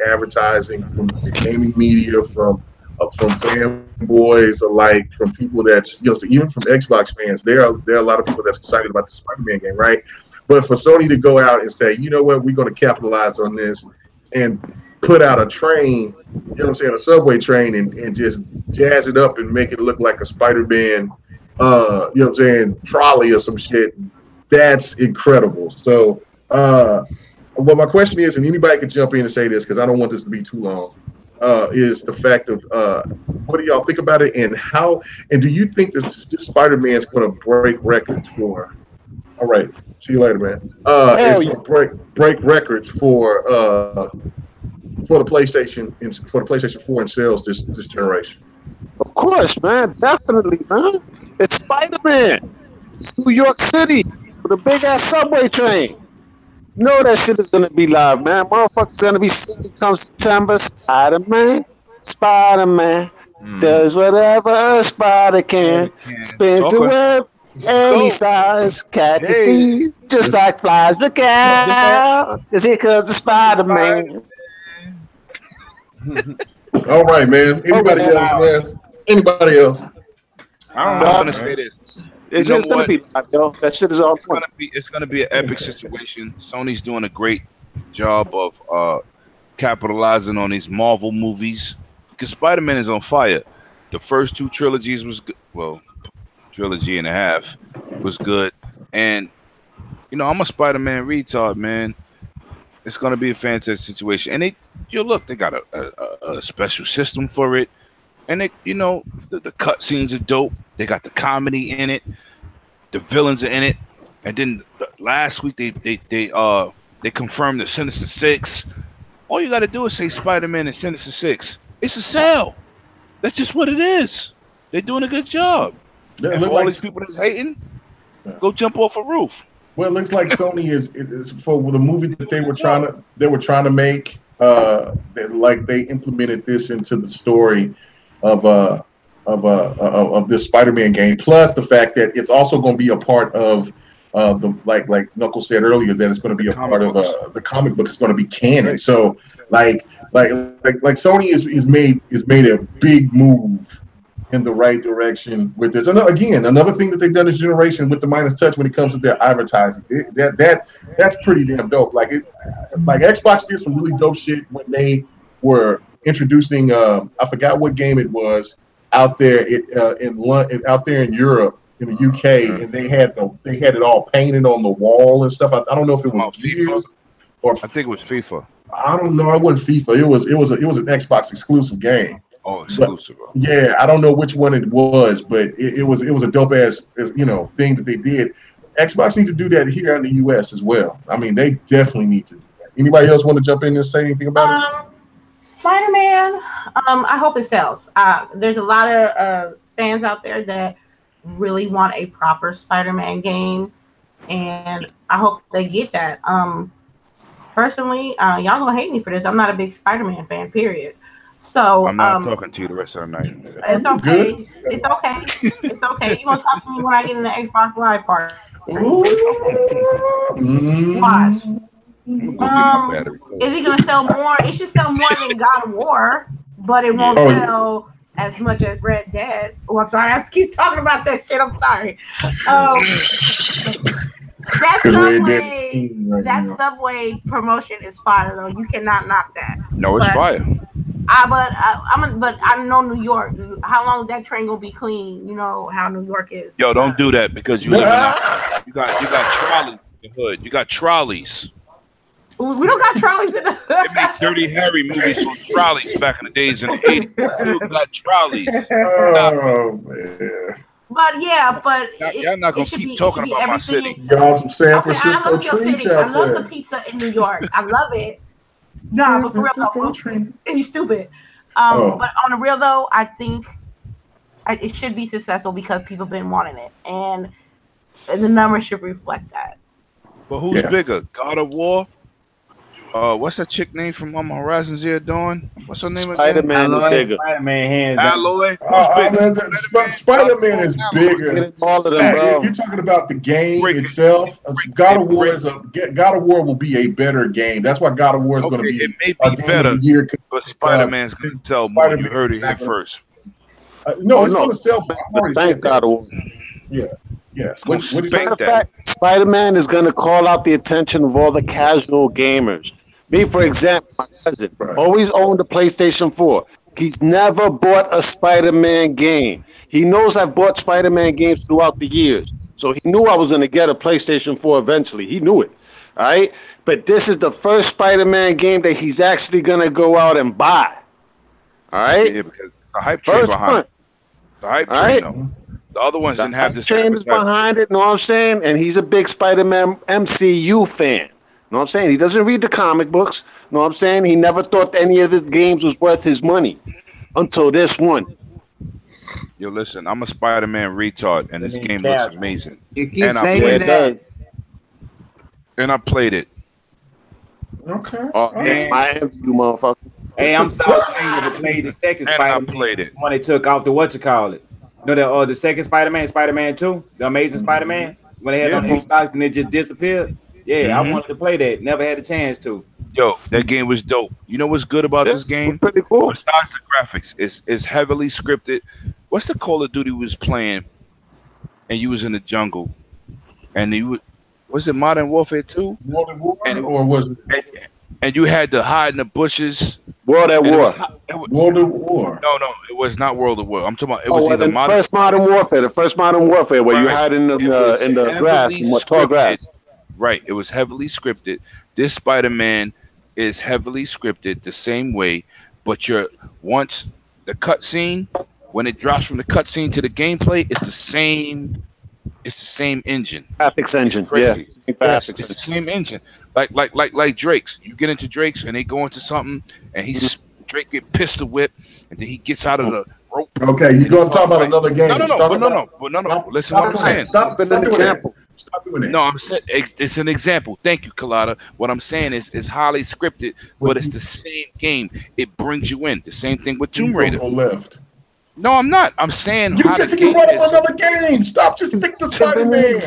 advertising from the gaming media, from fanboys alike, from people that's so even from Xbox fans. There are a lot of people that's excited about the Spider-Man game, right? But for Sony to go out and say, you know what, we're going to capitalize on this and put out a train, a subway train, and just jazz it up and make it look like a Spider-Man, trolley or some shit, that's incredible. So, well, my question is, and anybody can jump in and say this because I don't want this to be too long, is the fact of what do y'all think about it, and do you think this Spider-Man is going to break records for? All right, see you later, man. It's going to break records for the PlayStation for the PlayStation 4 in sales this generation. Of course, man, definitely, man. It's Spider-Man. It's New York City with a big ass subway train. You know that shit is gonna be live, man. Motherfuckers gonna be singing come September. Spider-Man does whatever a spider can. Spins a web any size, catches thieves just like flies. Look out! Cause here comes the Spider-Man. All right, man. Anybody else, man? Anybody else? I'm gonna say this. It's just gonna be, that shit is all. It's gonna be an epic situation. Sony's doing a great job of capitalizing on these Marvel movies because Spider-Man is on fire. The first two trilogies was good. Well, trilogy and a half was good, and I'm a Spider-Man retard, man. It's gonna be a fantastic situation, and they got a special system for it. And the cut scenes are dope. They got the comedy in it. The villains are in it. And then last week they confirmed the Sinister Six. All you got to do is say Spider-Man and Sinister Six. It's a sale. That's just what it is. They're doing a good job. Yeah, and for all these people that's hating, go jump off a roof. Well, it looks like Sony is for the movie that they were trying to make. They implemented this into the story of this Spider-Man game, plus the fact that it's also going to be a part of the like Knuckles said earlier, that it's going to be a part of the comic book. It's going to be canon. So like Sony is made a big move in the right direction with this. Another thing that they've done this generation with the Minus Touch when it comes to their advertising, that's pretty damn dope. Like Xbox did some really dope shit when they were introducing I forgot what game it was out there out there in Europe, in the UK, and they had it all painted on the wall and stuff. I don't know if it was Gears or I think it was FIFA. I don't know. It wasn't FIFA. It was an Xbox exclusive game. Oh, exclusive. But, yeah, I don't know which one it was, but it was a dope ass thing that they did. Xbox needs to do that here in the US as well. I mean, they definitely need to do that. Anybody else want to jump in and say anything about it? Spider-Man, I hope it sells. There's a lot of fans out there that really want a proper Spider-Man game, and I hope they get that. Personally, y'all gonna hate me for this. I'm not a big Spider-Man fan, period. So I'm not talking to you the rest of the night. It's okay. It's okay. It's okay. You gonna talk to me when I get in the Xbox Live part. Watch. Is it gonna sell more? It should sell more than God of War, but it won't sell as much as Red Dead. Oh, I'm sorry. I keep talking about that shit. I'm sorry. That Subway promotion is fire though. You cannot knock that. No, it's fire. But I know New York. How long is that train gonna be clean? You know how New York is. Yo, don't do that because you got trolleys in the hood. You got trolleys. We don't got trolleys in the. They made Dirty Harry movies on trolleys back in the days in the 80s. Still got trolleys. Oh man. But yeah, y'all not gonna keep talking about my city. Y'all some San Okay, Francisco treats out I love there. the pizza in New York. I love it. Nah, but for real, you stupid. But on the real though, I think it should be successful because people have been wanting it, and the numbers should reflect that. But who's bigger, God of War? What's that chick name from Horizon Zero Dawn? What's her name again? Spider-Man is bigger. Spider-Man hands. Alloy. Spider-Man is bigger. All of them, bro. You're talking about the game itself. God of War will be a better game. That's why God of War is going to be. It may be better, but Spider-Man's going to sell more. You heard it here first. No, it's going to sell. Thank God of War. Yeah. Spider-Man is going to call out the attention of all the casual gamers. Me, for example, my cousin always owned a PlayStation 4. He's never bought a Spider-Man game. He knows I've bought Spider-Man games throughout the years. So he knew I was going to get a PlayStation 4 eventually. He knew it. All right? But this is the first Spider-Man game that he's actually going to go out and buy. All right? Yeah, because it's a hype train behind it. The hype train, though. The other ones didn't have this. Train is behind it, know what I'm saying? And he's a big Spider-Man MCU fan. Know what I'm saying? He doesn't read the comic books. Know what I'm saying? He never thought any of the games was worth his money until this one. Yo, listen, I'm a Spider-Man retard, and this game looks amazing. You keep saying that. And I played it. Okay. I am you, motherfucker. Hey, I'm sorry to play the second Spider-Man. I played it. When they took out the whatchamacallit. You know the second Spider-Man, Spider-Man 2, the Amazing Spider-Man, when they had on Xbox and it just disappeared. Yeah, I wanted to play that. Never had a chance to. Yo, that game was dope. You know what's good about this game? Pretty cool. Besides the graphics, it's heavily scripted. What's the Call of Duty was playing? And you was in the jungle, and was it Modern Warfare 2? Modern Warfare, or was it? And you had to hide in the bushes. World at War. World at War. No, it was not World at War. I'm talking about it was either the first Modern Warfare. The first Modern Warfare where you hide in the grass, in tall grass. Right. It was heavily scripted. This Spider-Man is heavily scripted the same way, but once the cutscene, when it drops from the cutscene to the gameplay, it's the same. It's the same engine. Graphics engine. It's the same engine. Like Drake's. You get into Drake's and they go into something, and Drake get pistol whipped, and then he gets out of the rope. Okay, you're gonna talk about another game. No. Listen, what I'm saying. Stop doing it. No, I'm saying it's an example. Thank you, Colada. What I'm saying is it's highly scripted, but it's the same game. It brings you in. The same thing with Tomb Raider. Left. No, I'm not. I'm saying you brought up another game. Stop. Just stick to Spider-Man.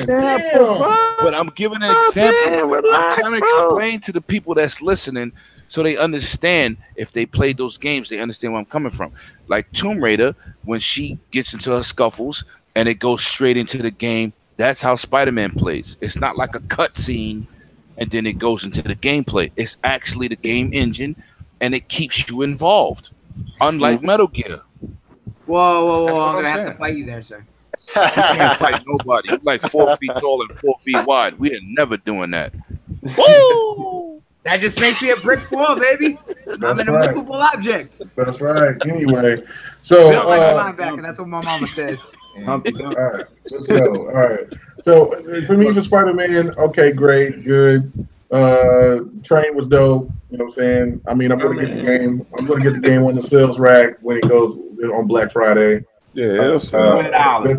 But I'm giving an example. I'm trying to explain to the people that's listening so they understand. If they played those games, they understand where I'm coming from. Like Tomb Raider, when she gets into her scuffles and it goes straight into the game, that's how Spider-Man plays. It's not like a cutscene and then it goes into the gameplay. It's actually the game engine, and it keeps you involved. Unlike Metal Gear. Whoa. I'm going to have to fight you there, sir. You can't fight nobody. You're like 4 feet tall and 4 feet wide. We are never doing that. Woo! That just makes me a brick wall, baby. I'm an immovable object. That's right. Anyway, so built like a linebacker. That's what my mama says. All right, let's go. All right. So for me, for Spider-Man, okay, great, good. Train was dope. You know what I'm saying? I mean, I'm gonna get the game. I'm gonna get the game on the sales rack when it goes on Black Friday. Yeah, $20.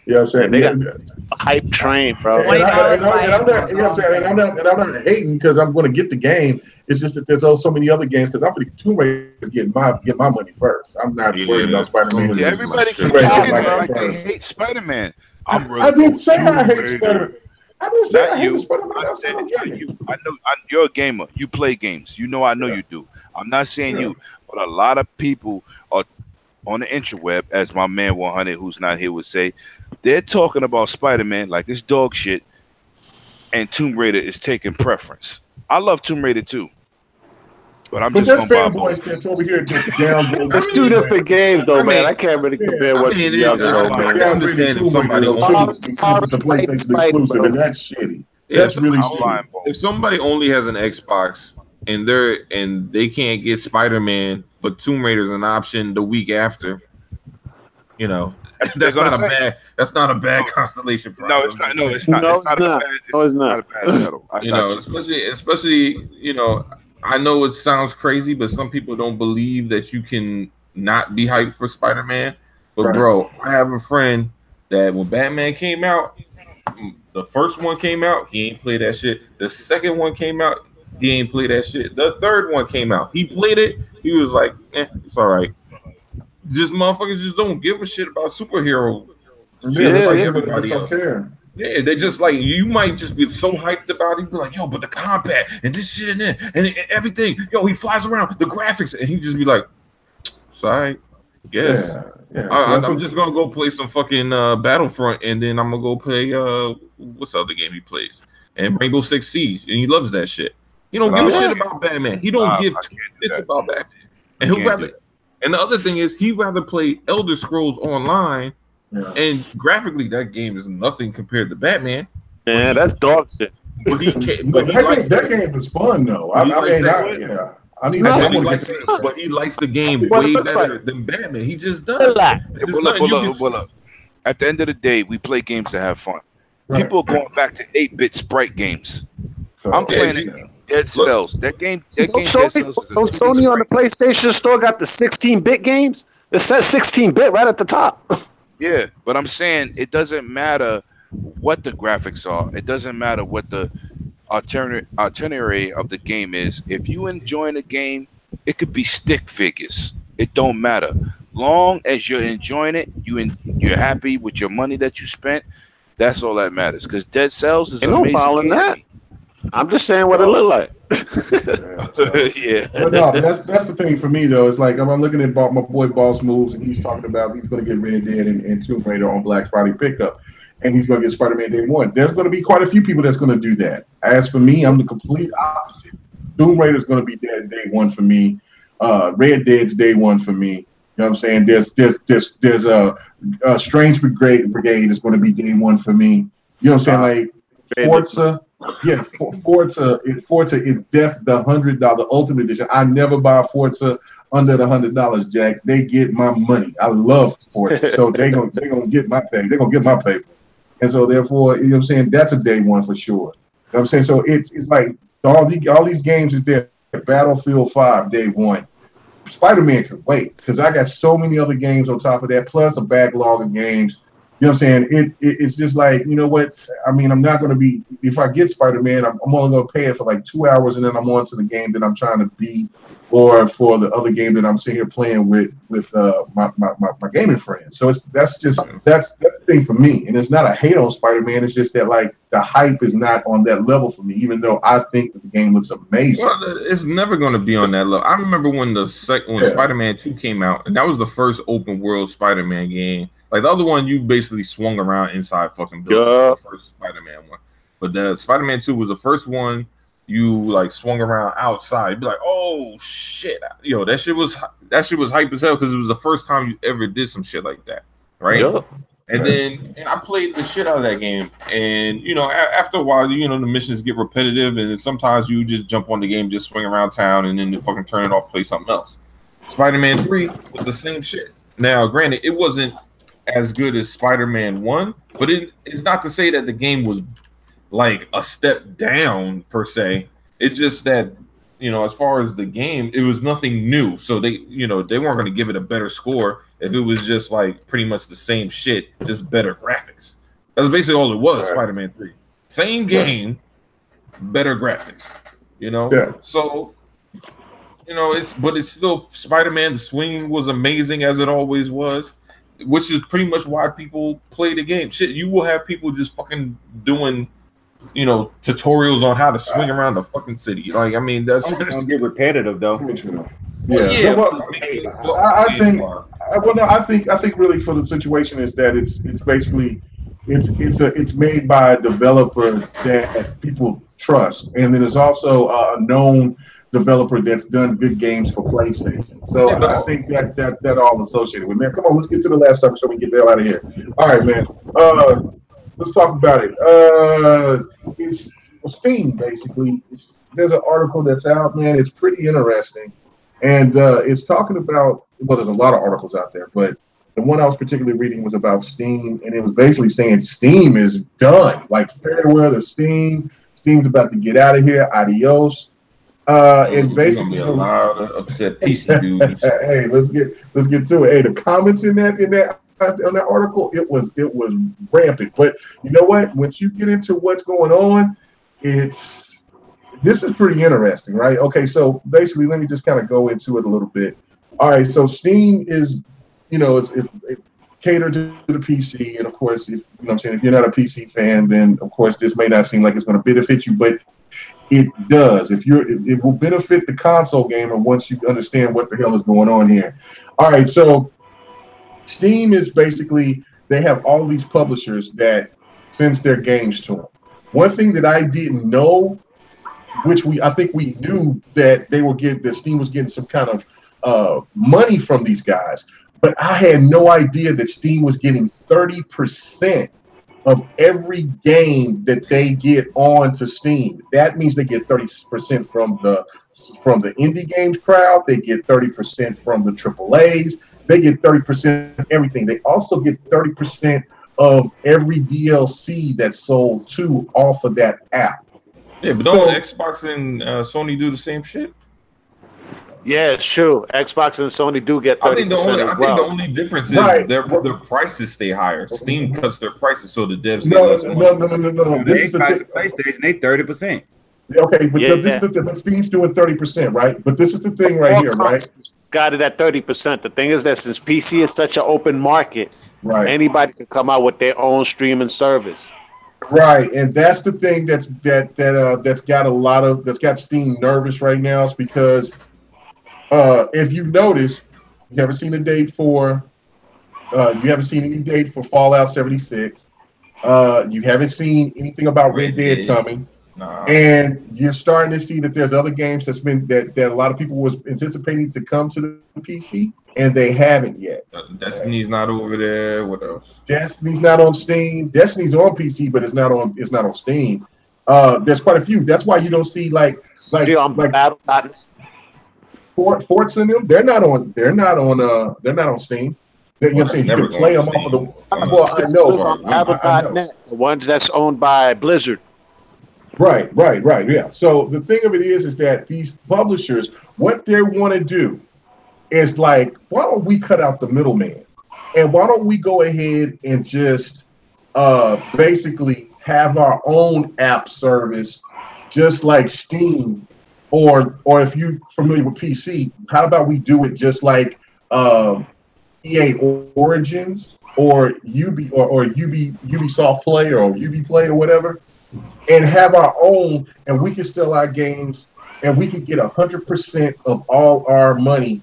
You know what I'm saying? They got a hype train, bro. And I'm not hating because I'm going to get the game. It's just that there's so many other games because I'm going to Tomb Raider get my money first. I'm not worried about Spider-Man. Yeah, everybody keeps saying like they hate Spider-Man. I didn't say I hate Spider-Man. I didn't say I hate Spider-Man. I said you. I know you're a gamer. You play games. You know I know you do. I'm not saying you, but a lot of people are on the interweb, as my man 100, who's not here, would say. They're talking about Spider-Man like it's dog shit, and Tomb Raider is taking preference. I love Tomb Raider too, but I'm just going to buy both. It's two different games, though, man. I can't really compare what the other, man. I understand if somebody the PlayStation exclusive, and that's shitty. That's really if somebody only has an Xbox and they can't get Spider-Man, but Tomb Raider's an option the week after, you know, that's not a bad constellation problem. No, it's not. No, it's not. It's not a bad settle. You know, especially, you know, I know it sounds crazy, but some people don't believe that you can not be hyped for Spider-Man. But bro, I have a friend that when Batman came out, the first one came out, he ain't play that shit. The second one came out, he ain't play that shit. The third one came out, he played it. He was like, it's all right. Just motherfuckers just don't give a shit about superhero. Everybody else. Yeah, they just like, you might just be so hyped about it, be like, yo, but the combat and this shit and everything, yo, he flies around, the graphics, and he just be like, sorry, yes. Yeah. I'm just gonna go play some fucking Battlefront, and then I'm gonna go play what's the other game he plays? And Rainbow Six Siege, and he loves that shit. He don't give a shit about Batman. He don't give two shits about Batman. And he'll rather. And the other thing is, he'd rather play Elder Scrolls Online, and graphically, that game is nothing compared to Batman. Man, that's dog shit. But that game is fun though. But he likes the game way better than Batman. He just does. Pull up. At the end of the day, we play games to have fun. People are going back to 8-bit sprite games. I'm playing Dead Cells. That game. Sony on the PlayStation Store got the 16-bit games. It says 16-bit right at the top. Yeah, but I'm saying it doesn't matter what the graphics are. It doesn't matter what the itinerary of the game is. If you enjoying the game, it could be stick figures. It don't matter. Long as you're enjoying it, you're happy with your money that you spent. That's all that matters. Because Dead Cells is amazing. Following that. I'm just saying what it look like. Yeah. But no, that's the thing for me though. It's like I'm looking at my boy Boss Moves, and he's talking about he's going to get Red Dead and Tomb Raider on Black Friday pickup, and he's going to get Spider-Man Day 1. There's going to be quite a few people that's going to do that. As for me, I'm the complete opposite. Tomb Raider is going to be Day 1 for me. Red Dead's Day 1 for me. You know what I'm saying? There's a Strange Brigade is going to be Day 1 for me. You know what I'm saying? Like Forza. Yeah, Forza is the $100 Ultimate Edition. I never buy Forza under the $100, Jack. They get my money. I love Forza, so they gonna get my pay. They're gonna get my paper, and so therefore, you know what I'm saying. That's a Day 1 for sure. You know what I'm saying. So it's like all these games is there. Battlefield 5 Day 1. Spider-Man can wait because I got so many other games on top of that, plus a backlog of games. You know what I'm saying? It's just like, you know what? I mean, I'm not going to be, if I get Spider-Man, I'm only going to pay it for like 2 hours, and then I'm on to the game that I'm trying to beat, or for the other game that I'm sitting here playing with my gaming friends. So that's the thing for me. And it's not a hate on Spider-Man. It's just that like the hype is not on that level for me, even though I think that the game looks amazing. Well, it's never going to be on that level. I remember when Spider-Man 2 came out, and that was the first open world Spider-Man game. Like the other one, you basically swung around inside fucking buildings. The first Spider-Man one, but the Spider-Man 2 was the first one you like swung around outside. You'd be like, oh shit, yo, that shit was hype as hell because it was the first time you ever did some shit like that, right? Yeah. And then I played the shit out of that game, and you know, after a while, you know, the missions get repetitive, and sometimes you just jump on the game, just swing around town, and then you fucking turn it off, play something else. Spider-Man 3 was the same shit. Now, granted, it wasn't as good as Spider-Man 1, but it's not to say that the game was like a step down per se. It's just that, you know, as far as the game, it was nothing new. So they weren't going to give it a better score if it was just like pretty much the same shit, just better graphics. That's basically all it was. Right. Spider-Man 3, same game, better graphics. You know, so you know it's still Spider-Man. The swinging was amazing as it always was, which is pretty much why people play the game. Shit, you will have people just fucking doing, you know, tutorials on how to swing around the fucking city. Like, I mean, that's gonna get repetitive though. I think really for the situation is that it's basically it's made by a developer that people trust, and then there's also a known developer that's done good games for PlayStation. So I think that all associated with, man. Come on, let's get to the last topic so we can get the hell out of here. All right, man. Let's talk about it. Steam, basically. There's an article that's out, man. It's pretty interesting. And it's talking about, well, there's a lot of articles out there, but the one I was particularly reading was about Steam, and it was basically saying Steam is done. Like, farewell to Steam. Steam's about to get out of here. Adios. And basically, a lot of upset PC dudes. Hey, let's get to it. Hey, the comments on that article, it was rampant. But you know what? Once you get into what's going on, this is pretty interesting, right? Okay, so basically, let me just kind of go into it a little bit. All right, so Steam is, it's catered to the PC, and of course, if you're not a PC fan, then of course this may not seem like it's going to benefit you, but it does. It will benefit the console gamer once you understand what the hell is going on here. All right, so Steam is basically, they have all these publishers that sends their games to them. One thing that I didn't know, which I think we knew, that that Steam was getting some kind of money from these guys, but I had no idea that Steam was getting 30% of every game that they get onto Steam. That means they get 30% from the indie games crowd. They get 30% from the AAAs. They get 30% of everything. They also get 30% of every DLC that's sold too off of that app. Yeah, but don't Xbox and Sony do the same shit? Yeah, it's true. Xbox and Sony do get 30%. I think the only difference is their prices stay higher. Steam cuts their prices so the devs get less money. No. This is the PlayStation. They 30%. Okay, but this is the thing. Steam's doing 30%, right? But this is the thing right here, right? Got it at 30%. The thing is that since PC is such an open market, right, anybody can come out with their own streaming service. Right, and that's the thing that's got Steam nervous right now, is because if you notice, you haven't seen any date for Fallout 76. You haven't seen anything about Red Dead coming. Nah. And you're starting to see that there's other games that a lot of people was anticipating to come to the PC, and they haven't yet. Destiny's not over there. What else? Destiny's not on Steam. Destiny's on PC, but it's not on Steam. There's quite a few. That's why you don't see like Forts in them. They're not on Steam. You know what I'm saying? You can play them all the. Well, I know. .net, the ones that's owned by Blizzard. Right. Yeah. So the thing of it is that these publishers, what they want to do is like, why don't we cut out the middleman, and why don't we go ahead and just basically have our own app service, just like Steam, or if you're familiar with PC, how about we do it just like EA Origins or Ubisoft Play or Ubiplay or whatever, and have our own, and we can sell our games, and we can get 100% of all our money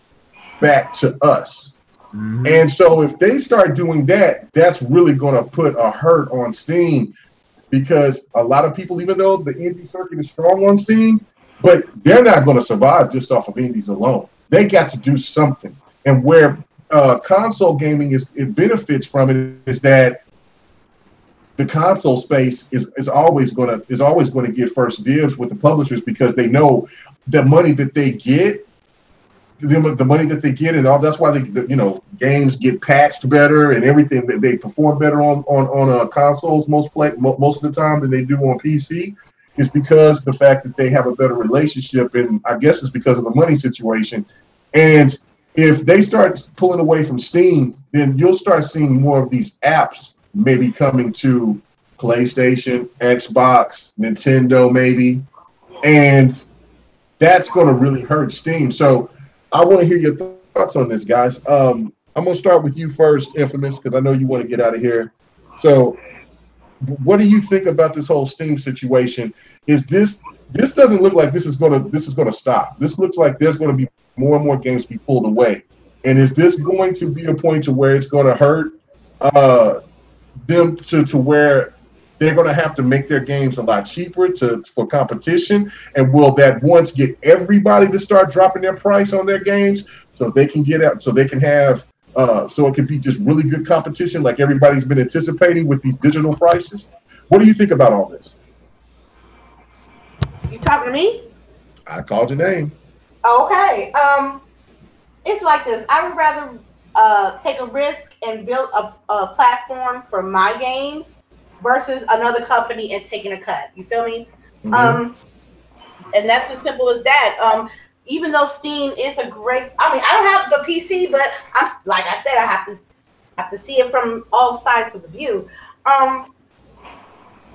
back to us. Mm-hmm. And so if they start doing that, that's really going to put a hurt on Steam, because a lot of people, even though the indie circuit is strong on Steam, but they're not going to survive just off of indies alone. They got to do something. And where console gaming it benefits from it is that the console space is always going to get first dibs with the publishers, because they know the money that they get, and all. That's why games get patched better and everything. That they perform better on consoles most of the time than they do on PC, is because the fact that they have a better relationship, and I guess it's because of the money situation. And if they start pulling away from Steam, then you'll start seeing more of these apps maybe coming to PlayStation, Xbox, Nintendo maybe, and that's going to really hurt Steam. So I want to hear your thoughts on this, guys. I'm going to start with you first, Infamous, because I know you want to get out of here. So what do you think about this whole Steam situation? Is this doesn't look like this is going to stop. This looks like there's going to be more and more games be pulled away. And is this going to be a point to where it's going to hurt them to where they're going to have to make their games a lot cheaper for competition? And will that once get everybody to start dropping their price on their games so they can get out, so they can have so it can be just really good competition like everybody's been anticipating with these digital prices? What do you think about all this? You talking to me? I called your name. Okay. It's like this. I would rather take a risk and build a platform for my games versus another company and taking a cut. You feel me? Mm-hmm. And that's as simple as that. Even though Steam is a great, I mean, I don't have the PC, but I'm like I said, I have to see it from all sides of the view.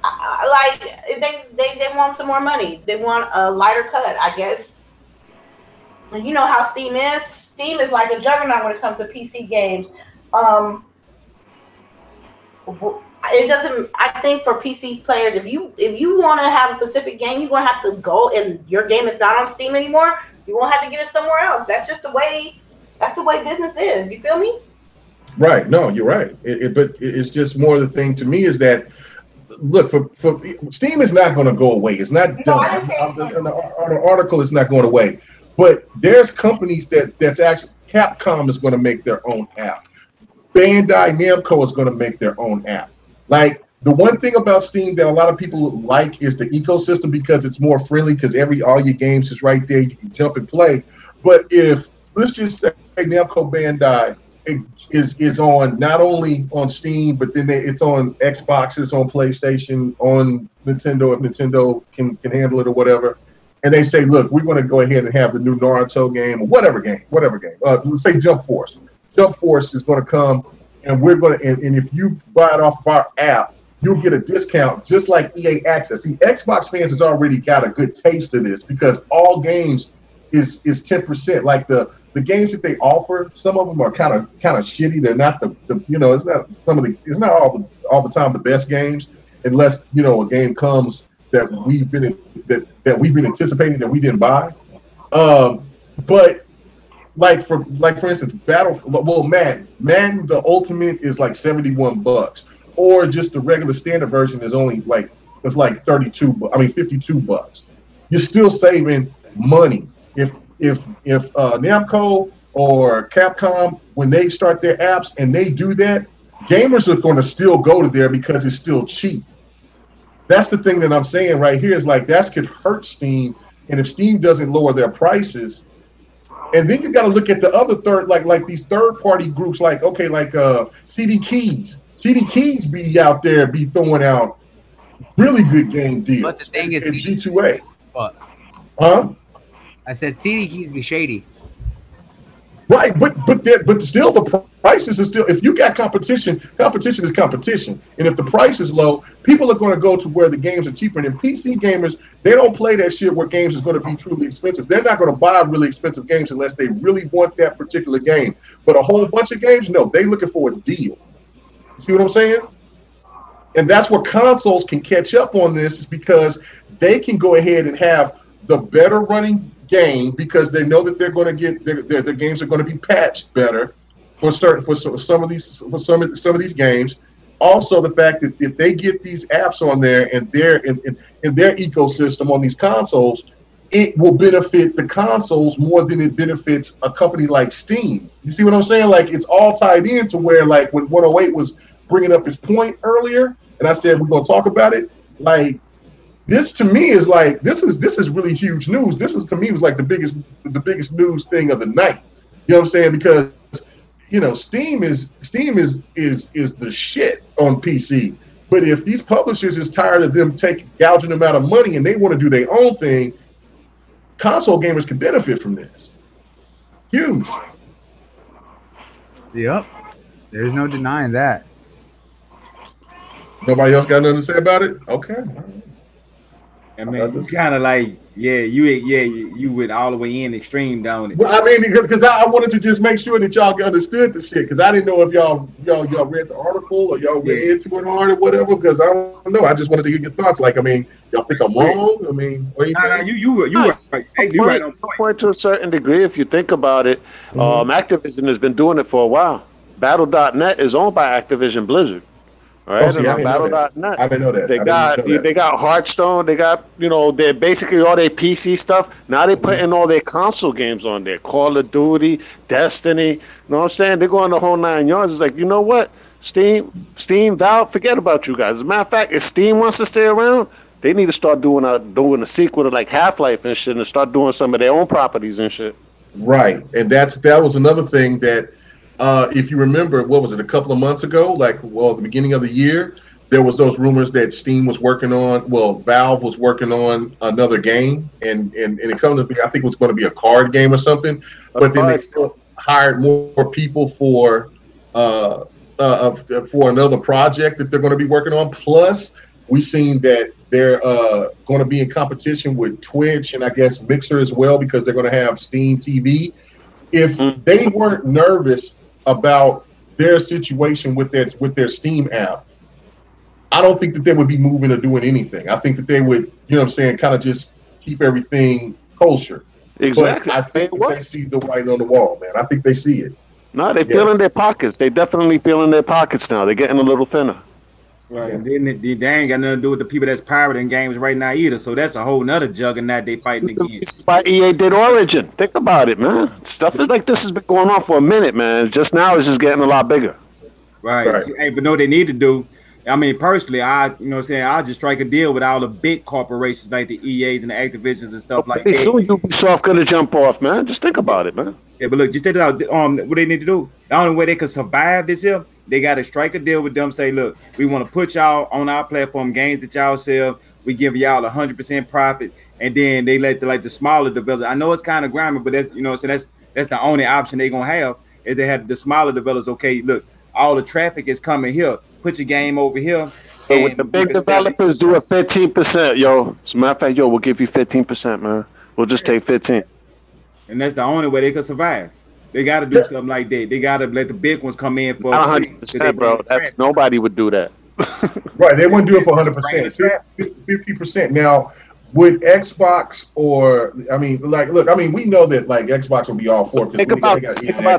Like they want some more money. They want a lighter cut, I guess. And you know how Steam is. Steam is like a juggernaut when it comes to PC games. It doesn't. I think for PC players, if you want to have a specific game, you're gonna have to go, and your game is not on Steam anymore. You're gonna have to get it somewhere else. That's just the way. That's the way business is. You feel me? Right. No, you're right. But it's just more the thing to me is that look for Steam is not going to go away. It's not done. On the article, it's not going away. But there's companies that's actually Capcom is going to make their own app. Bandai Namco is going to make their own app. Like the one thing about Steam that a lot of people like is the ecosystem because it's more friendly because all your games is right there. You can jump and play. But if let's just say Namco Bandai is on not only on Steam, but then it's on Xbox, it's on PlayStation, on Nintendo if Nintendo can handle it or whatever. And they say, look, we're going to go ahead and have the new Naruto game or whatever game. Let's say Jump Force. Jump Force is going to come, and we're going to. And if you buy it off of our app, you'll get a discount, just like EA Access. See, Xbox fans has already got a good taste of this because all games is 10%. Like the games that they offer, some of them are kind of shitty. They're not it's not all the time the best games, unless a game comes that we've been anticipating that we didn't buy. But like for instance, Madden the Ultimate is like $71, or just the regular standard version is only like $52. You're still saving money. If Namco or Capcom, when they start their apps and they do that, gamers are going to still go to there because it's still cheap. That's the thing that I'm saying right here is like that could hurt Steam, and if Steam doesn't lower their prices, and then you got to look at the other like these third-party groups like CD Keys. CD Keys be out there be throwing out really good game deals. But the thing is, G2A. What? Huh? I said CD Keys be shady. Right, but still the prices are still. If you got competition is competition, and if the price is low, people are going to go to where the games are cheaper. And PC gamers, they don't play that shit where games is going to be truly expensive. They're not going to buy really expensive games unless they really want that particular game. But a whole bunch of games, no, they looking for a deal. See what I'm saying? And that's where consoles can catch up on this, is because they can go ahead and have the better running game because they know that they're going to get their games are going to be patched better for some of these games. Also, the fact that if they get these apps on there and they're in their ecosystem on these consoles, it will benefit the consoles more than it benefits a company like Steam. You see what I'm saying? Like it's all tied in to where, like when 108 was bringing up his point earlier, and I said we're going to talk about it. Like this to me is like this is really huge news. This is to me was like the biggest news thing of the night. You know what I'm saying? Because Steam is the shit on PC. But if these publishers is tired of them gouging them out of money and they want to do their own thing, console gamers can benefit from this. Huge. Yep. There's no denying that. Nobody else got nothing to say about it? Okay. I mean, you kind of like, you went all the way in extreme down it. Well, I mean, because I wanted to just make sure that y'all understood the shit, because I didn't know if y'all read the article or y'all went into it hard or whatever. Because I don't know. I just wanted to get your thoughts. Like, I mean, y'all think I'm wrong? I mean, what do you think? You were right on point to a certain degree. If you think about it, Activision has been doing it for a while. Battle.net is owned by Activision Blizzard. All right, and on Battle.net, I didn't know that. They got Hearthstone. They got they're basically all their PC stuff. Now they're putting all their console games on there. Call of Duty, Destiny. You know what I'm saying? They're going the whole 9 yards. It's like, you know what? Steam, Valve, forget about you guys. As a matter of fact, if Steam wants to stay around, They need to start doing a sequel to like Half-Life and shit, and start doing some of their own properties and shit. Right, and that was another thing that, if you remember, what was it, a couple of months ago, like, well, at the beginning of the year, there was those rumors that Steam was working on, well, Valve was working on another game, and it comes to be, I think it was going to be a card game or something, but then they still hired more people for another project that they're going to be working on. Plus, we've seen that they're going to be in competition with Twitch and I guess Mixer as well, because they're going to have Steam TV. If they weren't nervous about their situation with their Steam app, I don't think that they would be moving or doing anything. I think that they would, you know what I'm saying, kind of just keep everything kosher. Exactly. But I think that they see the writing on the wall, man. I think they see it. No, they feel in their pockets. They definitely feel in their pockets now. They're getting a little thinner. Right. And then they ain't got nothing to do with the people that's pirating games right now either. So that's a whole nother juggernaut they fighting against. Why EA did Origin. Think about it, man. Stuff is like this has been going on for a minute, man. Just now it's just getting a lot bigger. Right. See, hey, but no, they need to do. I mean, personally, I'll just strike a deal with all the big corporations like the EAs and the Activisions and stuff like that. Soon Ubisoft gonna jump off, man. Just think about it, man. Yeah, but look, just take it out. What they need to do, the only way they can survive this year, they got to strike a deal with them. Say, look, we want to put y'all on our platform, games that y'all sell. We give y'all 100% profit, and then they let the smaller developers. I know it's kind of grimy, but that's that's the only option they gonna have. If they have the smaller developers, okay, look, all the traffic is coming here. Put your game over here. So with the big developers do a 15%, yo. As a matter of fact, we'll give you 15%, man. We'll just take 15. And that's the only way they could survive. They got to do something like that. They got to let the big ones come in for 100%, bro. That's nobody would do that. Right, they wouldn't do it for 100%. 50%. Now, with Xbox or we know that like Xbox will be all for it. Think about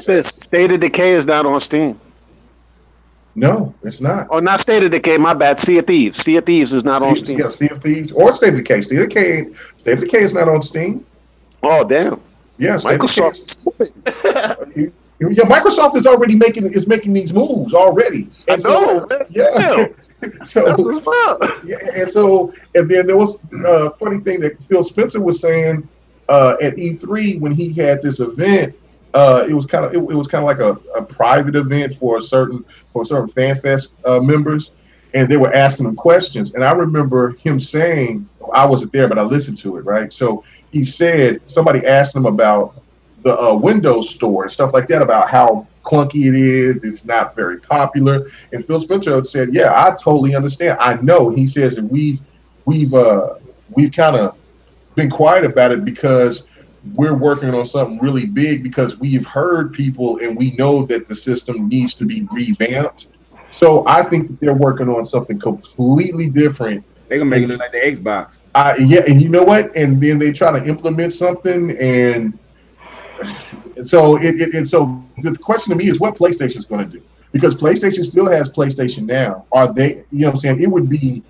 this. State of Decay is not on Steam. No, it's not. Oh, not State of Decay. My bad. Sea of Thieves. Sea of Thieves is not on Steam. Yeah, Sea of Thieves or State of Decay. State of Decay is not on Steam. Oh, damn. Yeah, Microsoft. Yeah, Microsoft is already making these moves already. And so, yeah. And then there was a funny thing that Phil Spencer was saying at E3 when he had this event. It was kind of like a private event for certain FanFest members, and they were asking him questions. And I remember him saying, I wasn't there, but I listened to it, right? So he said somebody asked him about the Windows Store and stuff like that, about how clunky it is. It's not very popular. And Phil Spencer said, "Yeah, I totally understand. I know." He says that we've kind of been quiet about it because we're working on something really big, because we've heard people and we know that the system needs to be revamped. So I think that they're working on something completely different. They're gonna make it look like the Xbox. Yeah, and you know what? And then they try to implement something, and so so the question to me is what PlayStation is going to do, because PlayStation still has PlayStation Now. Are they? You know what I'm saying? It would be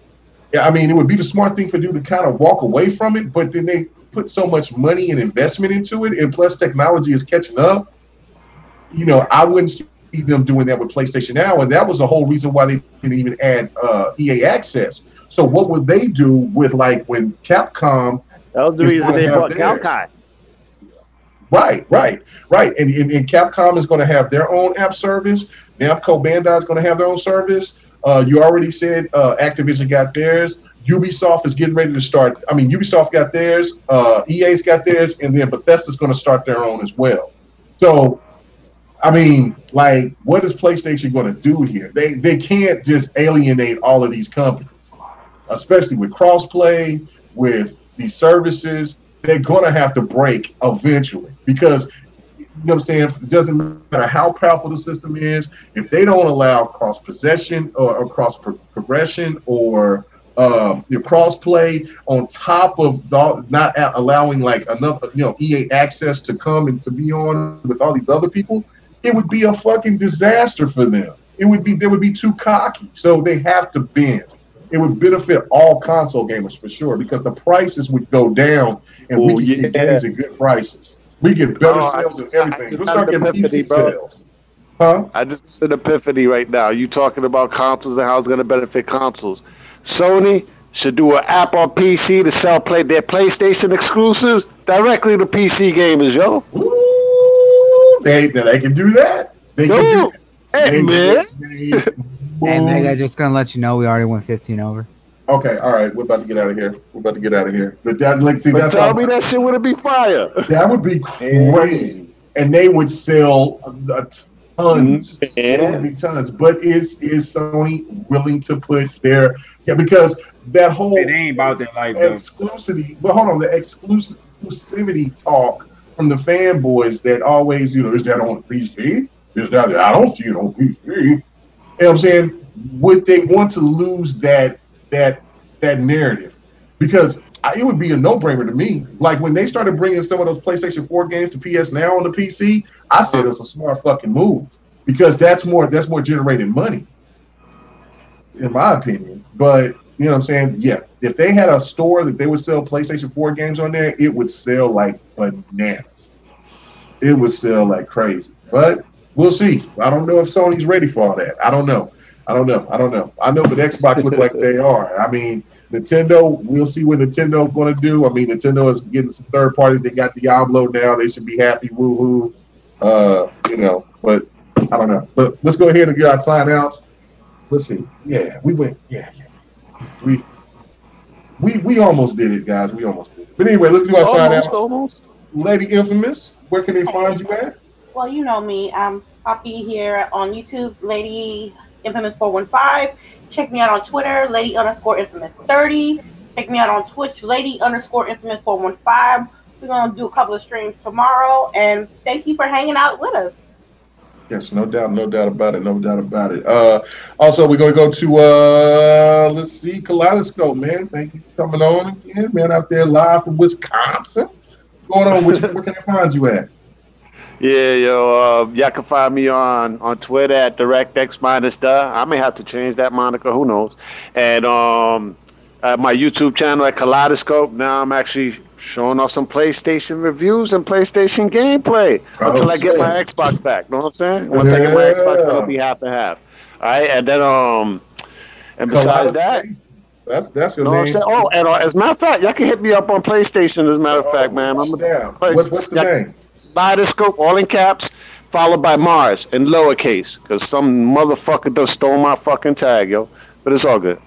the smart thing for you to kind of walk away from it, but then they put so much money and investment into it, and plus technology is catching up. You know, I wouldn't see them doing that with PlayStation Now, and that was the whole reason why they didn't even add EA Access. So what would they do with like when Capcom? That was the reason they bought Galkai. Right. And Capcom is going to have their own app service. Namco Bandai is going to have their own service. You already said Activision got theirs. Ubisoft is getting ready to start. I mean, Ubisoft got theirs. EA's got theirs, and then Bethesda's going to start their own as well. So, I mean, like, what is PlayStation going to do here? They can't just alienate all of these companies, especially with crossplay, with these services. They're going to have to break eventually, because, you know what I'm saying, it doesn't matter how powerful the system is, if they don't allow cross possession or cross progression or your cross play on top of not allowing like enough, EA access to come and to be on with all these other people, it would be a fucking disaster for them. They would be too cocky. So they have to bend. It would benefit all console gamers for sure, because the prices would go down and we can get games at good prices. We get better sales and everything. We'll start getting PC sales. Huh? I just said epiphany right now. You talking about consoles and how it's going to benefit consoles. Sony should do an app on PC to sell their PlayStation exclusives directly to PC gamers, yo. Ooh, they can do that. They can do that. Hey, man. Hey, Meg, I'm just gonna let you know we already went 15 over. Okay, all right, we're about to get out of here. But tell me that shit would be fire. That would be crazy, and they would sell tons. There would be tons. But is Sony willing to put their because that whole it ain't about that life exclusivity. But hold on, the exclusivity talk from the fanboys that always, is that on PC? Is that I don't see it on PC? You know what I'm saying? Would they want to lose that narrative? Because it would be a no-brainer to me. Like when they started bringing some of those PlayStation 4 games to PS Now on the PC, I said it was a smart fucking move because that's more generated money, in my opinion. But you know what I'm saying? Yeah, if they had a store that they would sell PlayStation 4 games on there, it would sell like bananas. It would sell like crazy. But we'll see. I don't know if Sony's ready for all that. I don't know. I know, but Xbox look like they are. I mean, Nintendo, we'll see what Nintendo's going to do. I mean, Nintendo is getting some third parties. They got Diablo now. They should be happy. Woo-hoo. But I don't know. But let's go ahead and get our sign outs. Let's see. Yeah, we went. Yeah. We almost did it, guys. We almost did it. But anyway, let's do our sign outs. Almost. Lady Infamous, where can they find you at? Well, you know me. I'll be here on YouTube, Lady Infamous 415. Check me out on Twitter, Lady_Infamous30. Check me out on Twitch, Lady_Infamous 415. We're gonna do a couple of streams tomorrow, and thank you for hanging out with us. Yes, no doubt about it. Also, we're gonna go to let's see, Kaleidoscope, man. Thank you for coming on again, man. Out there live from Wisconsin. What's going on? Where can I find you at? Yeah, yo, y'all can find me on Twitter at DirectX-the. I may have to change that moniker, who knows. And at my YouTube channel at Kaleidoscope, now I'm actually showing off some PlayStation reviews and PlayStation gameplay until I get my Xbox back. Know what I'm saying? Once I get my Xbox, that'll be half and half. All right, and then and besides that, that's your name. Oh, and as a matter of fact, y'all can hit me up on PlayStation. As a matter of fact, man, what's the name? Kaleidoscope, all in caps, followed by Mars in lowercase, because some motherfucker just stole my fucking tag, yo. But it's all good.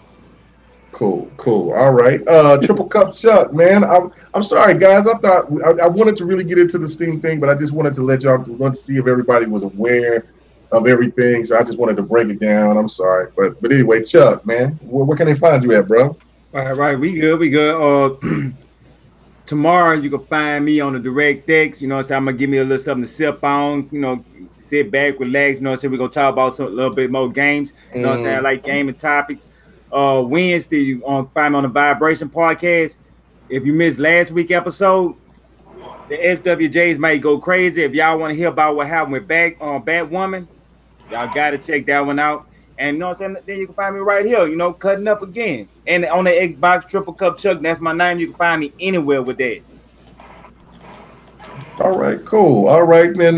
Cool. All right. Triple Cup Chuck, man. I'm sorry, guys. I thought I wanted to really get into the Steam thing, but I just wanted to let to see if everybody was aware of everything. So I just wanted to break it down. I'm sorry, but anyway, Chuck, man, where can they find you at, bro? All right. We good. Tomorrow you can find me on the DirectX. You know what I'm saying? I'm gonna give me a little something to sip on. You know, sit back, relax. You know what I'm saying? We're gonna talk about a little bit more games. You know what I'm saying? I like gaming topics. Wednesday, you find me on the Vibration Podcast. If you missed last week's episode, the SWJs might go crazy. If y'all want to hear about what happened with Batwoman, y'all gotta check that one out. And you know what I'm saying? Then you can find me right here, cutting up again. And on the Xbox, Triple Cup Chuck, that's my name. You can find me anywhere with that. All right, cool. All right, then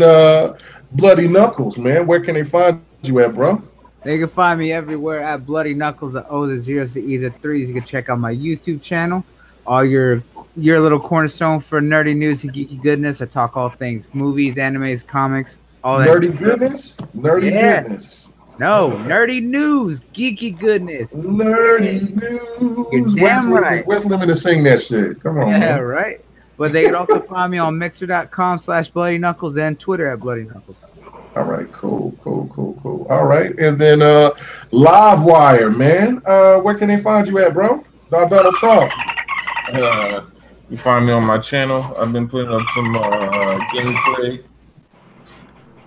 Bloody Knuckles, man. Where can they find you at, bro? They can find me everywhere at Bloody Knuckles, the O, the zeros, the E's, the threes. You can check out my YouTube channel. All your little cornerstone for nerdy news and geeky goodness. I talk all things movies, animes, comics, all that. Nerdy goodness? Goodness. No, nerdy news, geeky goodness. Nerdy news. You're damn right. Where's Lemon to sing that shit? Come on. Yeah, man. right. But they can also find me on Mixer.com/Bloody Knuckles and Twitter at Bloody Knuckles. All right, cool. All right, and then Livewire, man. Where can they find you at, bro? Donald Trump. You find me on my channel. I've been putting up some gameplay,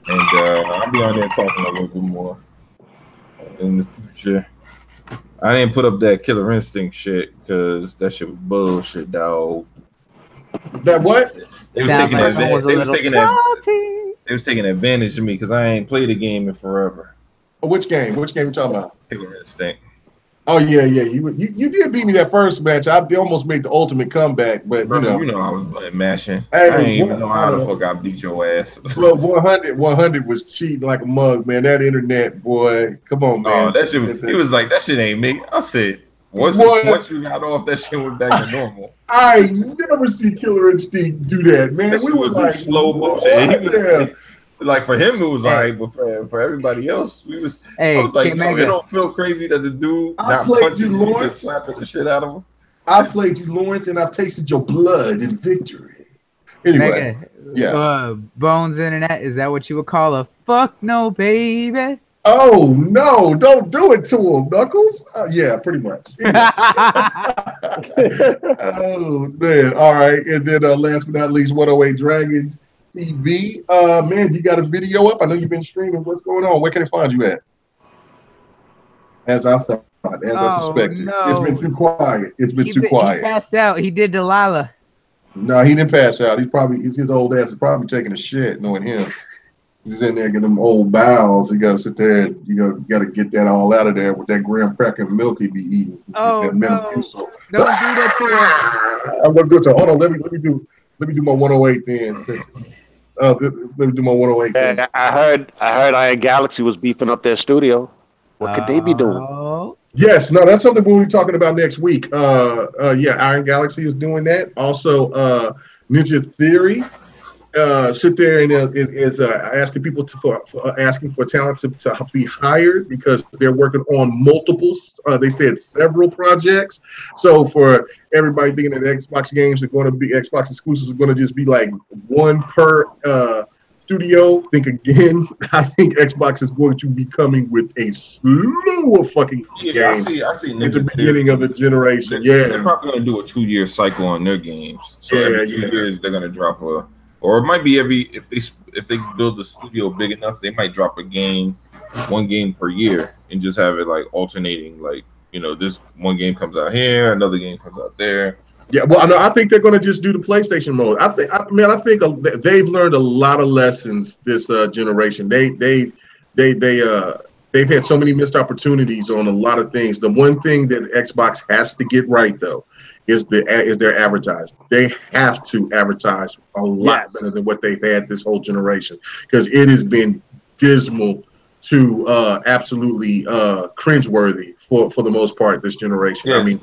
and I'll be on there talking a little bit more in the future. I didn't put up that Killer Instinct shit because that shit was bullshit, dog. That what? They was taking advantage of me because I ain't played a game in forever. Which game? Which game you talking about? Killer Instinct. Oh yeah. You did beat me that first match. I almost made the ultimate comeback, but Bro, you know I was button mashing. Hey, I didn't even know how the fuck I beat your ass. Well, 100 was cheating like a mug, man. That internet, boy. Come on, man. Oh, that shit. He was like, that shit ain't me. I said, Once you got off, that shit went back to normal. I never see Killer Instinct do that, man. That we was like slow motion. Like for him, it was alright, but for everybody else, I was like, yo, it don't feel crazy that the dude not punching you, just slapping the shit out of him. I played you, Lawrence, and I've tasted your blood in victory. Anyway, Bones Internet, is that what you would call a fuck no, baby? Oh no! Don't do it to him, Knuckles. Yeah, pretty much. Oh man! All right, and then last but not least, 108 Dragons TV. Man, you got a video up? I know you've been streaming. What's going on? Where can I find you at? As I thought, as I suspected. No. It's been too quiet. Too quiet. He passed out. He did Delilah. No, he didn't pass out. His old ass is probably taking a shit, knowing him. He's in there getting them old bowels. You gotta sit there and gotta get that all out of there with that graham cracker milk he be eating. Oh no! Don't do that to him. I'm gonna go to. Hold on. Let me do my 108 then. Let me do my 108. Yeah, I heard Iron Galaxy was beefing up their studio. What could they be doing? Yes, no, that's something we'll be talking about next week. Iron Galaxy is doing that. Also, Ninja Theory sit there and is asking people asking for talent to be hired because they're working on multiples. They said several projects. So for everybody thinking that Xbox games are going to be Xbox exclusives are going to just be like one per studio, think again. I think Xbox is going to be coming with a slew of fucking games. I see at the beginning of the generation. They're probably going to do a 2-year cycle on their games. So every 2 years they're going to drop or it might be if they build the studio big enough, they might drop one game per year and just have it like alternating, like this one game comes out here, another game comes out there. Yeah, well, I think they're going to just do the PlayStation mode. I think they've learned a lot of lessons this generation. They've had so many missed opportunities on a lot of things. The one thing that Xbox has to get right though is their advertising. They have to advertise a lot better than what they've had this whole generation because it has been dismal to absolutely cringeworthy for the most part this generation. Yeah, I mean,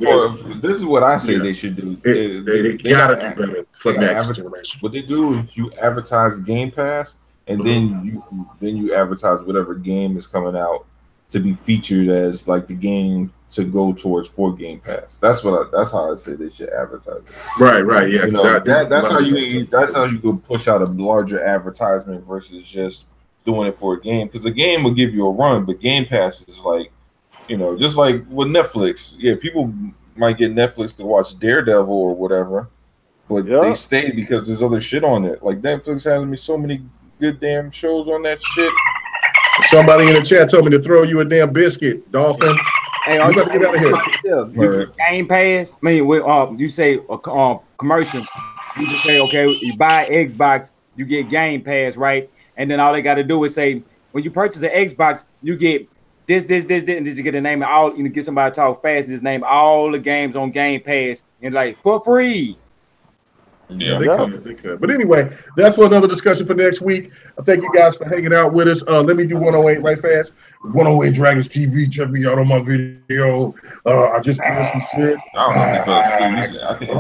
this is what I say they should do. They gotta do better for next generation. What they do is you advertise Game Pass, and then you advertise whatever game is coming out to be featured as like the game to go towards for Game Pass. That's how I say they should advertise it. Right, yeah. That's how you go push out a larger advertisement versus just doing it for a game, because the game will give you a run, but Game Pass is like, just like with Netflix. Yeah, people might get Netflix to watch Daredevil or whatever, but they stay because there's other shit on it. Like Netflix has me so many good damn shows on that shit. Somebody in the chat told me to throw you a damn biscuit, Dolphin. Hey, you got to get out of here. Game Pass. I mean, you say commercial. You just say, okay, you buy Xbox, you get Game Pass, right? And then all they got to do is say, when you purchase an Xbox, you get this, and just get the name of all. Get somebody to talk fast, and just name all the games on Game Pass, and like for free. Yeah, they could. But anyway, that's for another discussion for next week. Thank you guys for hanging out with us. Let me do 108 right fast. 108 Dragons TV. Check me out on my video. I just did some shit. I think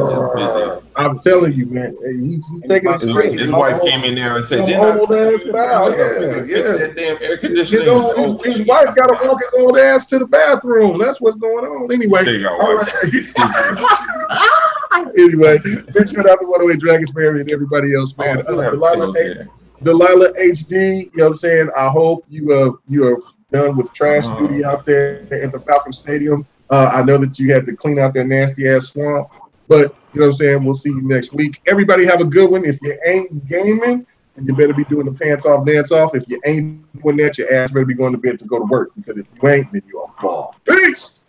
I'm telling you, man. He's taking a straight. His wife came in there and said, old ass bow. That damn air conditioning. His wife got to walk his old ass to the bathroom. That's what's going on. Anyway. Anyway, big shout out to 108 Dragons Mary and everybody else, man. Delilah HD, you know what I'm saying? I hope you are done with trash duty out there at the Falcon Stadium. I know that you had to clean out that nasty ass swamp, but you know what I'm saying? We'll see you next week. Everybody have a good one. If you ain't gaming, then you better be doing the pants off, dance off. If you ain't doing that, your ass better be going to bed to go to work, because if you ain't, then you're a ball. Peace!